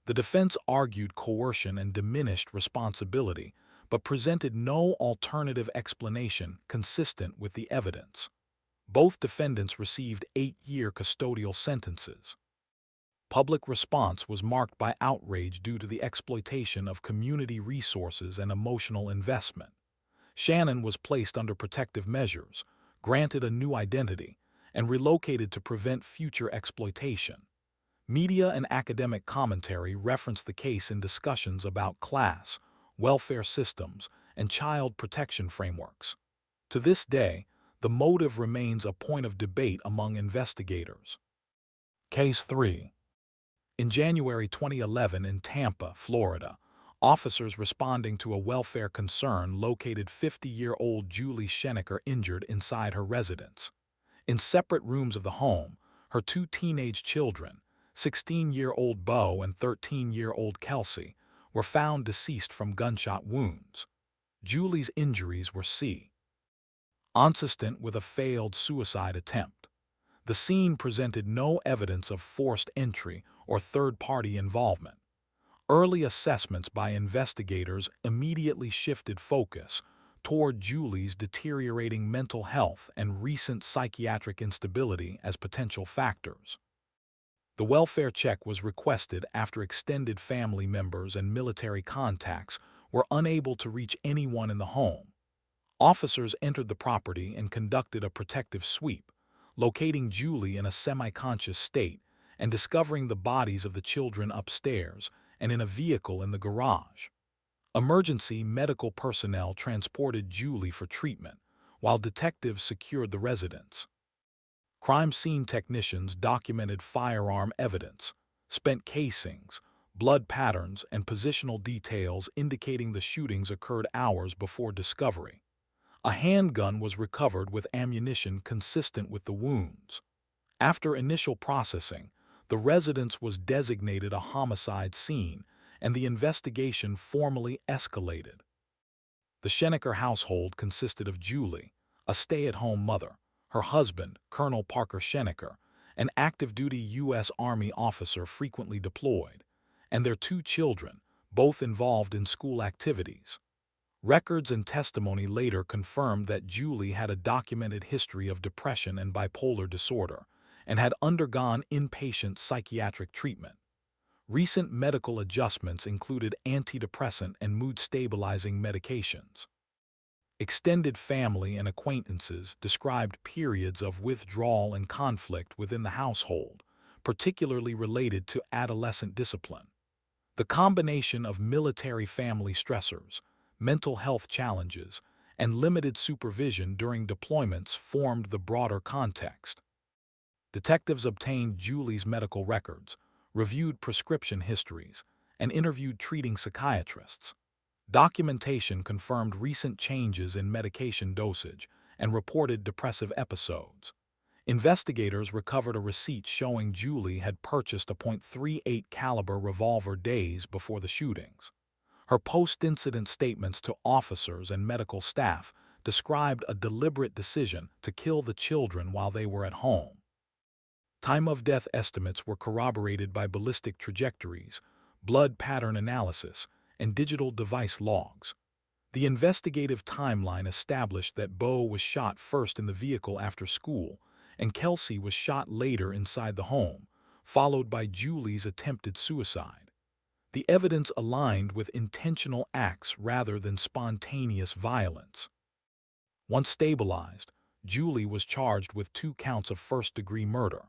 The defense argued coercion and diminished responsibility, but presented no alternative explanation consistent with the evidence. Both defendants received 8-year custodial sentences. Public response was marked by outrage due to the exploitation of community resources and emotional investment. Shannon was placed under protective measures, granted a new identity, and relocated to prevent future exploitation. Media and academic commentary referenced the case in discussions about class, welfare systems, and child protection frameworks. To this day, the motive remains a point of debate among investigators. Case 3. In January 2011 in Tampa, Florida, officers responding to a welfare concern located 50-year-old Julie Schenecker injured inside her residence. In separate rooms of the home, her 2 teenage children, 16-year-old Beau and 13-year-old Kelsey, were found deceased from gunshot wounds. Julie's injuries were consistent with a failed suicide attempt. The scene presented no evidence of forced entry or third-party involvement. Early assessments by investigators immediately shifted focus toward Julie's deteriorating mental health and recent psychiatric instability as potential factors. The welfare check was requested after extended family members and military contacts were unable to reach anyone in the home. Officers entered the property and conducted a protective sweep, locating Julie in a semi-conscious state and discovering the bodies of the children upstairs and in a vehicle in the garage. Emergency medical personnel transported Julie for treatment, while detectives secured the residence. Crime scene technicians documented firearm evidence, spent casings, blood patterns, and positional details indicating the shootings occurred hours before discovery. A handgun was recovered with ammunition consistent with the wounds. After initial processing, the residence was designated a homicide scene, and the investigation formally escalated. The Schenecker household consisted of Julie, a stay-at-home mother, her husband, Colonel Parker Schenecker, an active-duty U.S. Army officer frequently deployed, and their 2 children, both involved in school activities. Records and testimony later confirmed that Julie had a documented history of depression and bipolar disorder, and had undergone inpatient psychiatric treatment. Recent medical adjustments included antidepressant and mood-stabilizing medications. Extended family and acquaintances described periods of withdrawal and conflict within the household, particularly related to adolescent discipline. The combination of military family stressors, mental health challenges, and limited supervision during deployments formed the broader context. Detectives obtained Julie's medical records, reviewed prescription histories, and interviewed treating psychiatrists. Documentation confirmed recent changes in medication dosage and reported depressive episodes. Investigators recovered a receipt showing Julie had purchased a .38 caliber revolver days before the shootings. Her post-incident statements to officers and medical staff described a deliberate decision to kill the children while they were at home. Time of death estimates were corroborated by ballistic trajectories, blood pattern analysis, and digital device logs. The investigative timeline established that Bo was shot first in the vehicle after school, and Kelsey was shot later inside the home, followed by Julie's attempted suicide. The evidence aligned with intentional acts rather than spontaneous violence. Once stabilized, Julie was charged with 2 counts of first-degree murder.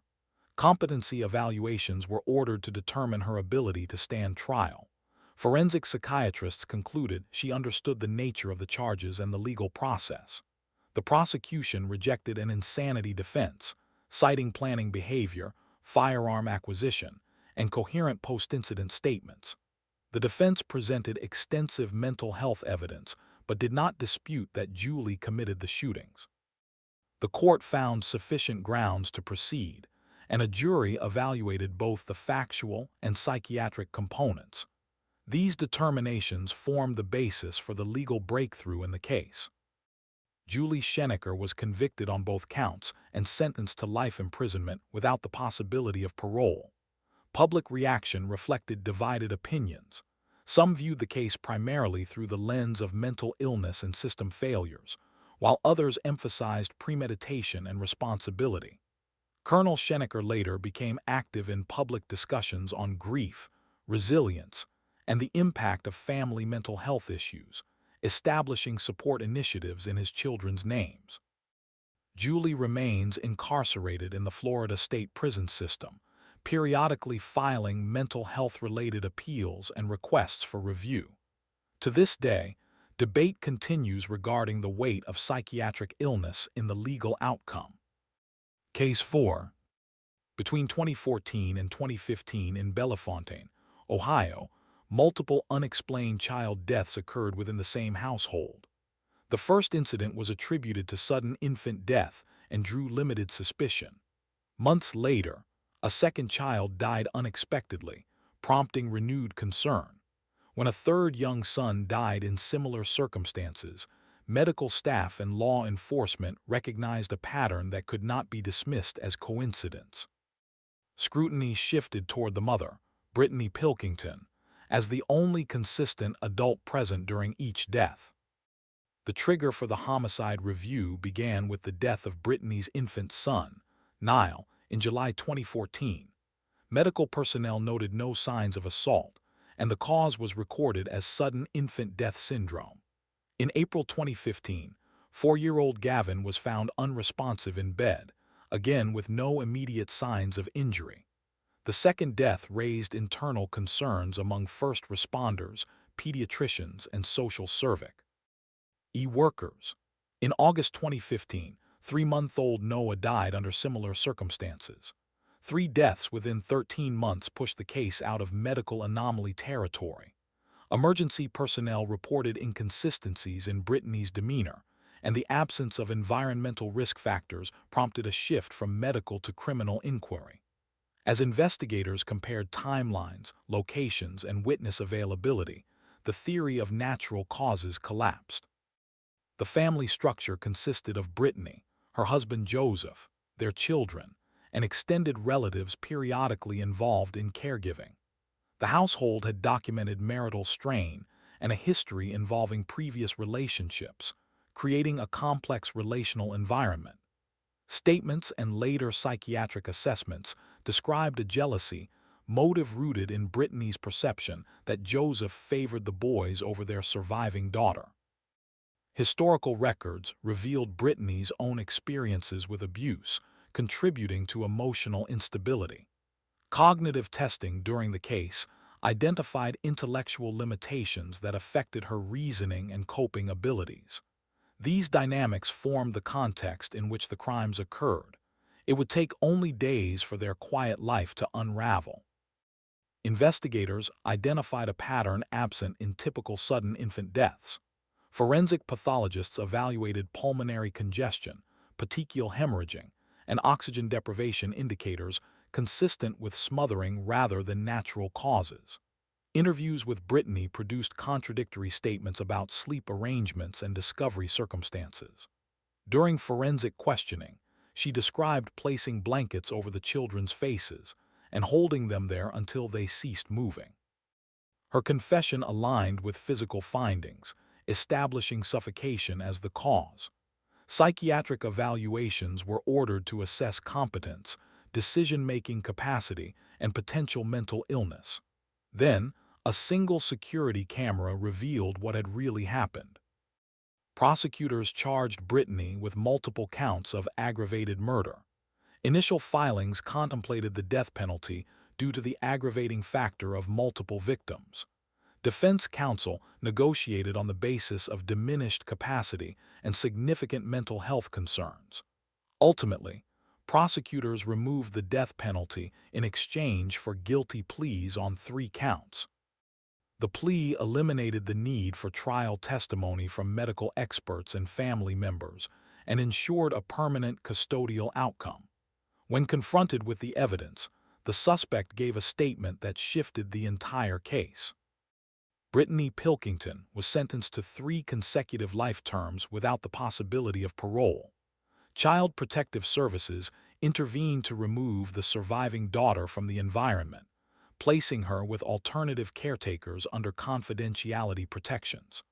Competency evaluations were ordered to determine her ability to stand trial. Forensic psychiatrists concluded she understood the nature of the charges and the legal process. The prosecution rejected an insanity defense, citing planning behavior, firearm acquisition, and coherent post-incident statements. The defense presented extensive mental health evidence, but did not dispute that Julie committed the shootings. The court found sufficient grounds to proceed, and a jury evaluated both the factual and psychiatric components. These determinations formed the basis for the legal breakthrough in the case. Julie Schenecker was convicted on both counts and sentenced to life imprisonment without the possibility of parole. Public reaction reflected divided opinions. Some viewed the case primarily through the lens of mental illness and system failures, while others emphasized premeditation and responsibility. Colonel Schenecker later became active in public discussions on grief, resilience, and the impact of family mental health issues, establishing support initiatives in his children's names. Julie remains incarcerated in the Florida State Prison System, periodically filing mental health-related appeals and requests for review. To this day, debate continues regarding the weight of psychiatric illness in the legal outcome. Case 4. Between 2014 and 2015 in Bellefontaine, Ohio, multiple unexplained child deaths occurred within the same household. The first incident was attributed to sudden infant death and drew limited suspicion. Months later, a second child died unexpectedly, prompting renewed concern. When a third young son died in similar circumstances, medical staff and law enforcement recognized a pattern that could not be dismissed as coincidence. Scrutiny shifted toward the mother, Brittany Pilkington, as the only consistent adult present during each death. The trigger for the homicide review began with the death of Brittany's infant son, Niall, in July 2014. Medical personnel noted no signs of assault, and the cause was recorded as sudden infant death syndrome. In April 2015, 4-year-old Gavin was found unresponsive in bed, again with no immediate signs of injury. The second death raised internal concerns among first responders, pediatricians, and social civic workers. In August 2015, 3-month-old Noah died under similar circumstances. 3 deaths within 13 months pushed the case out of medical anomaly territory. Emergency personnel reported inconsistencies in Brittany's demeanor, and the absence of environmental risk factors prompted a shift from medical to criminal inquiry. As investigators compared timelines, locations, and witness availability, the theory of natural causes collapsed. The family structure consisted of Brittany, her husband Joseph, their children, and extended relatives periodically involved in caregiving. The household had documented marital strain and a history involving previous relationships, creating a complex relational environment. Statements and later psychiatric assessments described a jealousy motive rooted in Brittany's perception that Joseph favored the boys over their surviving daughter. Historical records revealed Brittany's own experiences with abuse, contributing to emotional instability. Cognitive testing during the case identified intellectual limitations that affected her reasoning and coping abilities. These dynamics formed the context in which the crimes occurred. It would take only days for their quiet life to unravel. Investigators identified a pattern absent in typical sudden infant deaths. Forensic pathologists evaluated pulmonary congestion, petechial hemorrhaging, and oxygen deprivation indicators consistent with smothering rather than natural causes. Interviews with Brittany produced contradictory statements about sleep arrangements and discovery circumstances. During forensic questioning, she described placing blankets over the children's faces and holding them there until they ceased moving. Her confession aligned with physical findings, establishing suffocation as the cause. Psychiatric evaluations were ordered to assess competence, decision-making capacity, and potential mental illness. Then, a single security camera revealed what had really happened. Prosecutors charged Brittany with multiple counts of aggravated murder. Initial filings contemplated the death penalty due to the aggravating factor of multiple victims. Defense counsel negotiated on the basis of diminished capacity and significant mental health concerns. Ultimately, prosecutors removed the death penalty in exchange for guilty pleas on 3 counts. The plea eliminated the need for trial testimony from medical experts and family members and ensured a permanent custodial outcome. When confronted with the evidence, the suspect gave a statement that shifted the entire case. Brittany Pilkington was sentenced to 3 consecutive life terms without the possibility of parole. Child Protective Services intervened to remove the surviving daughter from the environment, placing her with alternative caretakers under confidentiality protections.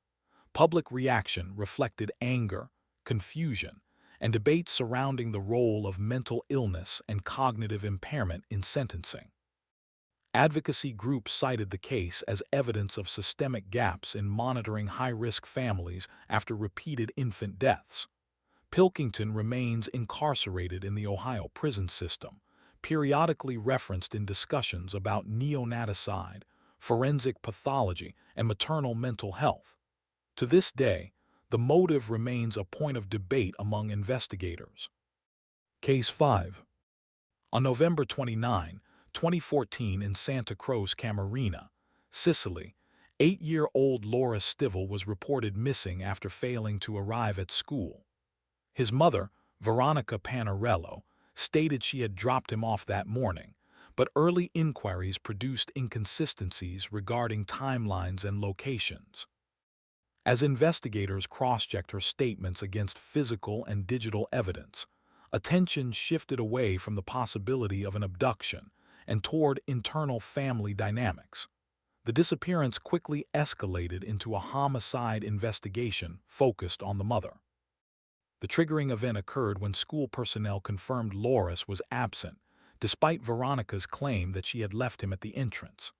Public reaction reflected anger, confusion, and debate surrounding the role of mental illness and cognitive impairment in sentencing. Advocacy groups cited the case as evidence of systemic gaps in monitoring high-risk families after repeated infant deaths. Pilkington remains incarcerated in the Ohio prison system, periodically referenced in discussions about neonaticide, forensic pathology, and maternal mental health. To this day, the motive remains a point of debate among investigators. Case 5. On November 29, 2014 in Santa Croce Camarina, Sicily, 8-year-old Laura Stivell was reported missing after failing to arrive at school. His mother, Veronica Panarello, stated she had dropped him off that morning, but early inquiries produced inconsistencies regarding timelines and locations. As investigators cross-checked her statements against physical and digital evidence, attention shifted away from the possibility of an abduction and toward internal family dynamics. The disappearance quickly escalated into a homicide investigation focused on the mother. The triggering event occurred when school personnel confirmed Loris was absent, despite Veronica's claim that she had left him at the entrance.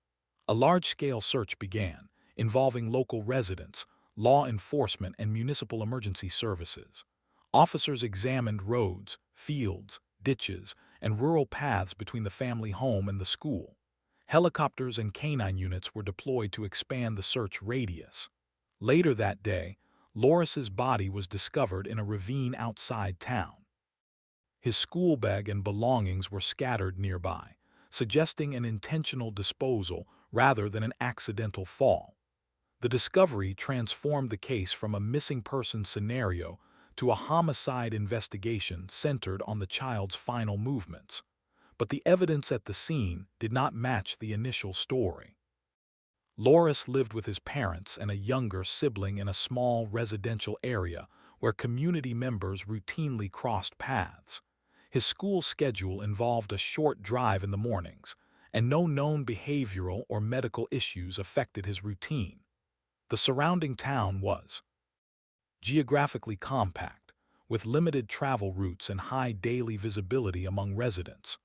A large-scale search began, involving local residents, law enforcement, and municipal emergency services. Officers examined roads, fields, ditches, and rural paths between the family home and the school. Helicopters and canine units were deployed to expand the search radius. Later that day, Loris's body was discovered in a ravine outside town. His school bag and belongings were scattered nearby, suggesting an intentional disposal rather than an accidental fall. The discovery transformed the case from a missing person scenario to a homicide investigation centered on the child's final movements. But the evidence at the scene did not match the initial story. Loris lived with his parents and a younger sibling in a small residential area where community members routinely crossed paths. His school schedule involved a short drive in the mornings, and no known behavioral or medical issues affected his routine. The surrounding town was geographically compact, with limited travel routes and high daily visibility among residents.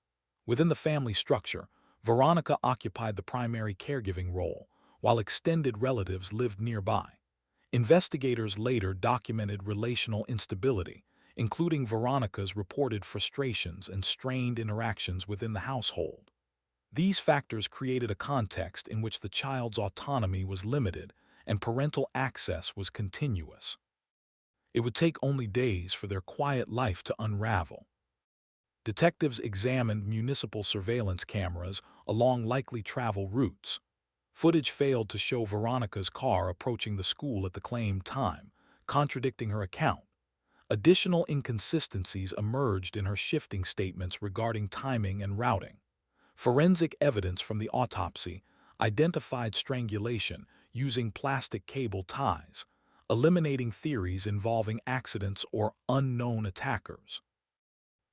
Within the family structure, Veronica occupied the primary caregiving role, while extended relatives lived nearby. Investigators later documented relational instability, including Veronica's reported frustrations and strained interactions within the household. These factors created a context in which the child's autonomy was limited and parental access was continuous. It would take only days for their quiet life to unravel. Detectives examined municipal surveillance cameras along likely travel routes. Footage failed to show Veronica's car approaching the school at the claimed time, contradicting her account. Additional inconsistencies emerged in her shifting statements regarding timing and routing. Forensic evidence from the autopsy identified strangulation using plastic cable ties, eliminating theories involving accidents or unknown attackers.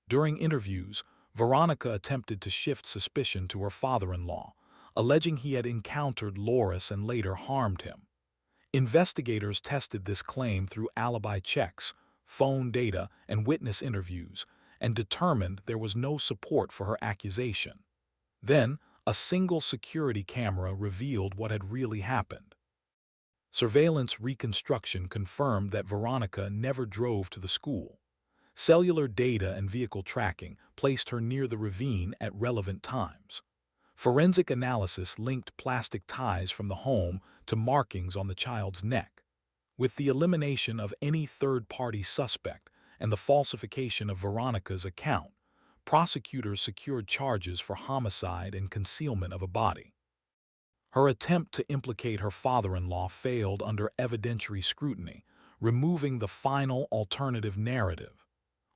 During interviews, Veronica attempted to shift suspicion to her father-in-law, alleging he had encountered Loris and later harmed him. Investigators tested this claim through alibi checks, phone data, and witness interviews, and determined there was no support for her accusation. Then, a single security camera revealed what had really happened. Surveillance reconstruction confirmed that Veronica never drove to the school. Cellular data and vehicle tracking placed her near the ravine at relevant times. Forensic analysis linked plastic ties from the home to markings on the child's neck. With the elimination of any third-party suspect and the falsification of Veronica's account, prosecutors secured charges for homicide and concealment of a body. Her attempt to implicate her father-in-law failed under evidentiary scrutiny, removing the final alternative narrative.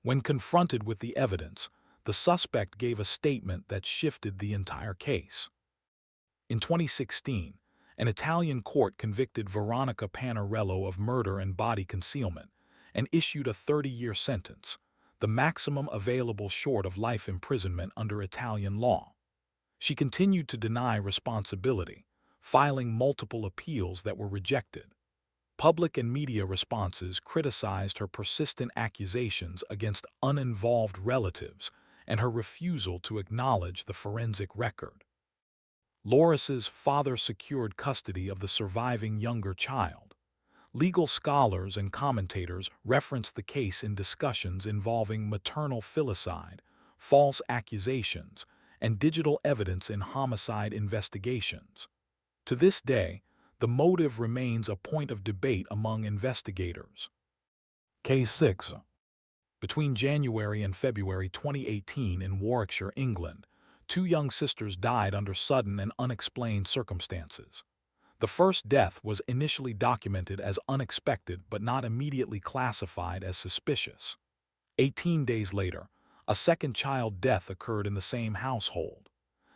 When confronted with the evidence, the suspect gave a statement that shifted the entire case. In 2016, an Italian court convicted Veronica Panarello of murder and body concealment and issued a 30-year sentence, the maximum available short of life imprisonment under Italian law. She continued to deny responsibility, filing multiple appeals that were rejected. Public and media responses criticized her persistent accusations against uninvolved relatives and her refusal to acknowledge the forensic record. Loris's father secured custody of the surviving younger child. Legal scholars and commentators referenced the case in discussions involving maternal filicide, false accusations, and digital evidence in homicide investigations. To this day, the motive remains a point of debate among investigators. Case 6. Between January and February 2018 in Warwickshire, England, two young sisters died under sudden and unexplained circumstances. The first death was initially documented as unexpected but not immediately classified as suspicious. 18 days later, a second child death occurred in the same household.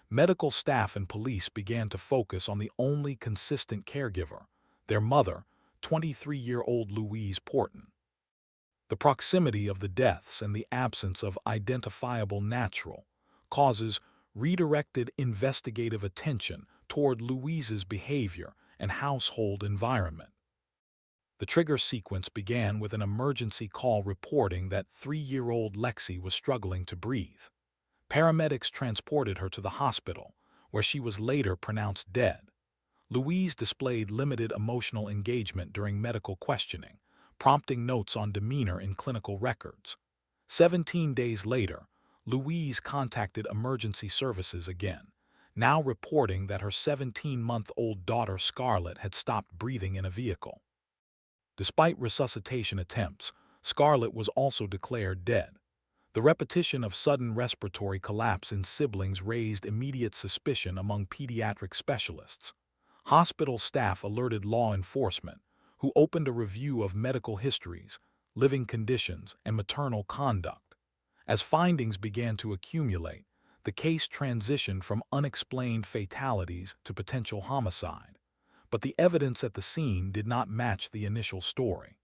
Medical staff and police began to focus on the only consistent caregiver, their mother, 23-year-old Louise Porton. The proximity of the deaths and the absence of identifiable natural causes redirected investigative attention toward Louise's behavior and household environment. The trigger sequence began with an emergency call reporting that 3-year-old Lexi was struggling to breathe. Paramedics transported her to the hospital, where she was later pronounced dead. Louise displayed limited emotional engagement during medical questioning, prompting notes on demeanor in clinical records. 17 days later, Louise contacted emergency services again, now reporting that her 17-month-old daughter Scarlett had stopped breathing in a vehicle. Despite resuscitation attempts, Scarlett was also declared dead. The repetition of sudden respiratory collapse in siblings raised immediate suspicion among pediatric specialists. Hospital staff alerted law enforcement, who opened a review of medical histories, living conditions, and maternal conduct. As findings began to accumulate, the case transitioned from unexplained fatalities to potential homicide. But the evidence at the scene did not match the initial story.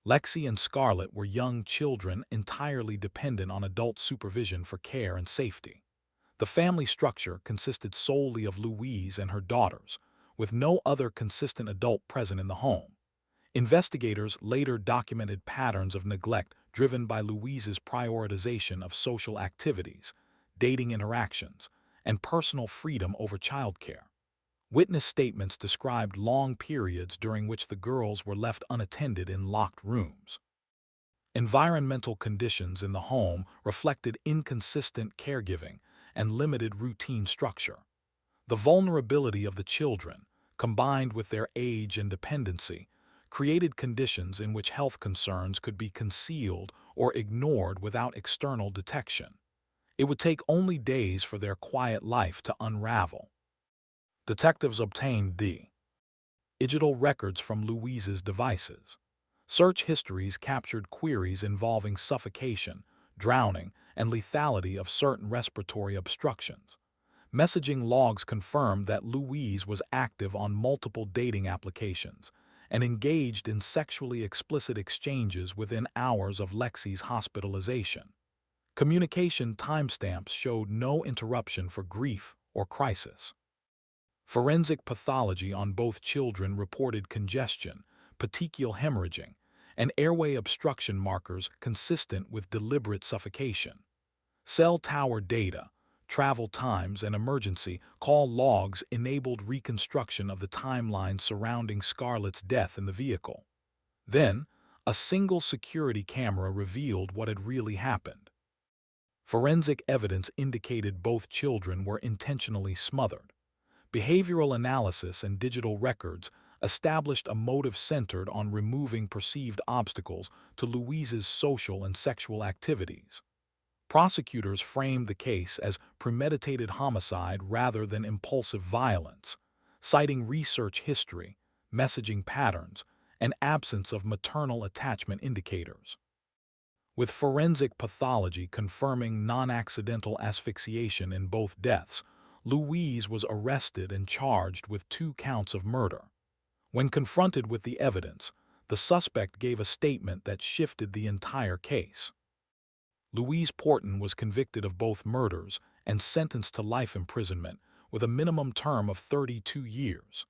Lexi and Scarlett were young children entirely dependent on adult supervision for care and safety. The family structure consisted solely of Louise and her daughters, with no other consistent adult present in the home. Investigators later documented patterns of neglect driven by Louise's prioritization of social activities, dating interactions, and personal freedom over childcare. Witness statements described long periods during which the girls were left unattended in locked rooms. Environmental conditions in the home reflected inconsistent caregiving and limited routine structure. The vulnerability of the children, combined with their age and dependency, created conditions in which health concerns could be concealed or ignored without external detection. It would take only days for their quiet life to unravel. Detectives obtained digital records from Louise's devices. Search histories captured queries involving suffocation, drowning, and lethality of certain respiratory obstructions. Messaging logs confirmed that Louise was active on multiple dating applications and engaged in sexually explicit exchanges within hours of Lexi's hospitalization. Communication timestamps showed no interruption for grief or crisis. Forensic pathology on both children reported congestion, petechial hemorrhaging, and airway obstruction markers consistent with deliberate suffocation. Cell tower data, travel times, and emergency call logs enabled reconstruction of the timeline surrounding Scarlett's death in the vehicle. Then, a single security camera revealed what had really happened. Forensic evidence indicated both children were intentionally smothered. Behavioral analysis and digital records established a motive centered on removing perceived obstacles to Louise's social and sexual activities. Prosecutors framed the case as premeditated homicide rather than impulsive violence, citing research history, messaging patterns, and absence of maternal attachment indicators. With forensic pathology confirming non-accidental asphyxiation in both deaths, Louise was arrested and charged with 2 counts of murder. When confronted with the evidence, the suspect gave a statement that shifted the entire case. Louise Porton was convicted of both murders and sentenced to life imprisonment with a minimum term of 32 years.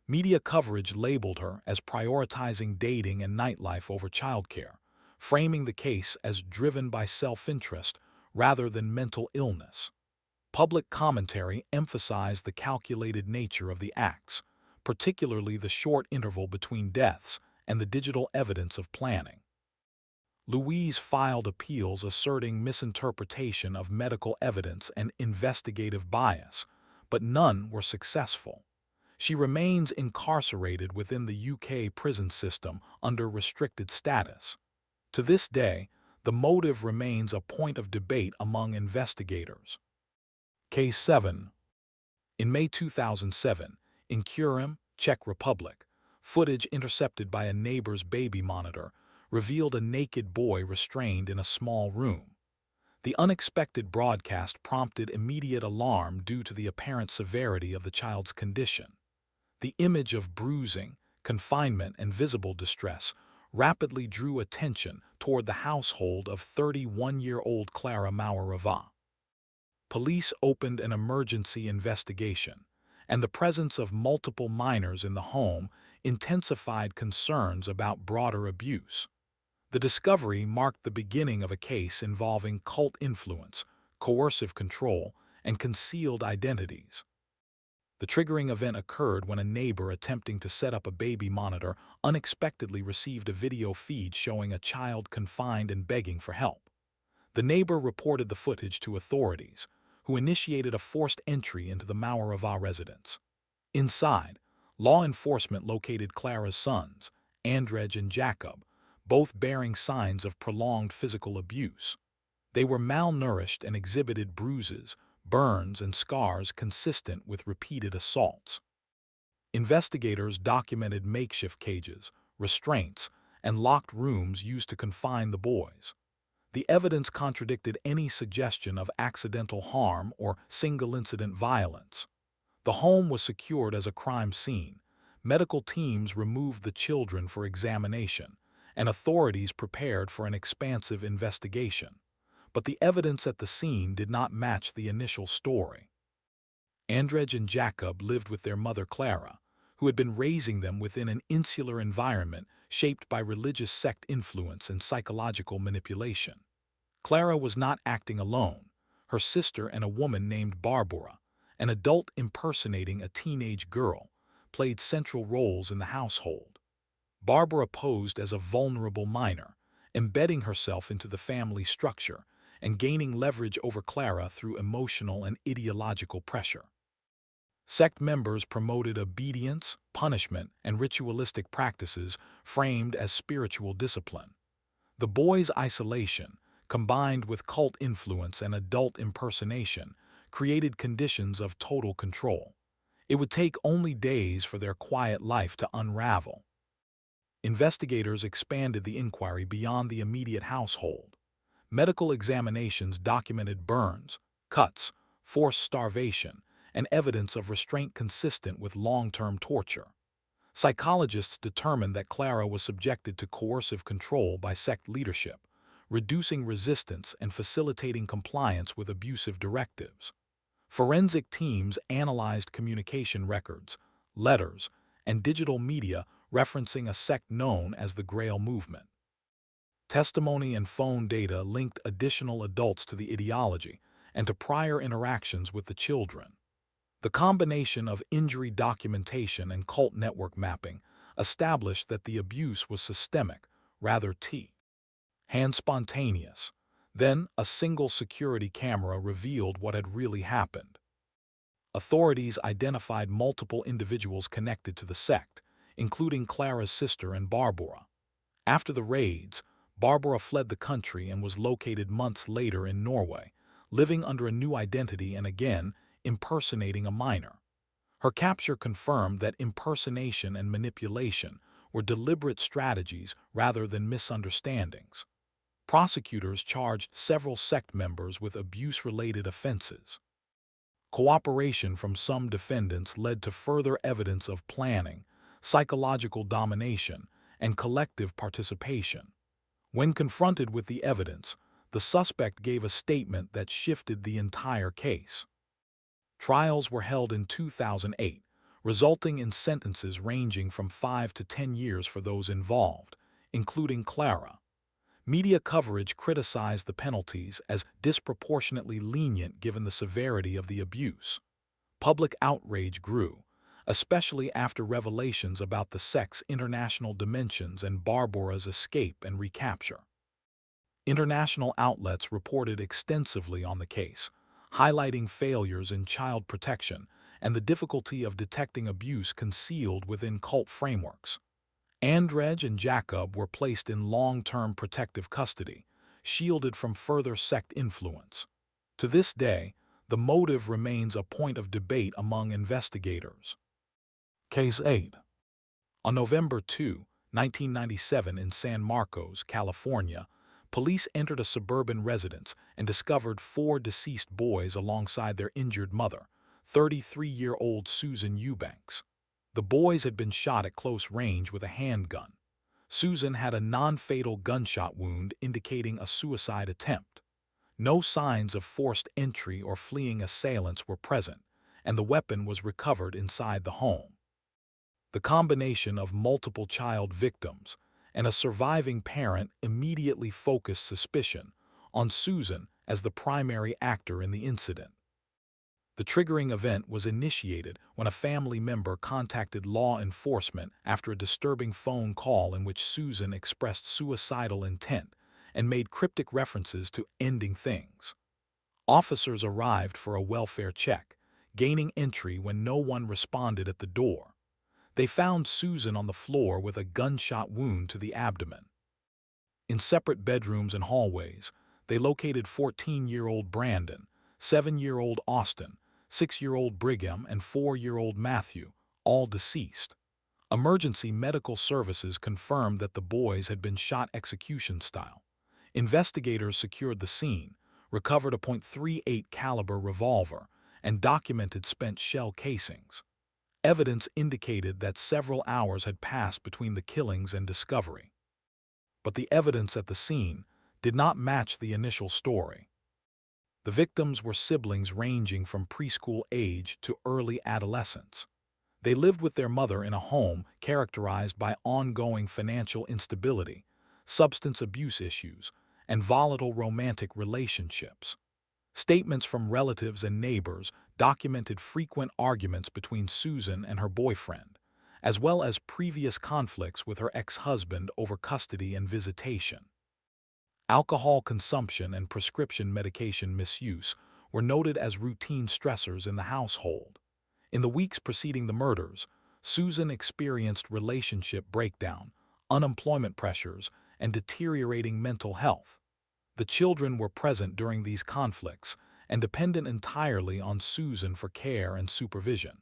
Media coverage labeled her as prioritizing dating and nightlife over childcare, framing the case as driven by self-interest rather than mental illness. Public commentary emphasized the calculated nature of the acts, particularly the short interval between deaths and the digital evidence of planning. Louise filed appeals asserting misinterpretation of medical evidence and investigative bias, but none were successful. She remains incarcerated within the UK prison system under restricted status. To this day, the motive remains a point of debate among investigators. Case 7. In May 2007, in Kurim, Czech Republic, footage intercepted by a neighbor's baby monitor revealed a naked boy restrained in a small room. The unexpected broadcast prompted immediate alarm due to the apparent severity of the child's condition. The image of bruising, confinement, and visible distress rapidly drew attention toward the household of 31-year-old Clara Maurava. Police opened an emergency investigation, and the presence of multiple minors in the home intensified concerns about broader abuse. The discovery marked the beginning of a case involving cult influence, coercive control, and concealed identities. The triggering event occurred when a neighbor attempting to set up a baby monitor unexpectedly received a video feed showing a child confined and begging for help. The neighbor reported the footage to authorities, who initiated a forced entry into the Maurava residence. Inside, law enforcement located Clara's sons, Andrej and Jacob, both bearing signs of prolonged physical abuse. They were malnourished and exhibited bruises, burns, and scars consistent with repeated assaults. Investigators documented makeshift cages, restraints, and locked rooms used to confine the boys. The evidence contradicted any suggestion of accidental harm or single-incident violence. The home was secured as a crime scene. Medical teams removed the children for examination, and authorities prepared for an expansive investigation. But the evidence at the scene did not match the initial story. Andrej and Jacob lived with their mother Clara, who had been raising them within an insular environment shaped by religious sect influence and psychological manipulation. Clara was not acting alone. Her sister and a woman named Barbara, an adult impersonating a teenage girl, played central roles in the household. Barbara posed as a vulnerable minor, embedding herself into the family structure and gaining leverage over Clara through emotional and ideological pressure. Sect members promoted obedience, punishment, and ritualistic practices framed as spiritual discipline. The boys' isolation, combined with cult influence and adult impersonation, created conditions of total control. It would take only days for their quiet life to unravel. Investigators expanded the inquiry beyond the immediate household. Medical examinations documented burns, cuts, forced starvation, and evidence of restraint consistent with long-term torture. Psychologists determined that Clara was subjected to coercive control by sect leadership, reducing resistance and facilitating compliance with abusive directives. Forensic teams analyzed communication records, letters, and digital media referencing a sect known as the Grail Movement. Testimony and phone data linked additional adults to the ideology and to prior interactions with the children. The combination of injury documentation and cult network mapping established that the abuse was systemic, rather hand spontaneous. Then, a single security camera revealed what had really happened. Authorities identified multiple individuals connected to the sect, including Clara's sister and Barbara. After the raids, Barbara fled the country and was located months later in Norway, living under a new identity and again impersonating a minor. Her capture confirmed that impersonation and manipulation were deliberate strategies rather than misunderstandings. Prosecutors charged several sect members with abuse-related offenses. Cooperation from some defendants led to further evidence of planning, psychological domination, and collective participation. When confronted with the evidence, the suspect gave a statement that shifted the entire case. Trials were held in 2008, resulting in sentences ranging from 5 to 10 years for those involved, including Clara. Media coverage criticized the penalties as disproportionately lenient given the severity of the abuse. Public outrage grew, especially after revelations about the sect's international dimensions and Barbara's escape and recapture. International outlets reported extensively on the case, highlighting failures in child protection and the difficulty of detecting abuse concealed within cult frameworks. Andrej and Jacob were placed in long-term protective custody, shielded from further sect influence. To this day, the motive remains a point of debate among investigators. Case 8. On November 2, 1997 in San Marcos, California, police entered a suburban residence and discovered 4 deceased boys alongside their injured mother, 33-year-old Susan Eubanks. The boys had been shot at close range with a handgun. Susan had a non-fatal gunshot wound indicating a suicide attempt. No signs of forced entry or fleeing assailants were present, and the weapon was recovered inside the home. The combination of multiple child victims and a surviving parent immediately focused suspicion on Susan as the primary actor in the incident. The triggering event was initiated when a family member contacted law enforcement after a disturbing phone call in which Susan expressed suicidal intent and made cryptic references to ending things. Officers arrived for a welfare check, gaining entry when no one responded at the door. They found Susan on the floor with a gunshot wound to the abdomen. In separate bedrooms and hallways, they located 14-year-old Brandon, 7-year-old Austin, 6-year-old Brigham, and 4-year-old Matthew, all deceased. Emergency medical services confirmed that the boys had been shot execution style. Investigators secured the scene, recovered a .38 caliber revolver, and documented spent shell casings. Evidence indicated that several hours had passed between the killings and discovery. But the evidence at the scene did not match the initial story. The victims were siblings ranging from preschool age to early adolescence. They lived with their mother in a home characterized by ongoing financial instability, substance abuse issues, and volatile romantic relationships. Statements from relatives and neighbors documented frequent arguments between Susan and her boyfriend, as well as previous conflicts with her ex-husband over custody and visitation. Alcohol consumption and prescription medication misuse were noted as routine stressors in the household. In the weeks preceding the murders, Susan experienced relationship breakdown, unemployment pressures, and deteriorating mental health. The children were present during these conflicts and dependent entirely on Susan for care and supervision.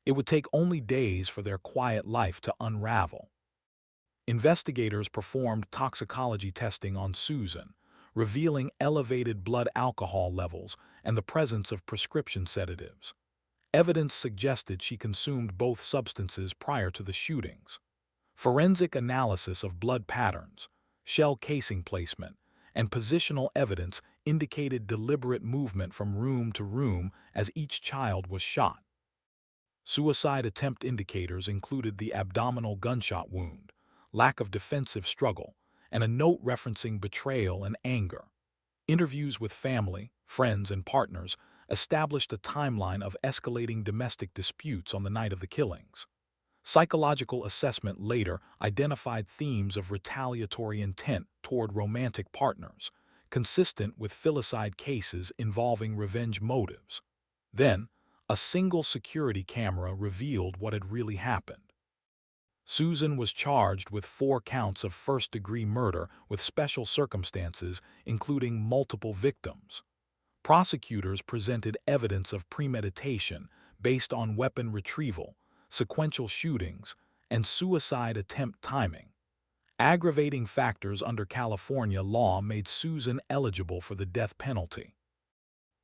It would take only days for their quiet life to unravel. Investigators performed toxicology testing on Susan, revealing elevated blood alcohol levels and the presence of prescription sedatives. Evidence suggested she consumed both substances prior to the shootings. Forensic analysis of blood patterns, shell casing placement, and positional evidence indicated deliberate movement from room to room as each child was shot. Suicide attempt indicators included the abdominal gunshot wound, lack of defensive struggle, and a note referencing betrayal and anger. Interviews with family, friends, and partners established a timeline of escalating domestic disputes on the night of the killings. Psychological assessment later identified themes of retaliatory intent toward romantic partners, consistent with filicide cases involving revenge motives. Then, a single security camera revealed what had really happened. Susan was charged with 4 counts of first-degree murder with special circumstances, including multiple victims. Prosecutors presented evidence of premeditation based on weapon retrieval, sequential shootings, and suicide attempt timing. Aggravating factors under California law made Susan eligible for the death penalty.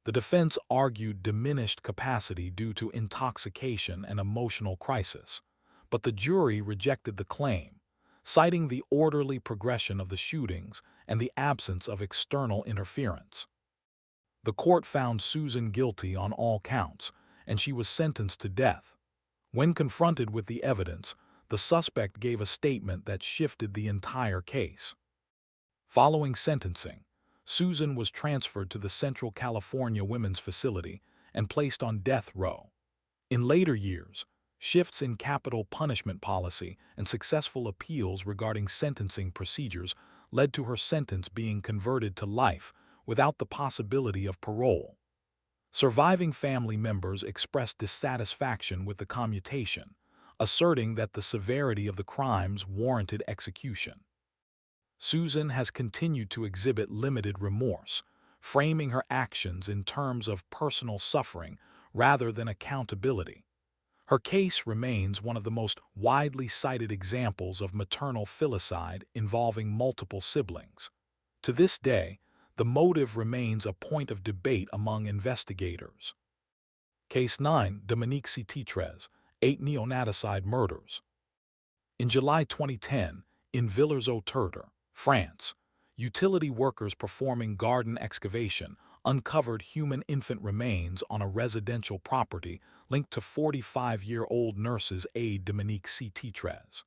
The defense argued diminished capacity due to intoxication and emotional crisis, but the jury rejected the claim, citing the orderly progression of the shootings and the absence of external interference. The court found Susan guilty on all counts, and she was sentenced to death. When confronted with the evidence, the suspect gave a statement that shifted the entire case. Following sentencing, Susan was transferred to the Central California Women's Facility and placed on death row. In later years, shifts in capital punishment policy and successful appeals regarding sentencing procedures led to her sentence being converted to life without the possibility of parole. Surviving family members expressed dissatisfaction with the commutation, asserting that the severity of the crimes warranted execution. Susan has continued to exhibit limited remorse, framing her actions in terms of personal suffering rather than accountability. Her case remains one of the most widely cited examples of maternal filicide involving multiple siblings. To this day, the motive remains a point of debate among investigators. Case 9, Dominique Citre's 8 neonaticide murders. In July 2010, in Villers-aux-Tertres, France, utility workers performing garden excavation uncovered human infant remains on a residential property linked to 45-year-old nurse's aide Dominique Citre's.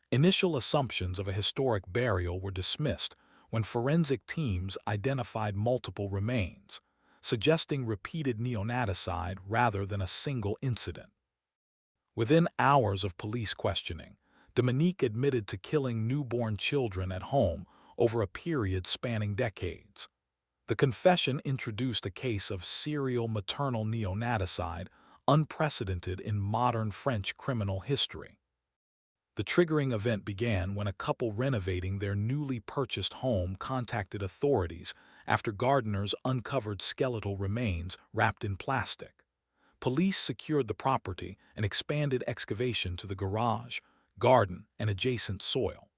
Initial assumptions of a historic burial were dismissed when forensic teams identified multiple remains, suggesting repeated neonaticide rather than a single incident. Within hours of police questioning, Dominique admitted to killing newborn children at home over a period spanning decades. The confession introduced a case of serial maternal neonaticide unprecedented in modern French criminal history. The triggering event began when a couple renovating their newly purchased home contacted authorities after gardeners uncovered skeletal remains wrapped in plastic. Police secured the property and expanded excavation to the garage, garden, and adjacent soil.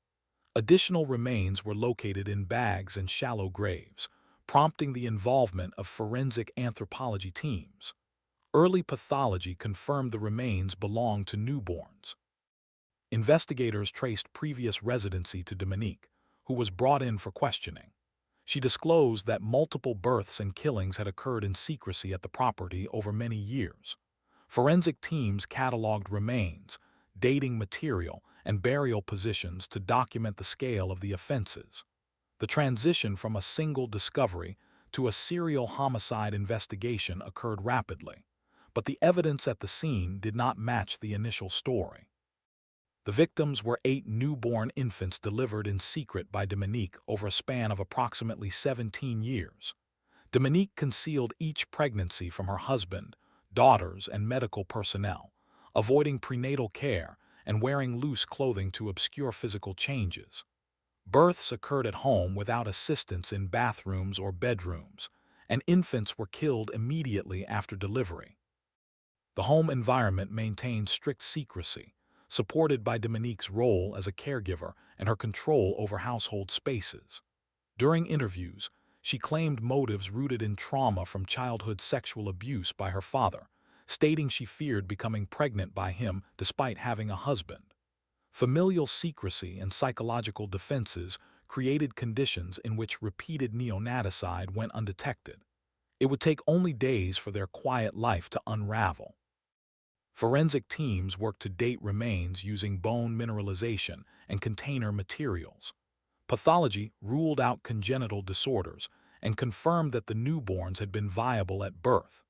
Additional remains were located in bags and shallow graves, prompting the involvement of forensic anthropology teams. Early pathology confirmed the remains belonged to newborns. Investigators traced previous residency to Dominique, who was brought in for questioning. She disclosed that multiple births and killings had occurred in secrecy at the property over many years. Forensic teams cataloged remains, dating material, and burial positions to document the scale of the offenses. The transition from a single discovery to a serial homicide investigation occurred rapidly, but the evidence at the scene did not match the initial story. The victims were 8 newborn infants delivered in secret by Dominique over a span of approximately 17 years. Dominique concealed each pregnancy from her husband, daughters, and medical personnel, avoiding prenatal care and wearing loose clothing to obscure physical changes. Births occurred at home without assistance in bathrooms or bedrooms, and infants were killed immediately after delivery. The home environment maintained strict secrecy, supported by Dominique's role as a caregiver and her control over household spaces. During interviews, she claimed motives rooted in trauma from childhood sexual abuse by her father, stating she feared becoming pregnant by him despite having a husband. Familial secrecy and psychological defenses created conditions in which repeated neonaticide went undetected. It would take only days for their quiet life to unravel. Forensic teams worked to date remains using bone mineralization and container materials. Pathology ruled out congenital disorders and confirmed that the newborns had been viable at birth.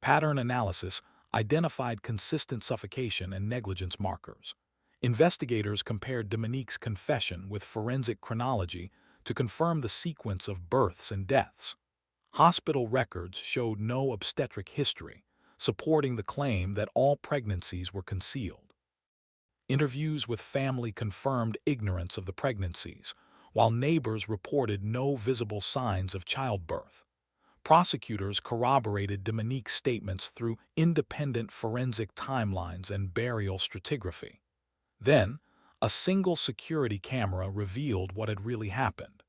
Pattern analysis identified consistent suffocation and negligence markers. Investigators compared Dominique's confession with forensic chronology to confirm the sequence of births and deaths. Hospital records showed no obstetric history, supporting the claim that all pregnancies were concealed. Interviews with family confirmed ignorance of the pregnancies, while neighbors reported no visible signs of childbirth. Prosecutors corroborated Dominique's statements through independent forensic timelines and burial stratigraphy. Then, a single security camera revealed what had really happened.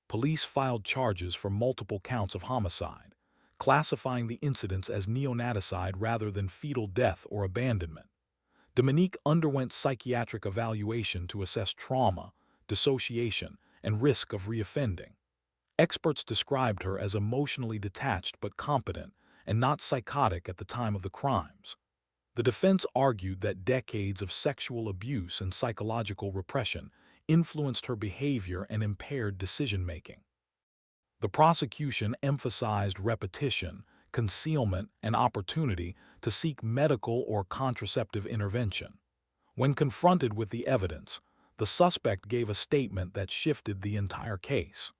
Police filed charges for multiple counts of homicide, classifying the incidents as neonaticide rather than fetal death or abandonment. Dominique underwent psychiatric evaluation to assess trauma, dissociation, and risk of reoffending. Experts described her as emotionally detached but competent and not psychotic at the time of the crimes. The defense argued that decades of sexual abuse and psychological repression influenced her behavior and impaired decision-making. The prosecution emphasized repetition, concealment, and opportunity to seek medical or contraceptive intervention. When confronted with the evidence, the suspect gave a statement that shifted the entire case.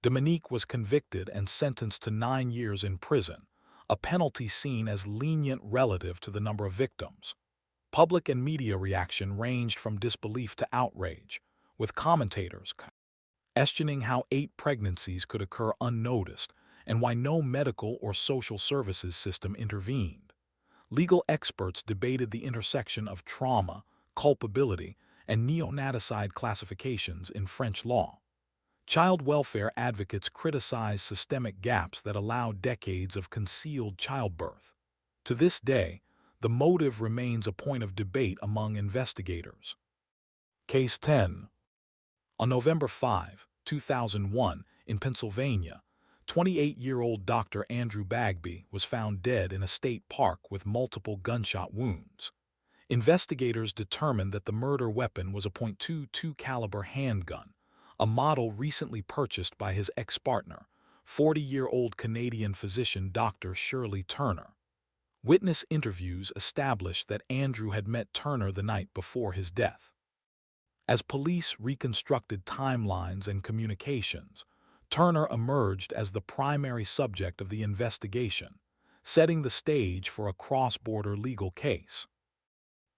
Dominique was convicted and sentenced to 9 years in prison, a penalty seen as lenient relative to the number of victims. Public and media reaction ranged from disbelief to outrage, with commentators questioning how 8 pregnancies could occur unnoticed and why no medical or social services system intervened. Legal experts debated the intersection of trauma, culpability, and neonaticide classifications in French law. Child welfare advocates criticized systemic gaps that allowed decades of concealed childbirth. To this day, the motive remains a point of debate among investigators. Case 10. On November 5, 2001, in Pennsylvania, 28-year-old Dr. Andrew Bagby was found dead in a state park with multiple gunshot wounds. Investigators determined that the murder weapon was a .22 caliber handgun, a model recently purchased by his ex-partner, 40-year-old Canadian physician Dr. Shirley Turner. Witness interviews established that Andrew had met Turner the night before his death. As police reconstructed timelines and communications, Turner emerged as the primary subject of the investigation, setting the stage for a cross-border legal case.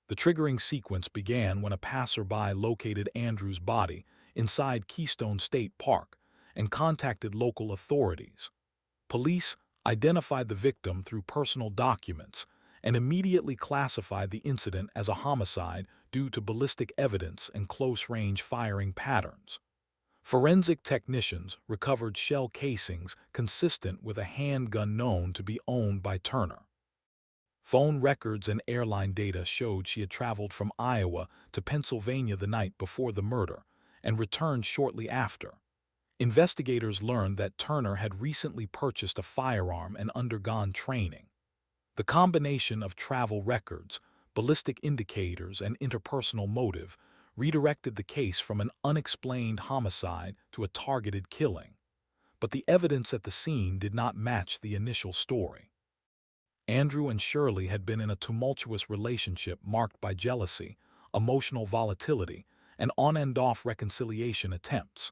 The triggering sequence began when a passerby located Andrew's body inside Keystone State Park and contacted local authorities. Police identified the victim through personal documents and immediately classified the incident as a homicide due to ballistic evidence and close-range firing patterns. Forensic technicians recovered shell casings consistent with a handgun known to be owned by Turner. Phone records and airline data showed she had traveled from Iowa to Pennsylvania the night before the murder and returned shortly after. Investigators learned that Turner had recently purchased a firearm and undergone training. The combination of travel records, ballistic indicators, and interpersonal motive redirected the case from an unexplained homicide to a targeted killing. But the evidence at the scene did not match the initial story. Andrew and Shirley had been in a tumultuous relationship marked by jealousy, emotional volatility, and on-and-off reconciliation attempts.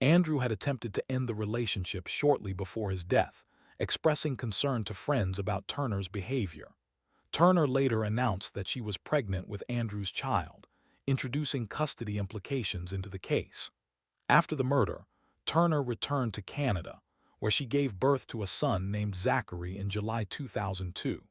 Andrew had attempted to end the relationship shortly before his death, expressing concern to friends about Turner's behavior. Turner later announced that she was pregnant with Andrew's child, introducing custody implications into the case. After the murder, Turner returned to Canada, where she gave birth to a son named Zachary in July 2002.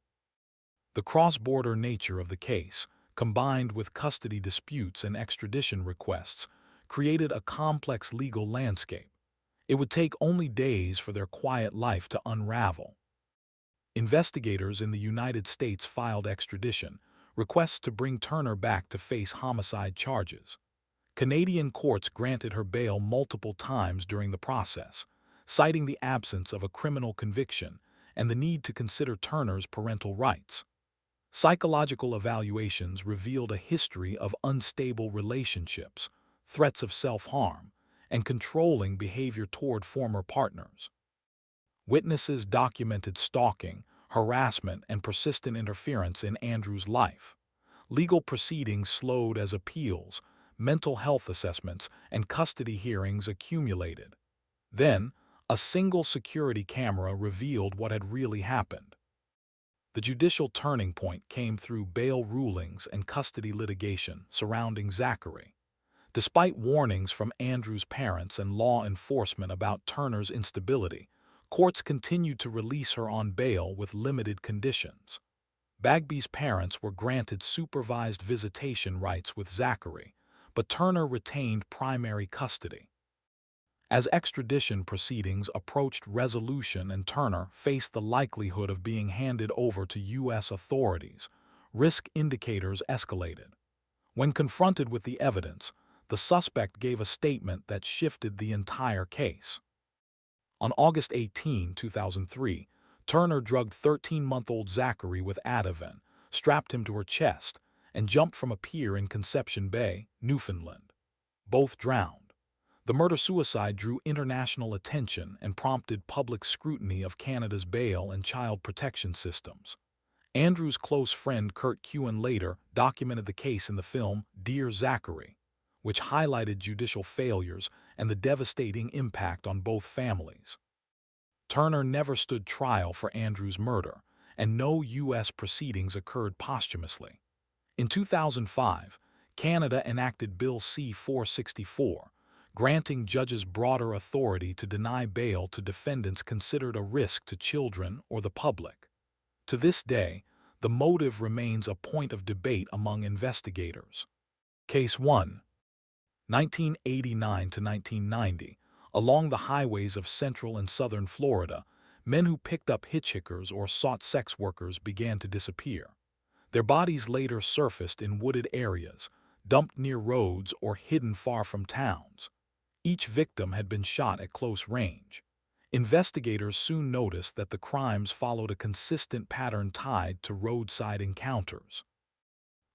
The cross-border nature of the case, combined with custody disputes and extradition requests, created a complex legal landscape. It would take only days for their quiet life to unravel. investigators in the United States filed extradition requests to bring Turner back to face homicide charges. Canadian courts granted her bail multiple times during the process, citing the absence of a criminal conviction and the need to consider Turner's parental rights. Psychological evaluations revealed a history of unstable relationships, threats of self-harm, and controlling behavior toward former partners. Witnesses documented stalking, harassment, and persistent interference in Andrew's life. Legal proceedings slowed as appeals, mental health assessments, and custody hearings accumulated. Then, a single security camera revealed what had really happened. The judicial turning point came through bail rulings and custody litigation surrounding Zachary. Despite warnings from Andrew's parents and law enforcement about Turner's instability, courts continued to release her on bail with limited conditions. Bagby's parents were granted supervised visitation rights with Zachary, but Turner retained primary custody. As extradition proceedings approached resolution and Turner faced the likelihood of being handed over to U.S. authorities, risk indicators escalated. When confronted with the evidence, the suspect gave a statement that shifted the entire case. On August 18, 2003, Turner drugged 13-month-old Zachary with Ativan, strapped him to her chest, and jumped from a pier in Conception Bay, Newfoundland. Both drowned. The murder-suicide drew international attention and prompted public scrutiny of Canada's bail and child protection systems. Andrew's close friend Kurt Kewen later documented the case in the film Dear Zachary, which highlighted judicial failures and the devastating impact on both families. Turner never stood trial for Andrew's murder, and no U.S. proceedings occurred posthumously. In 2005, Canada enacted Bill C-464, granting judges broader authority to deny bail to defendants considered a risk to children or the public. To this day, the motive remains a point of debate among investigators. Case 1. 1989 to 1990, along the highways of central and southern Florida, men who picked up hitchhikers or sought sex workers began to disappear. Their bodies later surfaced in wooded areas, dumped near roads, or hidden far from towns. Each victim had been shot at close range. Investigators soon noticed that the crimes followed a consistent pattern tied to roadside encounters.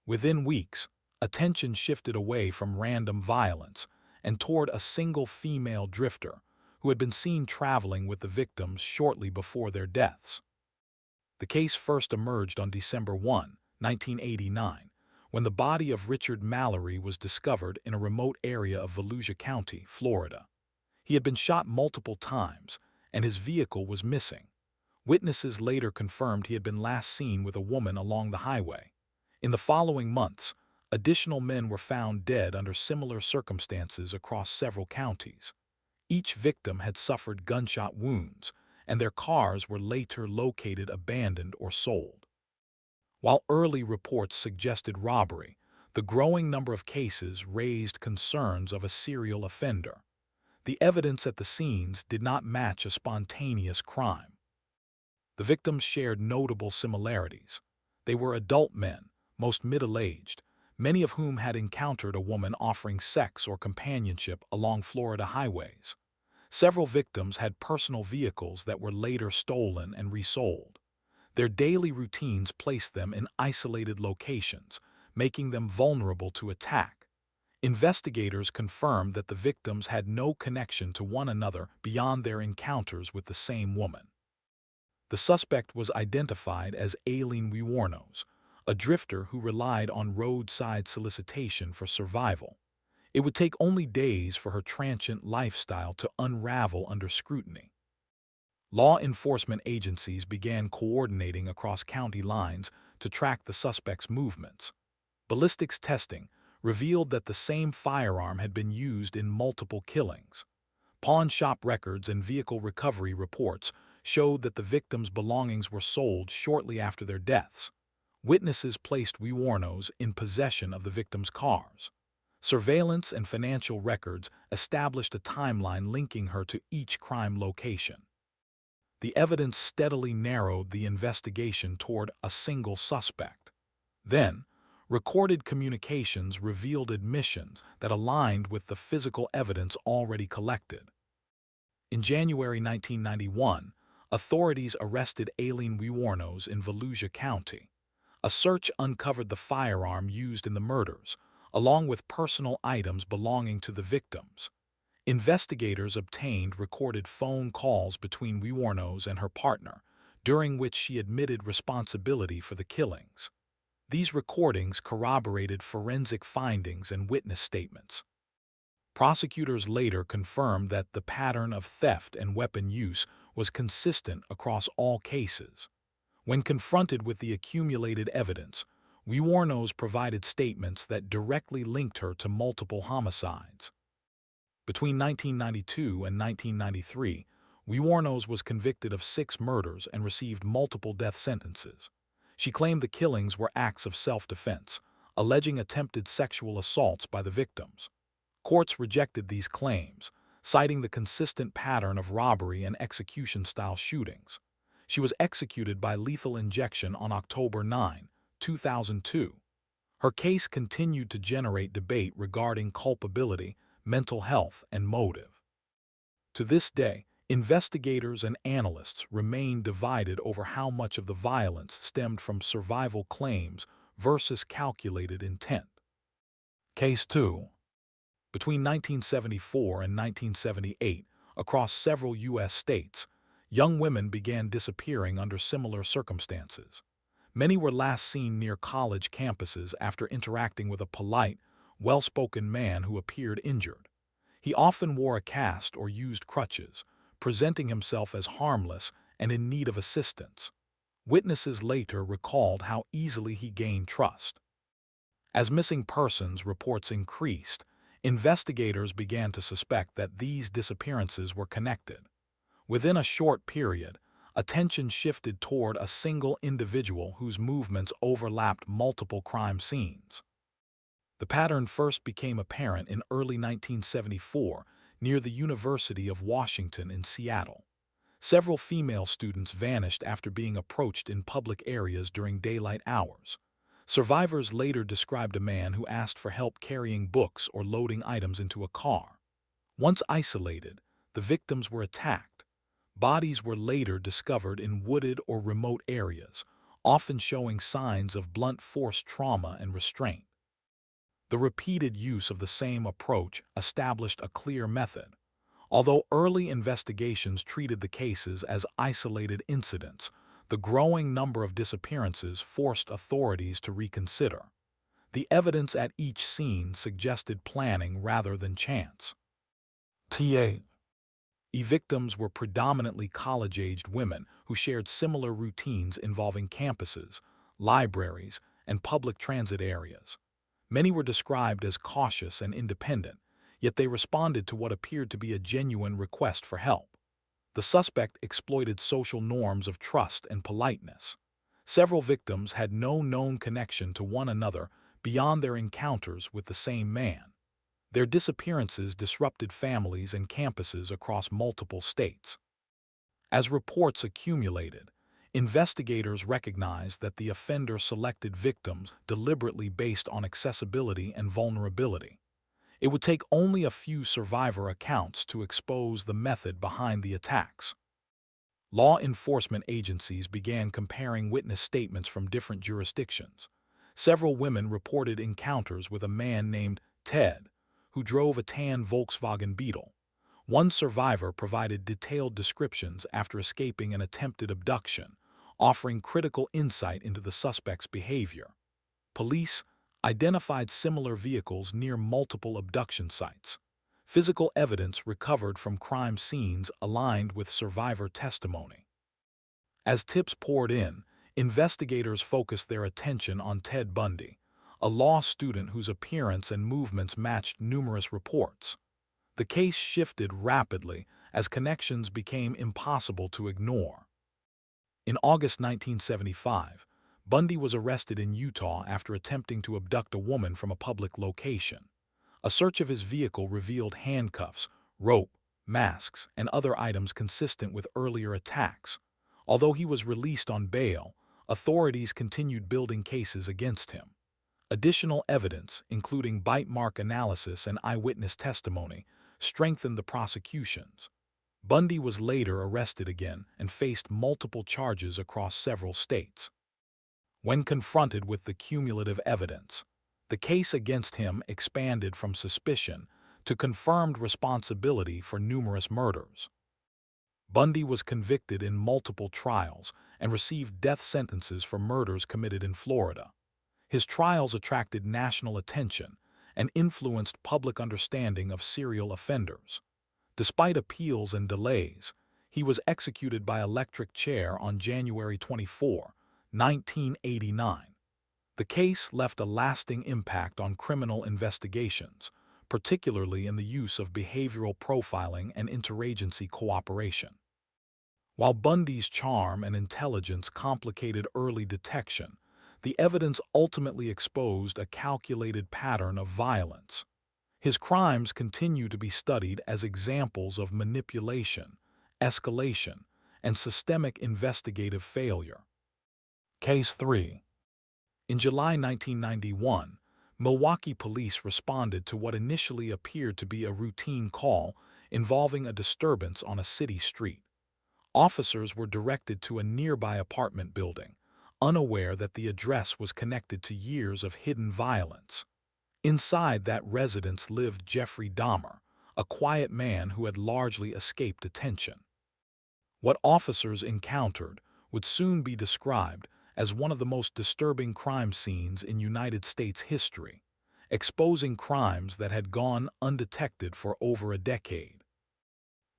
Within weeks, attention shifted away from random violence and toward a single female drifter who had been seen traveling with the victims shortly before their deaths. The case first emerged on December 1, 1989, when the body of Richard Mallory was discovered in a remote area of Volusia County, Florida. He had been shot multiple times, and his vehicle was missing. Witnesses later confirmed he had been last seen with a woman along the highway. In the following months, additional men were found dead under similar circumstances across several counties. Each victim had suffered gunshot wounds, and their cars were later located abandoned or sold. While early reports suggested robbery, the growing number of cases raised concerns of a serial offender. The evidence at the scenes did not match a spontaneous crime. The victims shared notable similarities. They were adult men, most middle-aged, many of whom had encountered a woman offering sex or companionship along Florida highways. Several victims had personal vehicles that were later stolen and resold. Their daily routines placed them in isolated locations, making them vulnerable to attack. Investigators confirmed that the victims had no connection to one another beyond their encounters with the same woman. The suspect was identified as Aileen Wuornos, a drifter who relied on roadside solicitation for survival. It would take only days for her transient lifestyle to unravel under scrutiny. Law enforcement agencies began coordinating across county lines to track the suspect's movements. Ballistics testing revealed that the same firearm had been used in multiple killings. Pawn shop records and vehicle recovery reports showed that the victims' belongings were sold shortly after their deaths. Witnesses placed Wuornos in possession of the victims' cars. Surveillance and financial records established a timeline linking her to each crime location. The evidence steadily narrowed the investigation toward a single suspect. Then, recorded communications revealed admissions that aligned with the physical evidence already collected. In January 1991, authorities arrested Aileen Wuornos in Volusia County. A search uncovered the firearm used in the murders, along with personal items belonging to the victims. Investigators obtained recorded phone calls between Wuornos and her partner, during which she admitted responsibility for the killings. These recordings corroborated forensic findings and witness statements. Prosecutors later confirmed that the pattern of theft and weapon use was consistent across all cases. When confronted with the accumulated evidence, Wuornos provided statements that directly linked her to multiple homicides. Between 1992 and 1993, Wuornos was convicted of 6 murders and received multiple death sentences. She claimed the killings were acts of self-defense, alleging attempted sexual assaults by the victims. Courts rejected these claims, citing the consistent pattern of robbery and execution-style shootings. She was executed by lethal injection on October 9, 2002. Her case continued to generate debate regarding culpability, mental health, and motive. To this day, investigators and analysts remain divided over how much of the violence stemmed from survival claims versus calculated intent. Case 2. Between 1974 and 1978, across several U.S. states, young women began disappearing under similar circumstances. Many were last seen near college campuses after interacting with a polite, well-spoken man who appeared injured. He often wore a cast or used crutches, presenting himself as harmless and in need of assistance. Witnesses later recalled how easily he gained trust. As missing persons reports increased, investigators began to suspect that these disappearances were connected. Within a short period, attention shifted toward a single individual whose movements overlapped multiple crime scenes. The pattern first became apparent in early 1974 near the University of Washington in Seattle. Several female students vanished after being approached in public areas during daylight hours. Survivors later described a man who asked for help carrying books or loading items into a car. Once isolated, the victims were attacked. Bodies were later discovered in wooded or remote areas, often showing signs of blunt force trauma and restraint. The repeated use of the same approach established a clear method. Although early investigations treated the cases as isolated incidents, the growing number of disappearances forced authorities to reconsider. The evidence at each scene suggested planning rather than chance. Victims were predominantly college-aged women who shared similar routines involving campuses, libraries, and public transit areas. Many were described as cautious and independent, yet they responded to what appeared to be a genuine request for help. The suspect exploited social norms of trust and politeness. Several victims had no known connection to one another beyond their encounters with the same man. Their disappearances disrupted families and campuses across multiple states. As reports accumulated, investigators recognized that the offender selected victims deliberately based on accessibility and vulnerability. It would take only a few survivor accounts to expose the method behind the attacks. Law enforcement agencies began comparing witness statements from different jurisdictions. Several women reported encounters with a man named Ted, who drove a tan Volkswagen Beetle. One survivor provided detailed descriptions after escaping an attempted abduction, offering critical insight into the suspect's behavior. Police identified similar vehicles near multiple abduction sites. Physical evidence recovered from crime scenes aligned with survivor testimony. As tips poured in, investigators focused their attention on Ted Bundy, a law student whose appearance and movements matched numerous reports. The case shifted rapidly as connections became impossible to ignore. In August 1975, Bundy was arrested in Utah after attempting to abduct a woman from a public location. A search of his vehicle revealed handcuffs, rope, masks, and other items consistent with earlier attacks. Although he was released on bail, authorities continued building cases against him. Additional evidence, including bite mark analysis and eyewitness testimony, strengthened the prosecutions. Bundy was later arrested again and faced multiple charges across several states. When confronted with the cumulative evidence, the case against him expanded from suspicion to confirmed responsibility for numerous murders. Bundy was convicted in multiple trials and received death sentences for murders committed in Florida. His trials attracted national attention and influenced public understanding of serial offenders. Despite appeals and delays, he was executed by electric chair on January 24, 1989. The case left a lasting impact on criminal investigations, particularly in the use of behavioral profiling and interagency cooperation. While Bundy's charm and intelligence complicated early detection, the evidence ultimately exposed a calculated pattern of violence. His crimes continue to be studied as examples of manipulation, escalation, and systemic investigative failure. Case 3. In July 1991, Milwaukee police responded to what initially appeared to be a routine call involving a disturbance on a city street. Officers were directed to a nearby apartment building, unaware that the address was connected to years of hidden violence. Inside that residence lived Jeffrey Dahmer, a quiet man who had largely escaped attention. What officers encountered would soon be described as one of the most disturbing crime scenes in United States history, exposing crimes that had gone undetected for over a decade.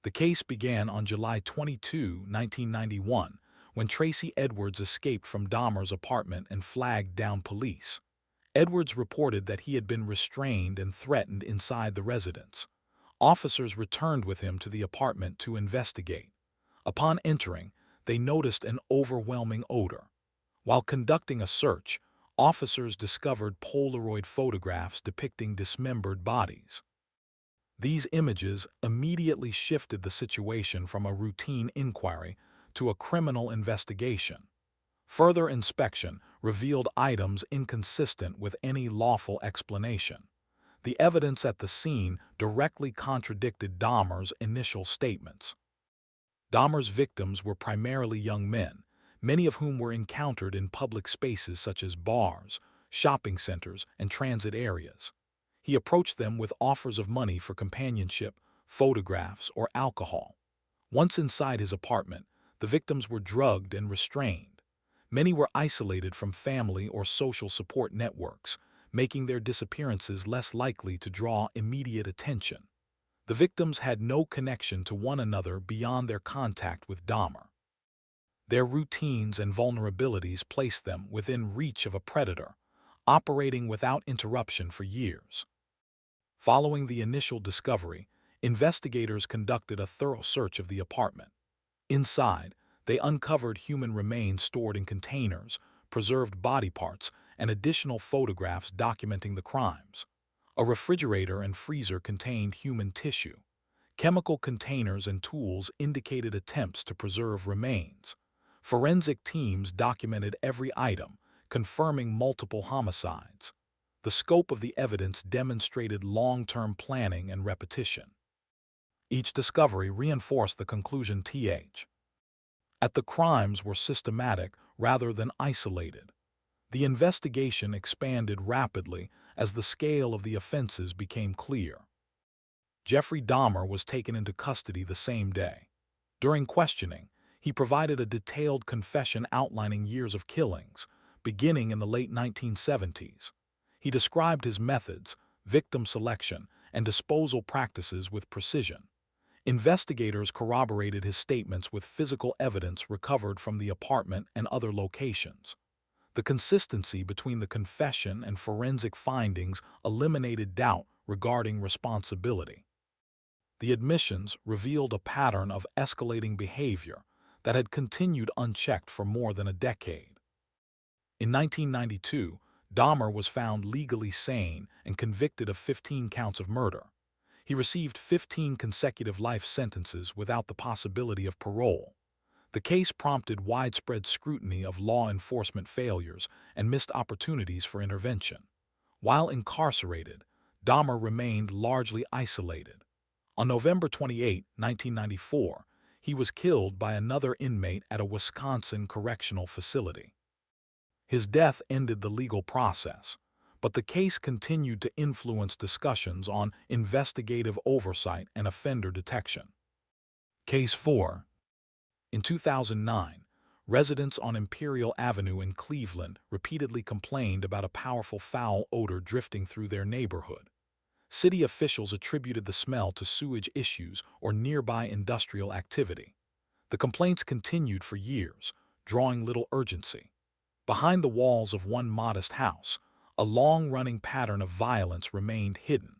The case began on July 22, 1991, when Tracy Edwards escaped from Dahmer's apartment and flagged down police. Edwards reported that he had been restrained and threatened inside the residence. Officers returned with him to the apartment to investigate. Upon entering, they noticed an overwhelming odor. While conducting a search, officers discovered Polaroid photographs depicting dismembered bodies. These images immediately shifted the situation from a routine inquiry to a criminal investigation. Further inspection revealed items inconsistent with any lawful explanation. The evidence at the scene directly contradicted Dahmer's initial statements. Dahmer's victims were primarily young men, many of whom were encountered in public spaces such as bars, shopping centers, and transit areas. He approached them with offers of money for companionship, photographs, or alcohol. Once inside his apartment, the victims were drugged and restrained. Many were isolated from family or social support networks, making their disappearances less likely to draw immediate attention. The victims had no connection to one another beyond their contact with Dahmer. Their routines and vulnerabilities placed them within reach of a predator, operating without interruption for years. Following the initial discovery, investigators conducted a thorough search of the apartment. Inside, they uncovered human remains stored in containers, preserved body parts, and additional photographs documenting the crimes. A refrigerator and freezer contained human tissue. Chemical containers and tools indicated attempts to preserve remains. Forensic teams documented every item, confirming multiple homicides. The scope of the evidence demonstrated long-term planning and repetition. Each discovery reinforced the conclusion that the crimes were systematic rather than isolated. The investigation expanded rapidly as the scale of the offenses became clear. Jeffrey Dahmer was taken into custody the same day. During questioning, he provided a detailed confession outlining years of killings, beginning in the late 1970s. He described his methods, victim selection, and disposal practices with precision. Investigators corroborated his statements with physical evidence recovered from the apartment and other locations. The consistency between the confession and forensic findings eliminated doubt regarding responsibility. The admissions revealed a pattern of escalating behavior that had continued unchecked for more than a decade. In 1992, Dahmer was found legally sane and convicted of 15 counts of murder. He received 15 consecutive life sentences without the possibility of parole. The case prompted widespread scrutiny of law enforcement failures and missed opportunities for intervention. While incarcerated, Dahmer remained largely isolated. On November 28, 1994, he was killed by another inmate at a Wisconsin correctional facility. His death ended the legal process, but the case continued to influence discussions on investigative oversight and offender detection. Case 4. In 2009, residents on Imperial Avenue in Cleveland repeatedly complained about a powerful foul odor drifting through their neighborhood. City officials attributed the smell to sewage issues or nearby industrial activity. The complaints continued for years, drawing little urgency. Behind the walls of one modest house, a long-running pattern of violence remained hidden.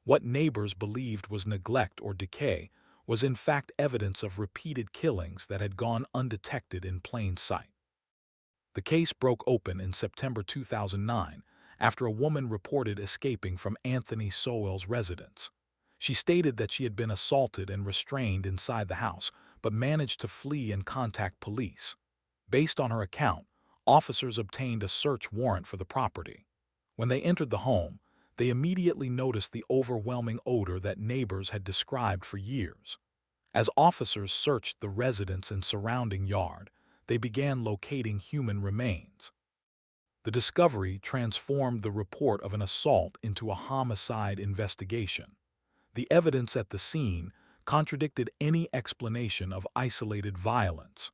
What neighbors believed was neglect or decay was in fact evidence of repeated killings that had gone undetected in plain sight. The case broke open in September 2009 after a woman reported escaping from Anthony Sowell's residence. She stated that she had been assaulted and restrained inside the house, but managed to flee and contact police. Based on her account, officers obtained a search warrant for the property. When they entered the home, they immediately noticed the overwhelming odor that neighbors had described for years. As officers searched the residence and surrounding yard, they began locating human remains. The discovery transformed the report of an assault into a homicide investigation. The evidence at the scene contradicted any explanation of isolated violence.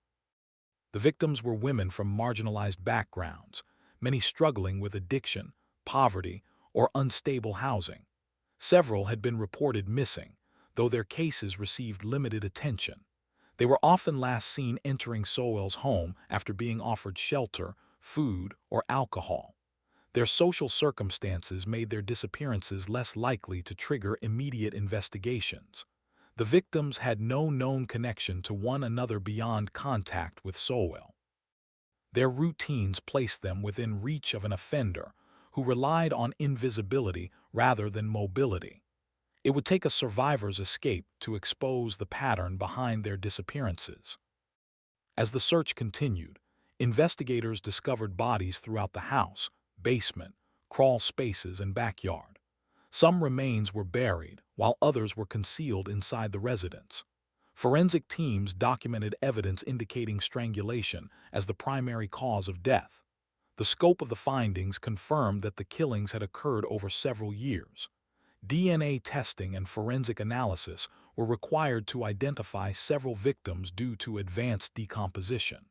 The victims were women from marginalized backgrounds, many struggling with addiction, poverty, or unstable housing. Several had been reported missing, though their cases received limited attention. They were often last seen entering Sowell's home after being offered shelter, food, or alcohol. Their social circumstances made their disappearances less likely to trigger immediate investigations. The victims had no known connection to one another beyond contact with Sowell. Their routines placed them within reach of an offender who relied on invisibility rather than mobility. It would take a survivor's escape to expose the pattern behind their disappearances. As the search continued, investigators discovered bodies throughout the house, basement, crawl spaces, and backyard. Some remains were buried, while others were concealed inside the residence. Forensic teams documented evidence indicating strangulation as the primary cause of death. The scope of the findings confirmed that the killings had occurred over several years. DNA testing and forensic analysis were required to identify several victims due to advanced decomposition.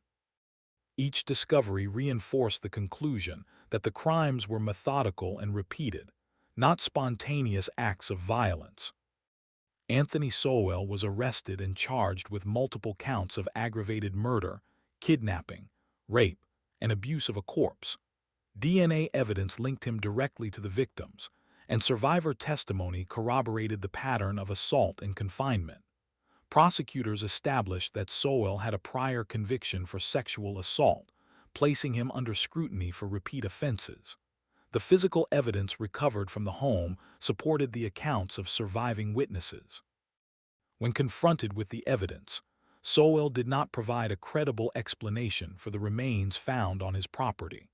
Each discovery reinforced the conclusion that the crimes were methodical and repeated, not spontaneous acts of violence. Anthony Sowell was arrested and charged with multiple counts of aggravated murder, kidnapping, rape, and abuse of a corpse. DNA evidence linked him directly to the victims, and survivor testimony corroborated the pattern of assault and confinement. Prosecutors established that Sowell had a prior conviction for sexual assault, placing him under scrutiny for repeat offenses. The physical evidence recovered from the home supported the accounts of surviving witnesses. When confronted with the evidence, Sowell did not provide a credible explanation for the remains found on his property.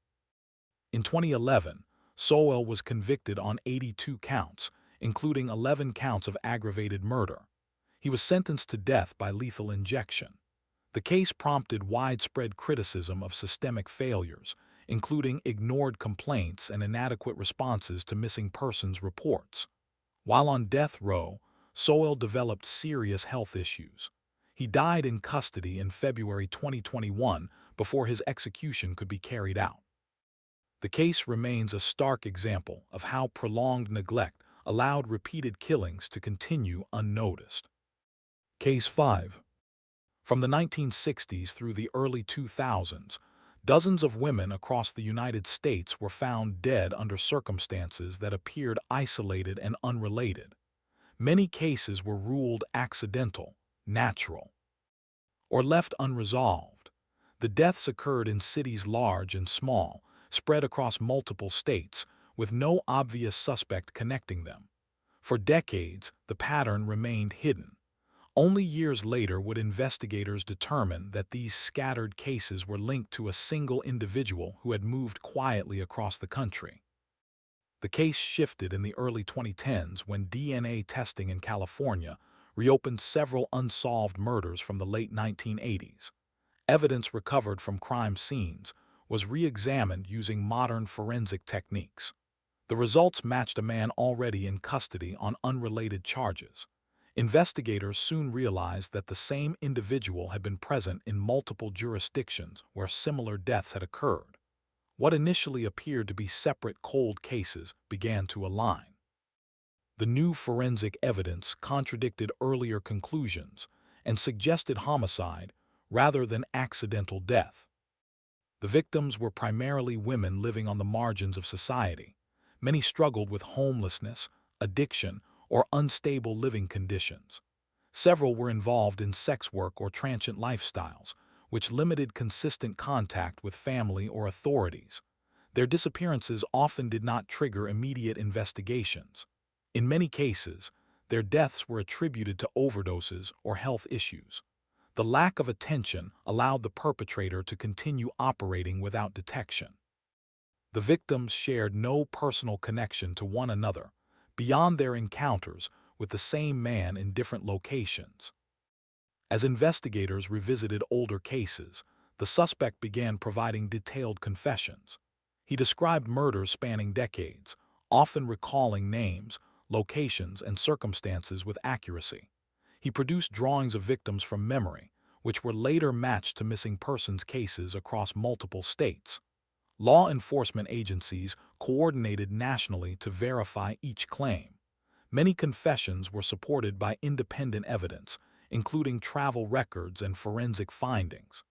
In 2011, Sowell was convicted on 82 counts, including 11 counts of aggravated murder. He was sentenced to death by lethal injection. The case prompted widespread criticism of systemic failures, including ignored complaints and inadequate responses to missing persons reports. While on death row, Sowell developed serious health issues. He died in custody in February 2021 before his execution could be carried out. The case remains a stark example of how prolonged neglect allowed repeated killings to continue unnoticed. Case 5. From the 1960s through the early 2000s, dozens of women across the United States were found dead under circumstances that appeared isolated and unrelated. Many cases were ruled accidental, natural, or left unresolved. The deaths occurred in cities large and small, spread across multiple states, with no obvious suspect connecting them. For decades, the pattern remained hidden. Only years later would investigators determine that these scattered cases were linked to a single individual who had moved quietly across the country. The case shifted in the early 2010s when DNA testing in California reopened several unsolved murders from the late 1980s. Evidence recovered from crime scenes was re-examined using modern forensic techniques. The results matched a man already in custody on unrelated charges. Investigators soon realized that the same individual had been present in multiple jurisdictions where similar deaths had occurred. What initially appeared to be separate cold cases began to align. The new forensic evidence contradicted earlier conclusions and suggested homicide rather than accidental death. The victims were primarily women living on the margins of society. Many struggled with homelessness, addiction, or unstable living conditions. Several were involved in sex work or transient lifestyles, which limited consistent contact with family or authorities. Their disappearances often did not trigger immediate investigations. In many cases, their deaths were attributed to overdoses or health issues. The lack of attention allowed the perpetrator to continue operating without detection. The victims shared no personal connection to one another, beyond their encounters with the same man in different locations. As investigators revisited older cases, the suspect began providing detailed confessions. He described murders spanning decades, often recalling names, locations, and circumstances with accuracy. He produced drawings of victims from memory, which were later matched to missing persons cases across multiple states. Law enforcement agencies coordinated nationally to verify each claim. Many confessions were supported by independent evidence, including travel records and forensic findings.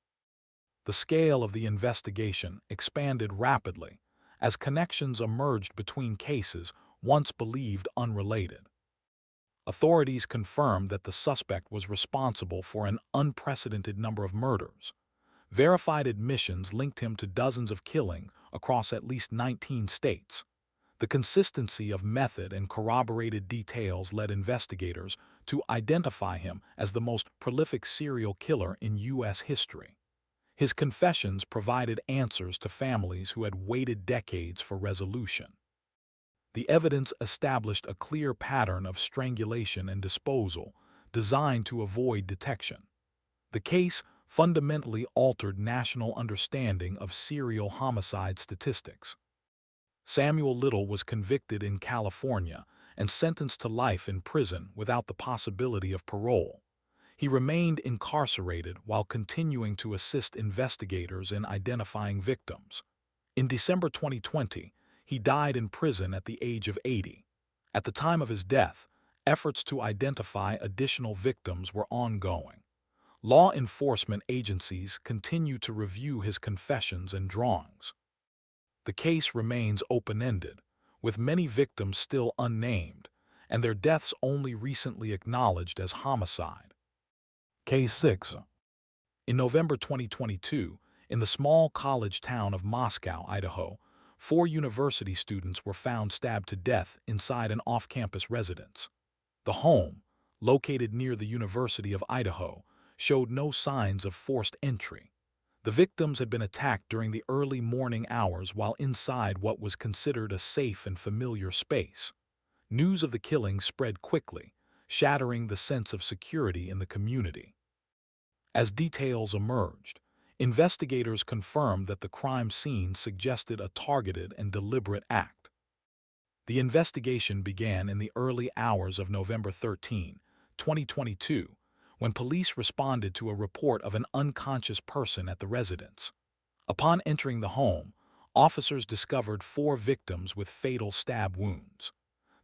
The scale of the investigation expanded rapidly as connections emerged between cases once believed unrelated. Authorities confirmed that the suspect was responsible for an unprecedented number of murders. Verified admissions linked him to dozens of killings across at least 19 states. The consistency of method and corroborated details led investigators to identify him as the most prolific serial killer in U.S. history. His confessions provided answers to families who had waited decades for resolution. The evidence established a clear pattern of strangulation and disposal designed to avoid detection. The case fundamentally altered national understanding of serial homicide statistics. Samuel Little was convicted in California and sentenced to life in prison without the possibility of parole. He remained incarcerated while continuing to assist investigators in identifying victims. In December 2020, he died in prison at the age of 80. At the time of his death, efforts to identify additional victims were ongoing. Law enforcement agencies continue to review his confessions and drawings. The case remains open-ended, with many victims still unnamed, and their deaths only recently acknowledged as homicide. Case 6. In November 2022, in the small college town of Moscow, Idaho, 4 university students were found stabbed to death inside an off-campus residence. The home, located near the University of Idaho, showed no signs of forced entry. The victims had been attacked during the early morning hours while inside what was considered a safe and familiar space. News of the killing spread quickly, shattering the sense of security in the community. As details emerged, investigators confirmed that the crime scene suggested a targeted and deliberate act. The investigation began in the early hours of November 13, 2022, when police responded to a report of an unconscious person at the residence. Upon entering the home, officers discovered 4 victims with fatal stab wounds.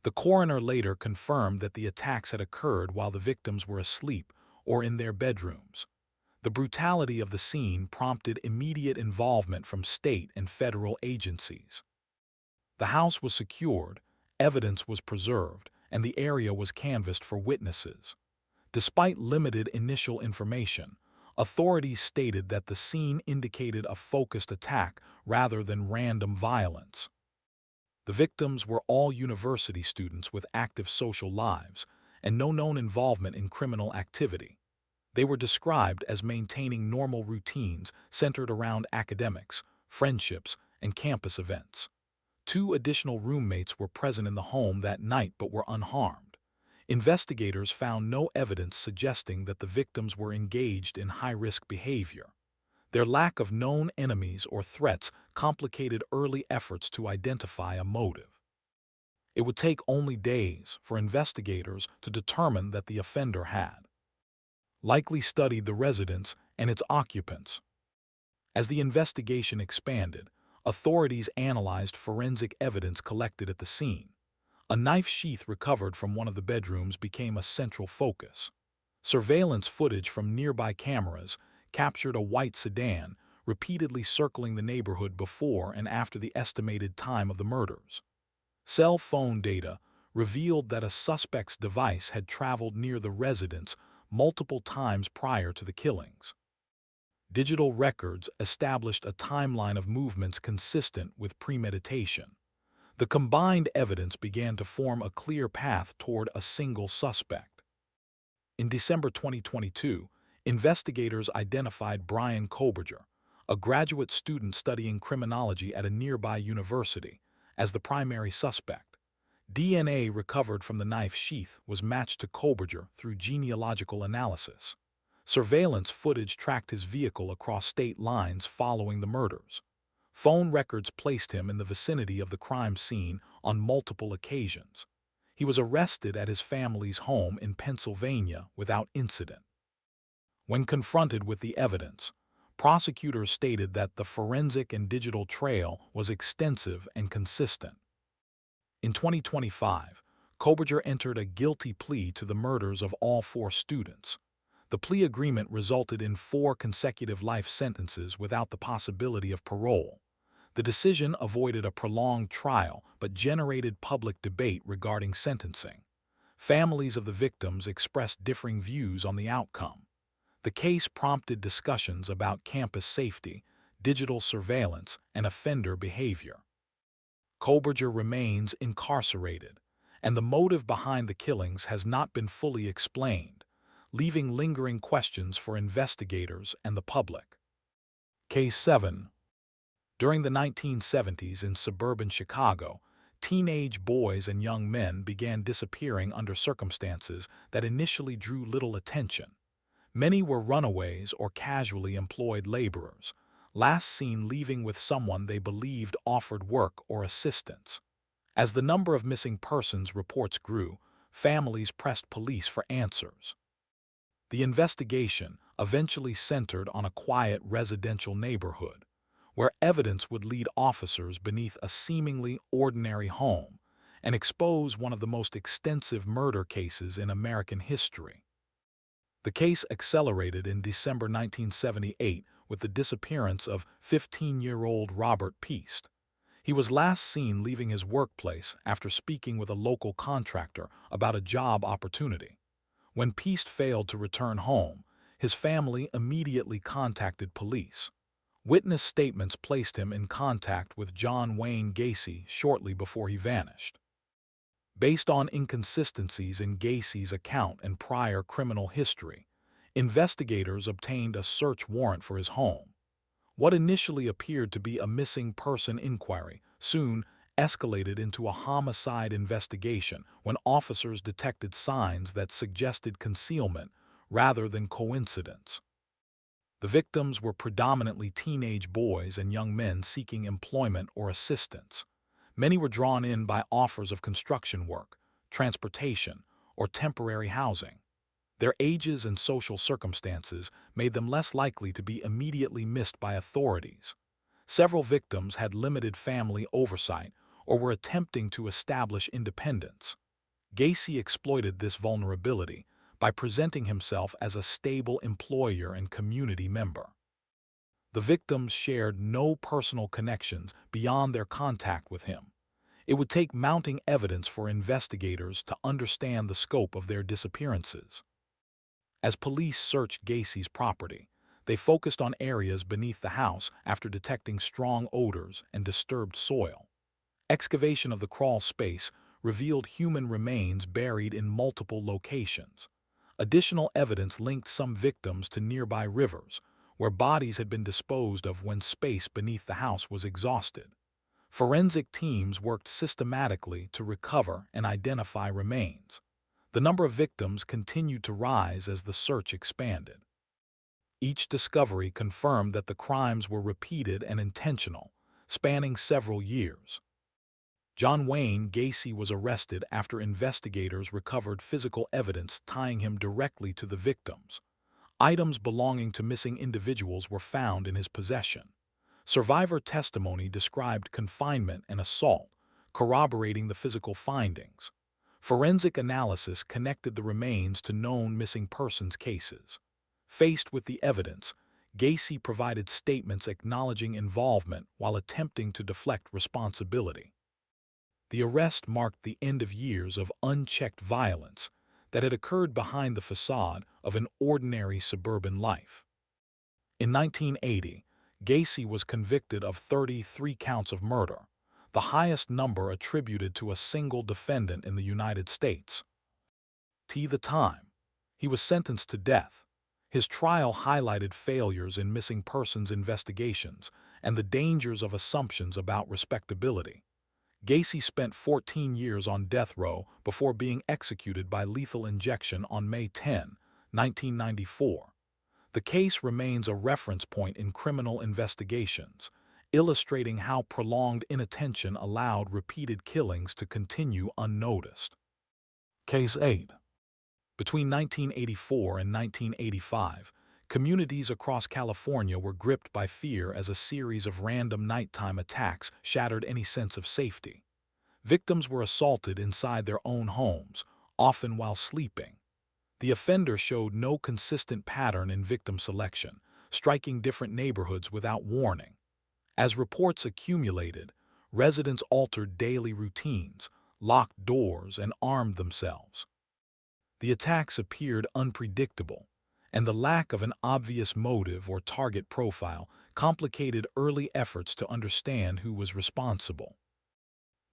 The coroner later confirmed that the attacks had occurred while the victims were asleep or in their bedrooms. The brutality of the scene prompted immediate involvement from state and federal agencies. The house was secured, evidence was preserved, and the area was canvassed for witnesses. Despite limited initial information, authorities stated that the scene indicated a focused attack rather than random violence. The victims were all university students with active social lives and no known involvement in criminal activity. They were described as maintaining normal routines centered around academics, friendships, and campus events. Two additional roommates were present in the home that night but were unharmed. Investigators found no evidence suggesting that the victims were engaged in high-risk behavior. Their lack of known enemies or threats complicated early efforts to identify a motive. It would take only days for investigators to determine that the offender had likely studied the residence and its occupants. As the investigation expanded, authorities analyzed forensic evidence collected at the scene. A knife sheath recovered from one of the bedrooms became a central focus. Surveillance footage from nearby cameras captured a white sedan repeatedly circling the neighborhood before and after the estimated time of the murders. Cell phone data revealed that a suspect's device had traveled near the residence multiple times prior to the killings. Digital records established a timeline of movements consistent with premeditation. The combined evidence began to form a clear path toward a single suspect. In December 2022, investigators identified Brian Koberger, a graduate student studying criminology at a nearby university, as the primary suspect. DNA recovered from the knife sheath was matched to Koberger through genealogical analysis. Surveillance footage tracked his vehicle across state lines following the murders. Phone records placed him in the vicinity of the crime scene on multiple occasions. He was arrested at his family's home in Pennsylvania without incident. When confronted with the evidence, prosecutors stated that the forensic and digital trail was extensive and consistent. In 2025, Koberger entered a guilty plea to the murders of all four students. The plea agreement resulted in 4 consecutive life sentences without the possibility of parole. The decision avoided a prolonged trial but generated public debate regarding sentencing. Families of the victims expressed differing views on the outcome. The case prompted discussions about campus safety, digital surveillance, and offender behavior. Koberger remains incarcerated, and the motive behind the killings has not been fully explained, leaving lingering questions for investigators and the public. Case 7. During the 1970s in suburban Chicago, teenage boys and young men began disappearing under circumstances that initially drew little attention. Many were runaways or casually employed laborers, last seen leaving with someone they believed offered work or assistance. As the number of missing persons reports grew, families pressed police for answers. The investigation eventually centered on a quiet residential neighborhood, where evidence would lead officers beneath a seemingly ordinary home and expose one of the most extensive murder cases in American history. The case accelerated in December 1978 with the disappearance of 15-year-old Robert Peast. He was last seen leaving his workplace after speaking with a local contractor about a job opportunity. When Peast failed to return home, his family immediately contacted police. Witness statements placed him in contact with John Wayne Gacy shortly before he vanished. Based on inconsistencies in Gacy's account and prior criminal history, investigators obtained a search warrant for his home. What initially appeared to be a missing person inquiry soon escalated into a homicide investigation when officers detected signs that suggested concealment rather than coincidence. The victims were predominantly teenage boys and young men seeking employment or assistance. Many were drawn in by offers of construction work, transportation, or temporary housing. Their ages and social circumstances made them less likely to be immediately missed by authorities. Several victims had limited family oversight or were attempting to establish independence. Gacy exploited this vulnerability by presenting himself as a stable employer and community member. The victims shared no personal connections beyond their contact with him. It would take mounting evidence for investigators to understand the scope of their disappearances. As police searched Gacy's property, they focused on areas beneath the house after detecting strong odors and disturbed soil. Excavation of the crawl space revealed human remains buried in multiple locations. Additional evidence linked some victims to nearby rivers, where bodies had been disposed of when space beneath the house was exhausted. Forensic teams worked systematically to recover and identify remains. The number of victims continued to rise as the search expanded. Each discovery confirmed that the crimes were repeated and intentional, spanning several years. John Wayne Gacy was arrested after investigators recovered physical evidence tying him directly to the victims. Items belonging to missing individuals were found in his possession. Survivor testimony described confinement and assault, corroborating the physical findings. Forensic analysis connected the remains to known missing persons cases. Faced with the evidence, Gacy provided statements acknowledging involvement while attempting to deflect responsibility. The arrest marked the end of years of unchecked violence that had occurred behind the facade of an ordinary suburban life. In 1980, Gacy was convicted of 33 counts of murder, the highest number attributed to a single defendant in the United States. At the time, he was sentenced to death. His trial highlighted failures in missing persons investigations and the dangers of assumptions about respectability. Gacy spent 14 years on death row before being executed by lethal injection on May 10, 1994. The case remains a reference point in criminal investigations, illustrating how prolonged inattention allowed repeated killings to continue unnoticed. Case 8. Between 1984 and 1985, communities across California were gripped by fear as a series of random nighttime attacks shattered any sense of safety. Victims were assaulted inside their own homes, often while sleeping. The offender showed no consistent pattern in victim selection, striking different neighborhoods without warning. As reports accumulated, residents altered daily routines, locked doors, and armed themselves. The attacks appeared unpredictable, and the lack of an obvious motive or target profile complicated early efforts to understand who was responsible.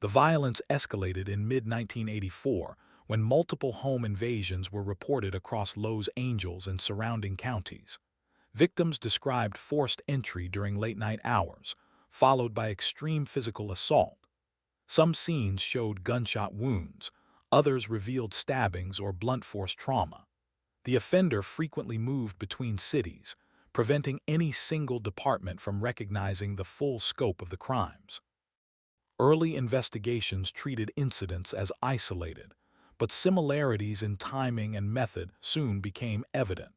The violence escalated in mid-1984 when multiple home invasions were reported across Los Angeles and surrounding counties. Victims described forced entry during late-night hours, followed by extreme physical assault. Some scenes showed gunshot wounds, others revealed stabbings or blunt force trauma. The offender frequently moved between cities, preventing any single department from recognizing the full scope of the crimes. Early investigations treated incidents as isolated, but similarities in timing and method soon became evident.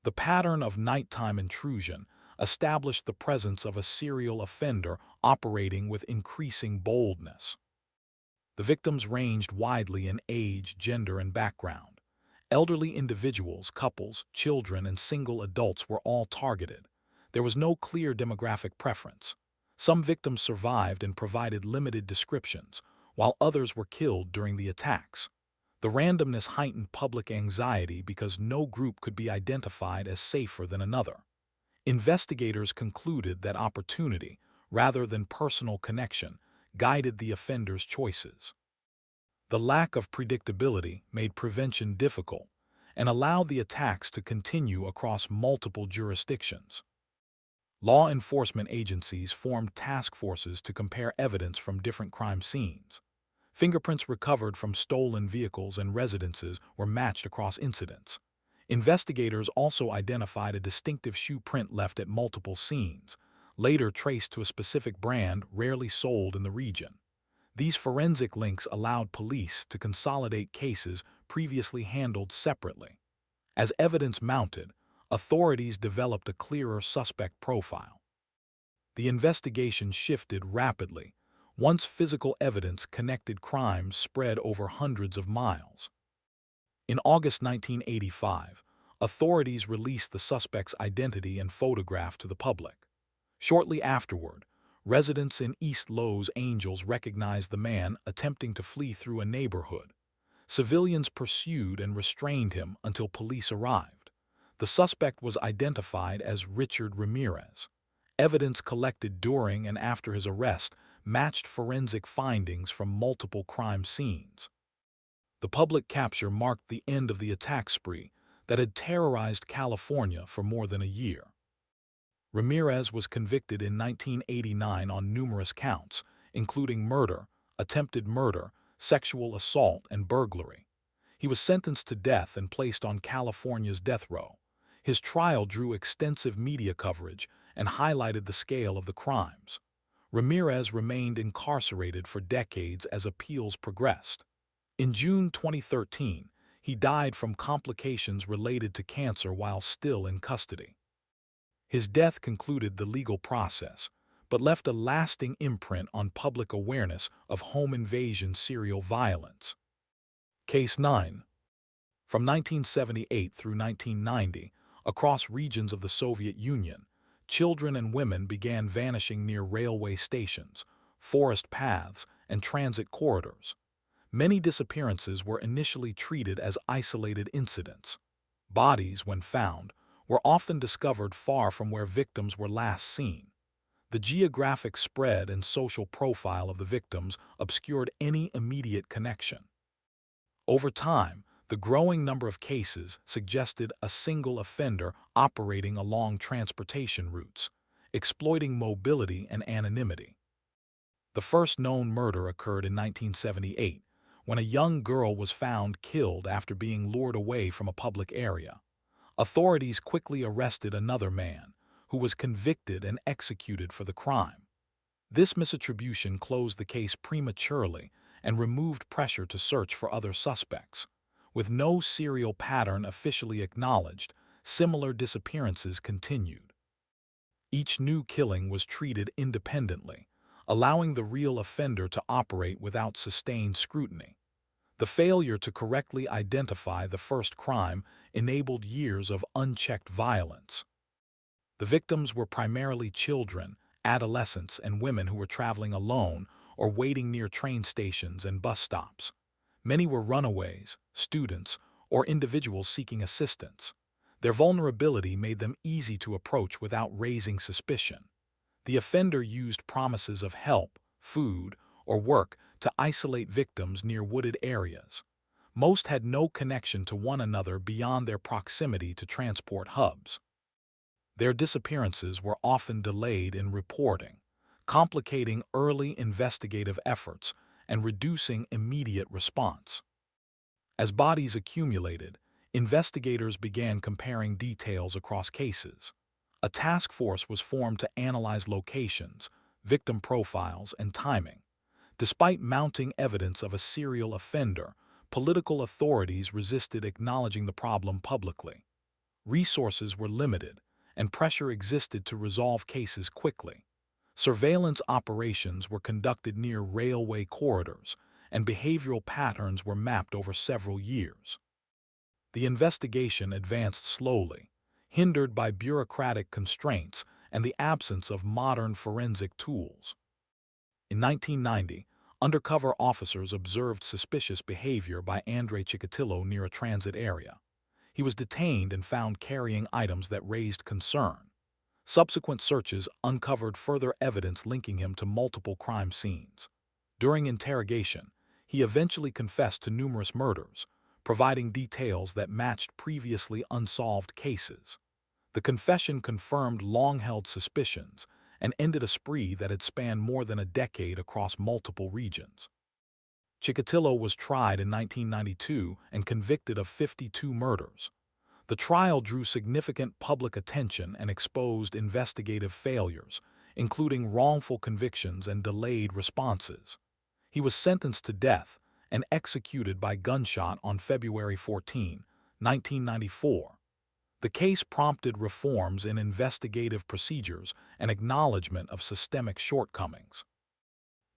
The pattern of nighttime intrusion established the presence of a serial offender operating with increasing boldness. The victims ranged widely in age, gender, and background. Elderly individuals, couples, children, and single adults were all targeted. There was no clear demographic preference. Some victims survived and provided limited descriptions, while others were killed during the attacks. The randomness heightened public anxiety because no group could be identified as safer than another. Investigators concluded that opportunity, rather than personal connection, guided the offenders' choices. The lack of predictability made prevention difficult and allowed the attacks to continue across multiple jurisdictions. Law enforcement agencies formed task forces to compare evidence from different crime scenes. Fingerprints recovered from stolen vehicles and residences were matched across incidents. Investigators also identified a distinctive shoe print left at multiple scenes, later traced to a specific brand rarely sold in the region. These forensic links allowed police to consolidate cases previously handled separately. As evidence mounted, authorities developed a clearer suspect profile. The investigation shifted rapidly. Once physical evidence connected crimes spread over hundreds of miles. In August 1985, authorities released the suspect's identity and photograph to the public. Shortly afterward, residents in East Los Angeles recognized the man attempting to flee through a neighborhood. Civilians pursued and restrained him until police arrived. The suspect was identified as Richard Ramirez. Evidence collected during and after his arrest matched forensic findings from multiple crime scenes. The public capture marked the end of the attack spree that had terrorized California for more than a year. Ramirez was convicted in 1989 on numerous counts, including murder, attempted murder, sexual assault, and burglary. He was sentenced to death and placed on California's death row. His trial drew extensive media coverage and highlighted the scale of the crimes. Ramirez remained incarcerated for decades as appeals progressed. In June 2013, he died from complications related to cancer while still in custody. His death concluded the legal process, but left a lasting imprint on public awareness of home invasion serial violence. Case 9. From 1978 through 1990, across regions of the Soviet Union, children and women began vanishing near railway stations, forest paths, and transit corridors. Many disappearances were initially treated as isolated incidents. Bodies, when found, were often discovered far from where victims were last seen. The geographic spread and social profile of the victims obscured any immediate connection. Over time, the growing number of cases suggested a single offender operating along transportation routes, exploiting mobility and anonymity. The first known murder occurred in 1978, when a young girl was found killed after being lured away from a public area. Authorities quickly arrested another man, who was convicted and executed for the crime. This misattribution closed the case prematurely and removed pressure to search for other suspects. With no serial pattern officially acknowledged, similar disappearances continued. Each new killing was treated independently, allowing the real offender to operate without sustained scrutiny. The failure to correctly identify the first crime enabled years of unchecked violence. The victims were primarily children, adolescents, and women who were traveling alone or waiting near train stations and bus stops. Many were runaways, students, or individuals seeking assistance. Their vulnerability made them easy to approach without raising suspicion. The offender used promises of help, food, or work to isolate victims near wooded areas. Most had no connection to one another beyond their proximity to transport hubs. Their disappearances were often delayed in reporting, complicating early investigative efforts and reducing immediate response. As bodies accumulated, investigators began comparing details across cases. A task force was formed to analyze locations, victim profiles, and timing. Despite mounting evidence of a serial offender, political authorities resisted acknowledging the problem publicly. Resources were limited, and pressure existed to resolve cases quickly. Surveillance operations were conducted near railway corridors, and behavioral patterns were mapped over several years. The investigation advanced slowly, hindered by bureaucratic constraints and the absence of modern forensic tools. In 1990, undercover officers observed suspicious behavior by Andrei Chikatilo near a transit area. He was detained and found carrying items that raised concern. Subsequent searches uncovered further evidence linking him to multiple crime scenes. During interrogation, he eventually confessed to numerous murders, providing details that matched previously unsolved cases. The confession confirmed long-held suspicions and ended a spree that had spanned more than a decade across multiple regions. Chikatilo was tried in 1992 and convicted of 52 murders. The trial drew significant public attention and exposed investigative failures, including wrongful convictions and delayed responses. He was sentenced to death and executed by gunshot on February 14, 1994. The case prompted reforms in investigative procedures and acknowledgement of systemic shortcomings.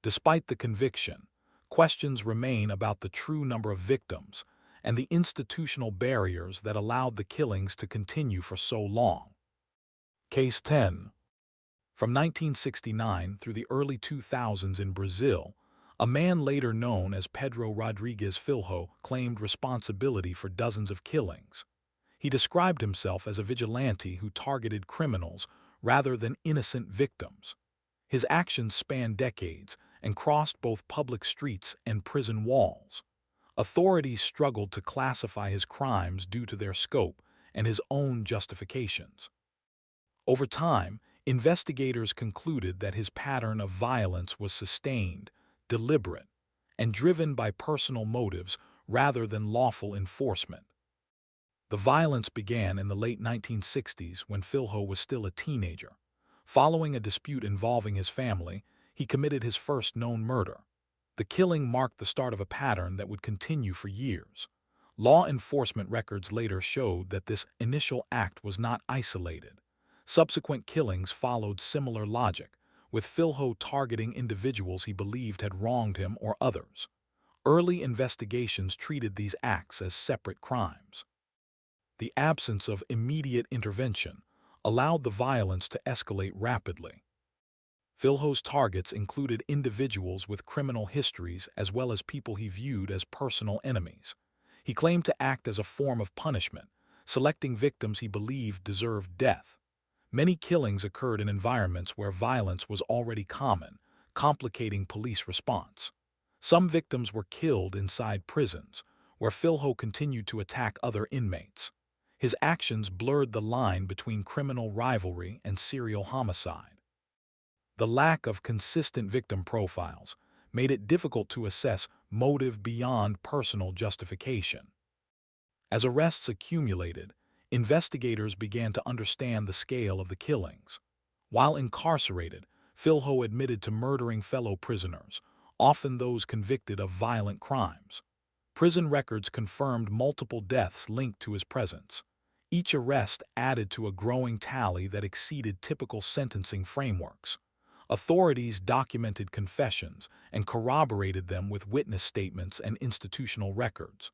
Despite the conviction, questions remain about the true number of victims and the institutional barriers that allowed the killings to continue for so long. Case 10. From 1969 through the early 2000s in Brazil, a man later known as Pedro Rodrigues Filho claimed responsibility for dozens of killings. He described himself as a vigilante who targeted criminals rather than innocent victims. His actions spanned decades and crossed both public streets and prison walls. Authorities struggled to classify his crimes due to their scope and his own justifications. Over time, investigators concluded that his pattern of violence was sustained, deliberate, and driven by personal motives rather than lawful enforcement. The violence began in the late 1960s when Filho was still a teenager. Following a dispute involving his family, he committed his first known murder. The killing marked the start of a pattern that would continue for years. Law enforcement records later showed that this initial act was not isolated. Subsequent killings followed similar logic, with Filho targeting individuals he believed had wronged him or others. Early investigations treated these acts as separate crimes. The absence of immediate intervention allowed the violence to escalate rapidly. Filho's targets included individuals with criminal histories as well as people he viewed as personal enemies. He claimed to act as a form of punishment, selecting victims he believed deserved death. Many killings occurred in environments where violence was already common, complicating police response. Some victims were killed inside prisons, where Filho continued to attack other inmates. His actions blurred the line between criminal rivalry and serial homicide. The lack of consistent victim profiles made it difficult to assess motive beyond personal justification. As arrests accumulated, investigators began to understand the scale of the killings. While incarcerated, Filho admitted to murdering fellow prisoners, often those convicted of violent crimes. Prison records confirmed multiple deaths linked to his presence. Each arrest added to a growing tally that exceeded typical sentencing frameworks. Authorities documented confessions and corroborated them with witness statements and institutional records.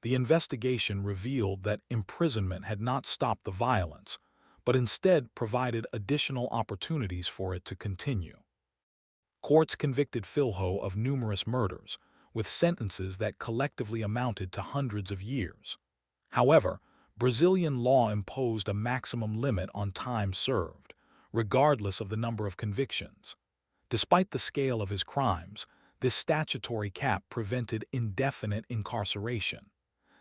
The investigation revealed that imprisonment had not stopped the violence, but instead provided additional opportunities for it to continue. Courts convicted Filho of numerous murders, with sentences that collectively amounted to hundreds of years. However, Brazilian law imposed a maximum limit on time served, regardless of the number of convictions. Despite the scale of his crimes, this statutory cap prevented indefinite incarceration.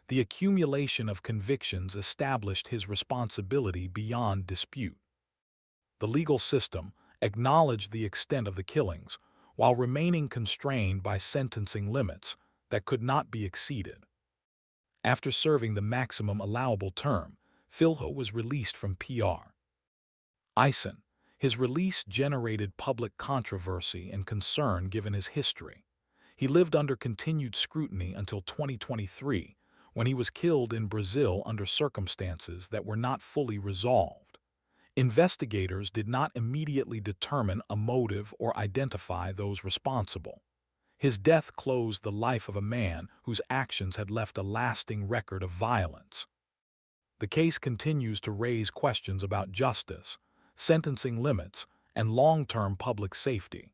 The accumulation of convictions established his responsibility beyond dispute. The legal system acknowledged the extent of the killings, while remaining constrained by sentencing limits that could not be exceeded. After serving the maximum allowable term, Filho was released from PR. Ison. His release generated public controversy and concern given his history. He lived under continued scrutiny until 2023, when he was killed in Brazil under circumstances that were not fully resolved. Investigators did not immediately determine a motive or identify those responsible. His death closed the life of a man whose actions had left a lasting record of violence. The case continues to raise questions about justice, sentencing limits, and long-term public safety.